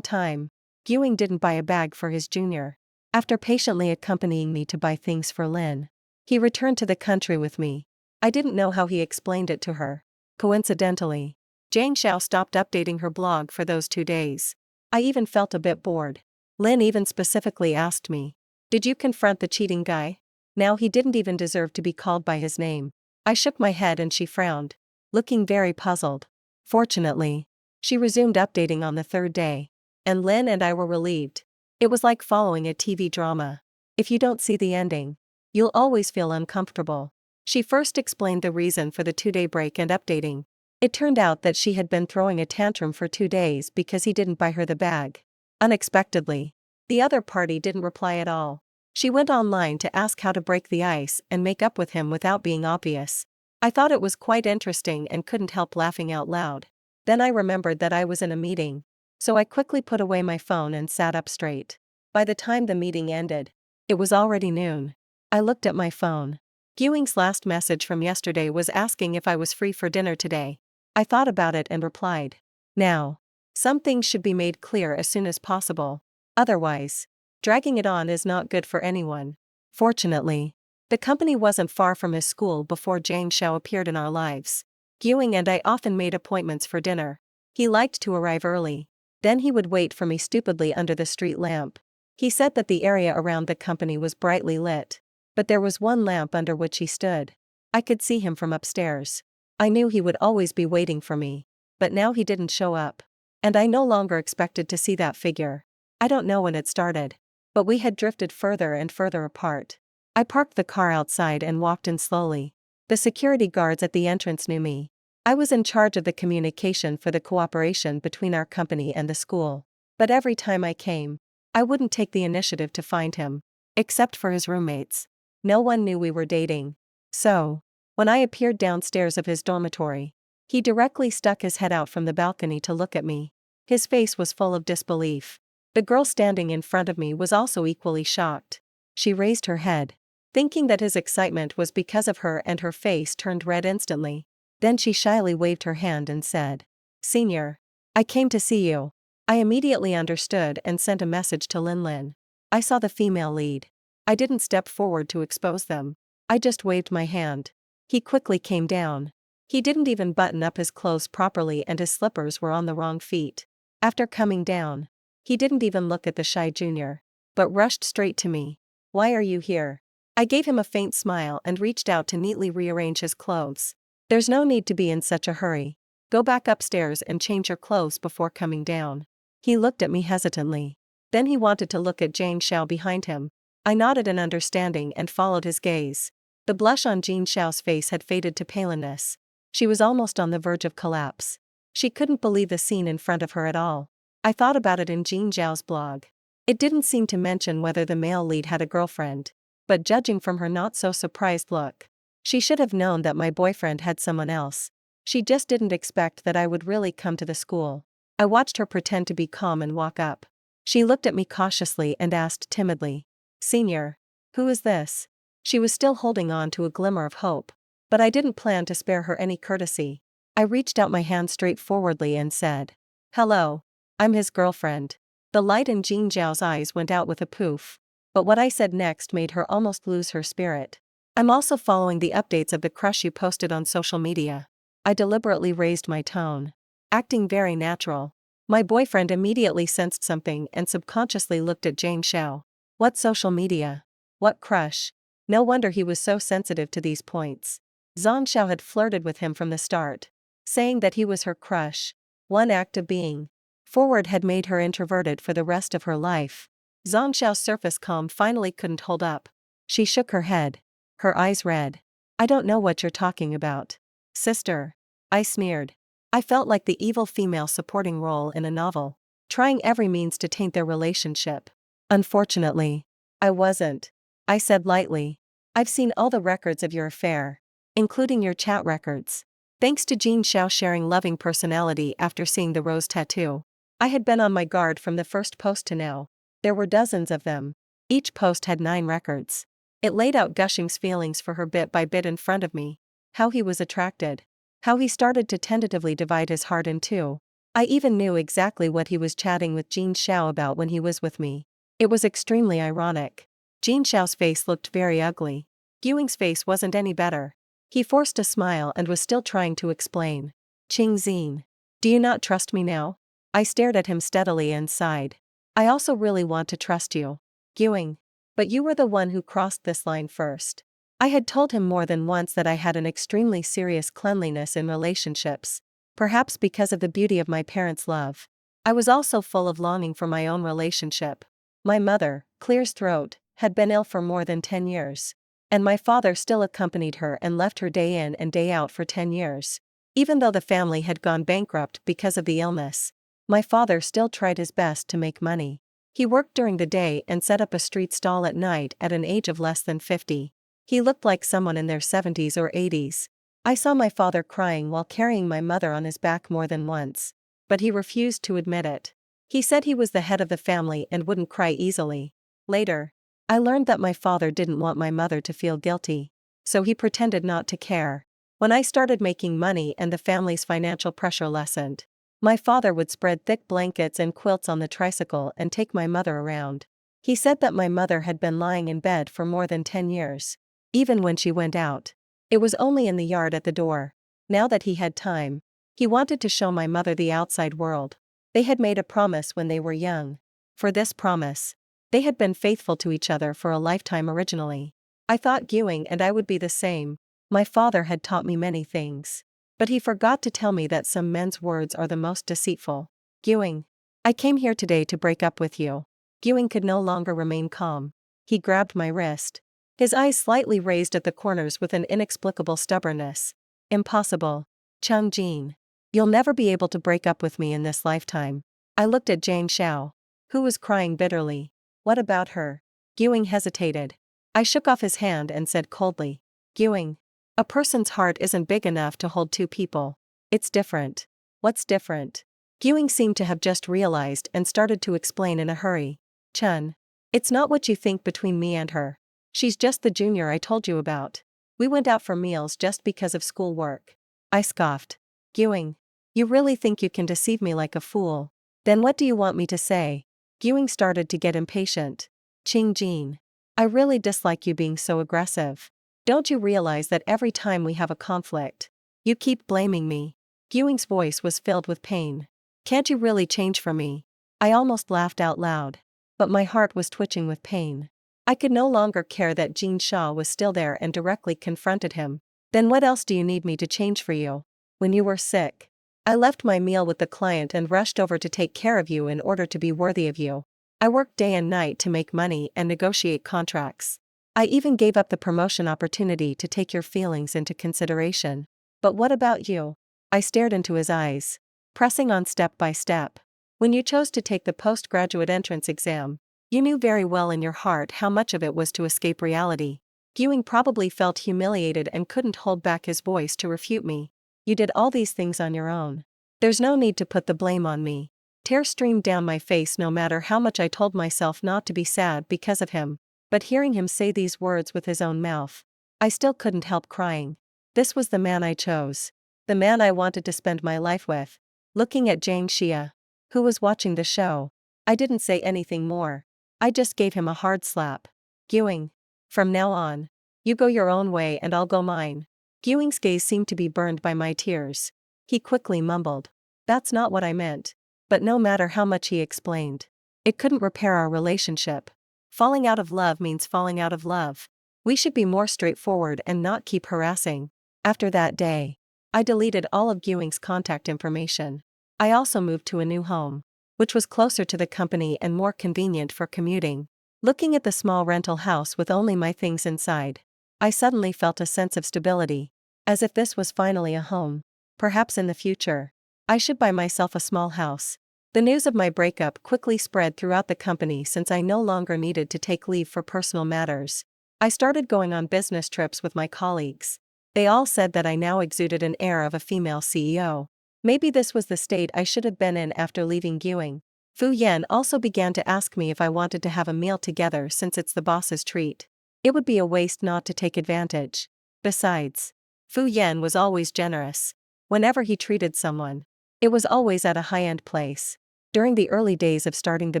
time. Ewing didn't buy a bag for his junior. After patiently accompanying me to buy things for Lynn, he returned to the country with me. I didn't know how he explained it to her. Coincidentally, Jane Xiao stopped updating her blog for those 2 days. I even felt a bit bored. Lynn even specifically asked me, "Did you confront the cheating guy?" Now he didn't even deserve to be called by his name. I shook my head and she frowned, looking very puzzled. Fortunately, she resumed updating on the 3rd day, and Lynn and I were relieved. It was like following a TV drama. If you don't see the ending, you'll always feel uncomfortable. She first explained the reason for the 2-day break and updating. It turned out that she had been throwing a tantrum for 2 days because he didn't buy her the bag. Unexpectedly, the other party didn't reply at all. She went online to ask how to break the ice and make up with him without being obvious. I thought it was quite interesting and couldn't help laughing out loud. Then I remembered that I was in a meeting, so I quickly put away my phone and sat up straight. By the time the meeting ended, it was already noon. I looked at my phone. Ewing's last message from yesterday was asking if I was free for dinner today. I thought about it and replied, "Now. Some things should be made clear as soon as possible. Otherwise, Dragging it on is not good for anyone. Fortunately, the company wasn't far from his school before Jane Xiao appeared in our lives. Ewing and I often made appointments for dinner. He liked to arrive early. Then he would wait for me stupidly under the street lamp. He said that the area around the company was brightly lit. But there was one lamp under which he stood. I could see him from upstairs. I knew he would always be waiting for me. But now he didn't show up. And I no longer expected to see that figure. I don't know when it started. But we had drifted further and further apart. I parked the car outside and walked in slowly. The security guards at the entrance knew me. I was in charge of the communication for the cooperation between our company and the school. But every time I came, I wouldn't take the initiative to find him. Except for his roommates. No one knew we were dating. So, when I appeared downstairs of his dormitory, he directly stuck his head out from the balcony to look at me. His face was full of disbelief. The girl standing in front of me was also equally shocked. She raised her head, thinking that his excitement was because of her, and her face turned red instantly. Then she shyly waved her hand and said, "Senior, I came to see you." I immediately understood and sent a message to Lin Lin. I saw the female lead. I didn't step forward to expose them. I just waved my hand. He quickly came down. He didn't even button up his clothes properly and his slippers were on the wrong feet. After coming down, he didn't even look at the shy junior, but rushed straight to me. "Why are you here?" I gave him a faint smile and reached out to neatly rearrange his clothes. "There's no need to be in such a hurry. Go back upstairs and change your clothes before coming down." He looked at me hesitantly. Then he wanted to look at Jane Xiao behind him. I nodded in understanding and followed his gaze. The blush on Jane Xiao's face had faded to paleness. She was almost on the verge of collapse. She couldn't believe the scene in front of her at all. I thought about it in Jane Xiao's blog. It didn't seem to mention whether the male lead had a girlfriend. But judging from her not-so-surprised look, she should have known that my boyfriend had someone else. She just didn't expect that I would really come to the school. I watched her pretend to be calm and walk up. She looked at me cautiously and asked timidly, "Senior, who is this?" She was still holding on to a glimmer of hope. But I didn't plan to spare her any courtesy. I reached out my hand straightforwardly and said, "Hello. I'm his girlfriend." The light in Jing Zhao's eyes went out with a poof. But what I said next made her almost lose her spirit. "I'm also following the updates of the crush you posted on social media." I deliberately raised my tone, acting very natural. My boyfriend immediately sensed something and subconsciously looked at Jane Xiao. What social media? What crush? No wonder he was so sensitive to these points. Zhang Xiao had flirted with him from the start, saying that he was her crush. One act of being forward had made her introverted for the rest of her life. Zhang Xiao's surface calm finally couldn't hold up. She shook her head, her eyes red. "I don't know what you're talking about, sister," I sneered. I felt like the evil female supporting role in a novel, trying every means to taint their relationship. "Unfortunately, I wasn't," I said lightly. "I've seen all the records of your affair, including your chat records." Thanks to Jin Xiao sharing loving personality after seeing the rose tattoo, I had been on my guard from the first post to now. There were dozens of them. Each post had 9 records. It laid out Gushing's feelings for her bit by bit in front of me. How he was attracted. How he started to tentatively divide his heart in two. I even knew exactly what he was chatting with Jin Xiao about when he was with me. It was extremely ironic. Jin Xiao's face looked very ugly. Ewing's face wasn't any better. He forced a smile and was still trying to explain. "Qing Xin, do you not trust me now?" I stared at him steadily and sighed. "I also really want to trust you, Ewing. But you were the one who crossed this line first." I had told him more than once that I had an extremely serious cleanliness in relationships, perhaps because of the beauty of my parents' love. I was also full of longing for my own relationship. My mother, Clear's throat, had been ill for more than 10 years. And my father still accompanied her and left her day in and day out for 10 years. Even though the family had gone bankrupt because of the illness, my father still tried his best to make money. He worked during the day and set up a street stall at night at an age of less than 50. He looked like someone in their 70s or 80s. I saw my father crying while carrying my mother on his back more than once. But he refused to admit it. He said he was the head of the family and wouldn't cry easily. Later, I learned that my father didn't want my mother to feel guilty. So he pretended not to care. When I started making money and the family's financial pressure lessened, my father would spread thick blankets and quilts on the tricycle and take my mother around. He said that my mother had been lying in bed for more than 10 years. Even when she went out, it was only in the yard at the door. Now that he had time, he wanted to show my mother the outside world. They had made a promise when they were young. For this promise, they had been faithful to each other for a lifetime originally. I thought Ewing and I would be the same. My father had taught me many things. But he forgot to tell me that some men's words are the most deceitful. Ewing, I came here today to break up with you. Ewing could no longer remain calm. He grabbed my wrist. His eyes slightly raised at the corners with an inexplicable stubbornness. Impossible. Chung Jin. You'll never be able to break up with me in this lifetime. I looked at Jane Xiao, who was crying bitterly. What about her? Ewing hesitated. I shook off his hand and said coldly, Ewing, a person's heart isn't big enough to hold two people. It's different. What's different? Ewing seemed to have just realized and started to explain in a hurry. Chun, it's not what you think between me and her. She's just the junior I told you about. We went out for meals just because of schoolwork. I scoffed. Ewing, you really think you can deceive me like a fool? Then what do you want me to say? Ewing started to get impatient. Ching Jin, I really dislike you being so aggressive. Don't you realize that every time we have a conflict, you keep blaming me? Ewing's voice was filled with pain. Can't you really change for me? I almost laughed out loud. But my heart was twitching with pain. I could no longer care that Jean Shaw was still there and directly confronted him. Then what else do you need me to change for you? When you were sick, I left my meal with the client and rushed over to take care of you in order to be worthy of you. I worked day and night to make money and negotiate contracts. I even gave up the promotion opportunity to take your feelings into consideration. But what about you? I stared into his eyes, pressing on step by step. When you chose to take the postgraduate entrance exam, you knew very well in your heart how much of it was to escape reality. Ewing probably felt humiliated and couldn't hold back his voice to refute me. You did all these things on your own. There's no need to put the blame on me. Tears streamed down my face no matter how much I told myself not to be sad because of him. But hearing him say these words with his own mouth, I still couldn't help crying. This was the man I chose. The man I wanted to spend my life with. Looking at Jang Xia, who was watching the show, I didn't say anything more. I just gave him a hard slap. Ewing, from now on, you go your own way and I'll go mine. Ewing's gaze seemed to be burned by my tears. He quickly mumbled, that's not what I meant. But no matter how much he explained, it couldn't repair our relationship. Falling out of love means falling out of love. We should be more straightforward and not keep harassing. After that day, I deleted all of Ewing's contact information. I also moved to a new home, which was closer to the company and more convenient for commuting. Looking at the small rental house with only my things inside, I suddenly felt a sense of stability, as if this was finally a home. Perhaps in the future, I should buy myself a small house. The news of my breakup quickly spread throughout the company since I no longer needed to take leave for personal matters. I started going on business trips with my colleagues. They all said that I now exuded an air of a female CEO. Maybe this was the state I should have been in after leaving Ewing. Fu Yan also began to ask me if I wanted to have a meal together since it's the boss's treat. It would be a waste not to take advantage. Besides, Fu Yan was always generous. Whenever he treated someone, it was always at a high-end place. During the early days of starting the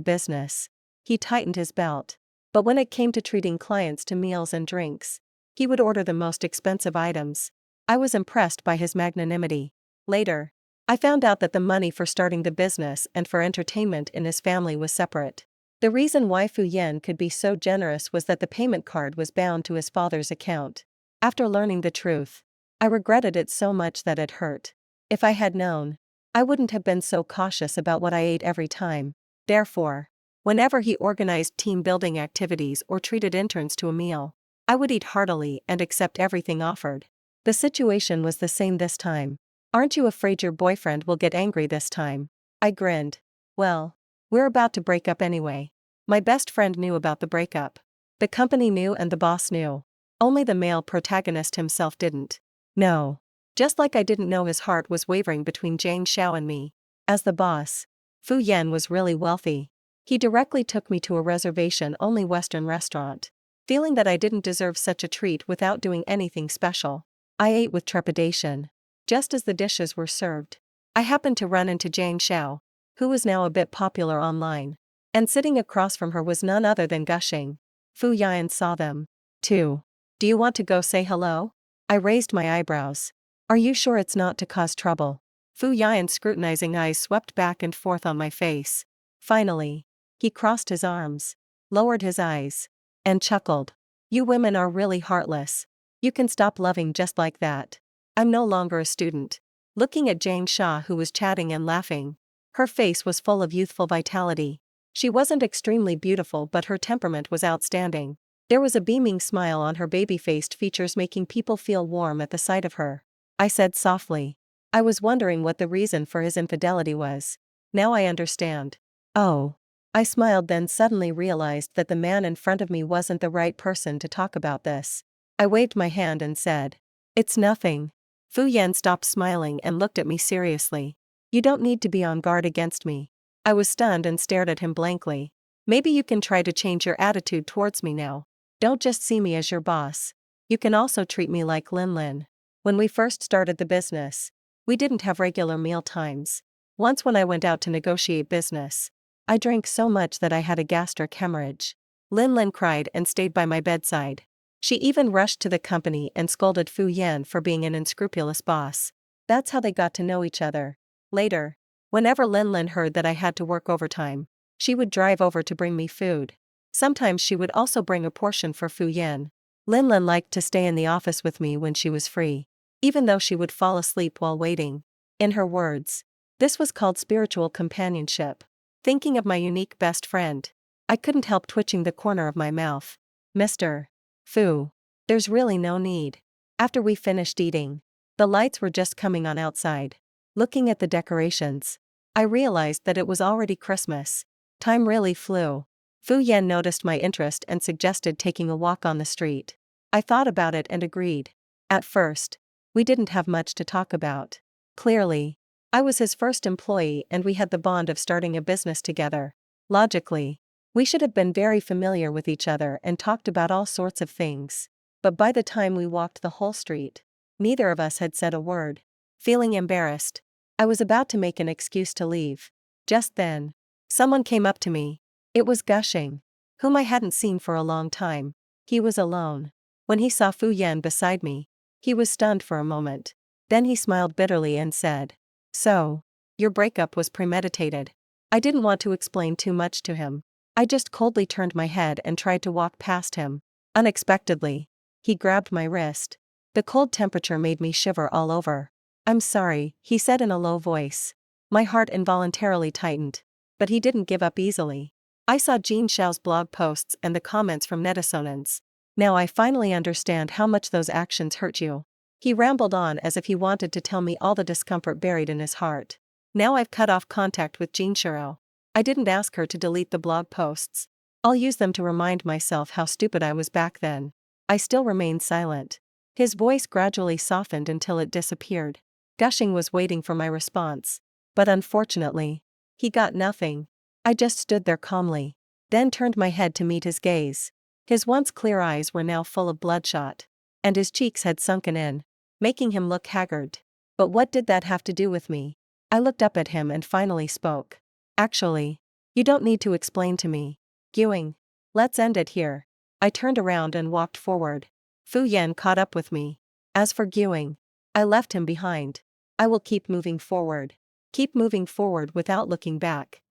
business, he tightened his belt. But when it came to treating clients to meals and drinks, he would order the most expensive items. I was impressed by his magnanimity. Later, I found out that the money for starting the business and for entertainment in his family was separate. The reason why Fu Yan could be so generous was that the payment card was bound to his father's account. After learning the truth, I regretted it so much that it hurt. If I had known, I wouldn't have been so cautious about what I ate every time. Therefore, whenever he organized team-building activities or treated interns to a meal, I would eat heartily and accept everything offered. The situation was the same this time. Aren't you afraid your boyfriend will get angry this time? I grinned. Well, we're about to break up anyway. My best friend knew about the breakup. The company knew and the boss knew. Only the male protagonist himself didn't. No. Just like I didn't know his heart was wavering between Jang Xiao and me. As the boss, Fu Yan was really wealthy. He directly took me to a reservation-only Western restaurant. Feeling that I didn't deserve such a treat without doing anything special, I ate with trepidation. Just as the dishes were served, I happened to run into Jang Xiao, who was now a bit popular online. And sitting across from her was none other than Gushing. Fu Yan saw them, too. Do you want to go say hello? I raised my eyebrows. Are you sure it's not to cause trouble? Fu Yan's scrutinizing eyes swept back and forth on my face. Finally, he crossed his arms, lowered his eyes, and chuckled. You women are really heartless. You can stop loving just like that. I'm no longer a student. Looking at Jane Shaw, who was chatting and laughing. Her face was full of youthful vitality. She wasn't extremely beautiful, but her temperament was outstanding. There was a beaming smile on her baby-faced features, making people feel warm at the sight of her. I said softly. I was wondering what the reason for his infidelity was. Now I understand. Oh. I smiled, then suddenly realized that the man in front of me wasn't the right person to talk about this. I waved my hand and said, "It's nothing." Fu Yan stopped smiling and looked at me seriously. You don't need to be on guard against me. I was stunned and stared at him blankly. Maybe you can try to change your attitude towards me now. Don't just see me as your boss. You can also treat me like Lin Lin. When we first started the business, we didn't have regular meal times. Once when I went out to negotiate business, I drank so much that I had a gastric hemorrhage. Lin Lin cried and stayed by my bedside. She even rushed to the company and scolded Fu Yan for being an unscrupulous boss. That's how they got to know each other. Later, whenever Lin Lin heard that I had to work overtime, she would drive over to bring me food. Sometimes she would also bring a portion for Fu Yan. Lin Lin liked to stay in the office with me when she was free, even though she would fall asleep while waiting. In her words, this was called spiritual companionship. Thinking of my unique best friend, I couldn't help twitching the corner of my mouth. Mr. Fu, there's really no need. After we finished eating, the lights were just coming on outside. Looking at the decorations, I realized that it was already Christmas. Time really flew. Fu Yan noticed my interest and suggested taking a walk on the street. I thought about it and agreed. At first, we didn't have much to talk about. Clearly, I was his first employee and we had the bond of starting a business together. Logically, we should have been very familiar with each other and talked about all sorts of things. But by the time we walked the whole street, neither of us had said a word. Feeling embarrassed, I was about to make an excuse to leave. Just then, someone came up to me. It was Gushing, whom I hadn't seen for a long time. He was alone. When he saw Fu Yan beside me, he was stunned for a moment. Then he smiled bitterly and said, "So, your breakup was premeditated." I didn't want to explain too much to him. I just coldly turned my head and tried to walk past him. Unexpectedly, he grabbed my wrist. The cold temperature made me shiver all over. "I'm sorry," he said in a low voice. My heart involuntarily tightened. But he didn't give up easily. I saw Jean Xiao's blog posts and the comments from netizens. "Now I finally understand how much those actions hurt you." He rambled on as if he wanted to tell me all the discomfort buried in his heart. "Now I've cut off contact with Jean Xiao. I didn't ask her to delete the blog posts. I'll use them to remind myself how stupid I was back then." I still remained silent. His voice gradually softened until it disappeared. Gushing was waiting for my response. But unfortunately, he got nothing. I just stood there calmly, then turned my head to meet his gaze. His once clear eyes were now full of bloodshot, and his cheeks had sunken in, making him look haggard. But what did that have to do with me? I looked up at him and finally spoke. "Actually, you don't need to explain to me. Guing, let's end it here." I turned around and walked forward. Fu Yan caught up with me. As for Guing, I left him behind. I will keep moving forward. Keep moving forward without looking back.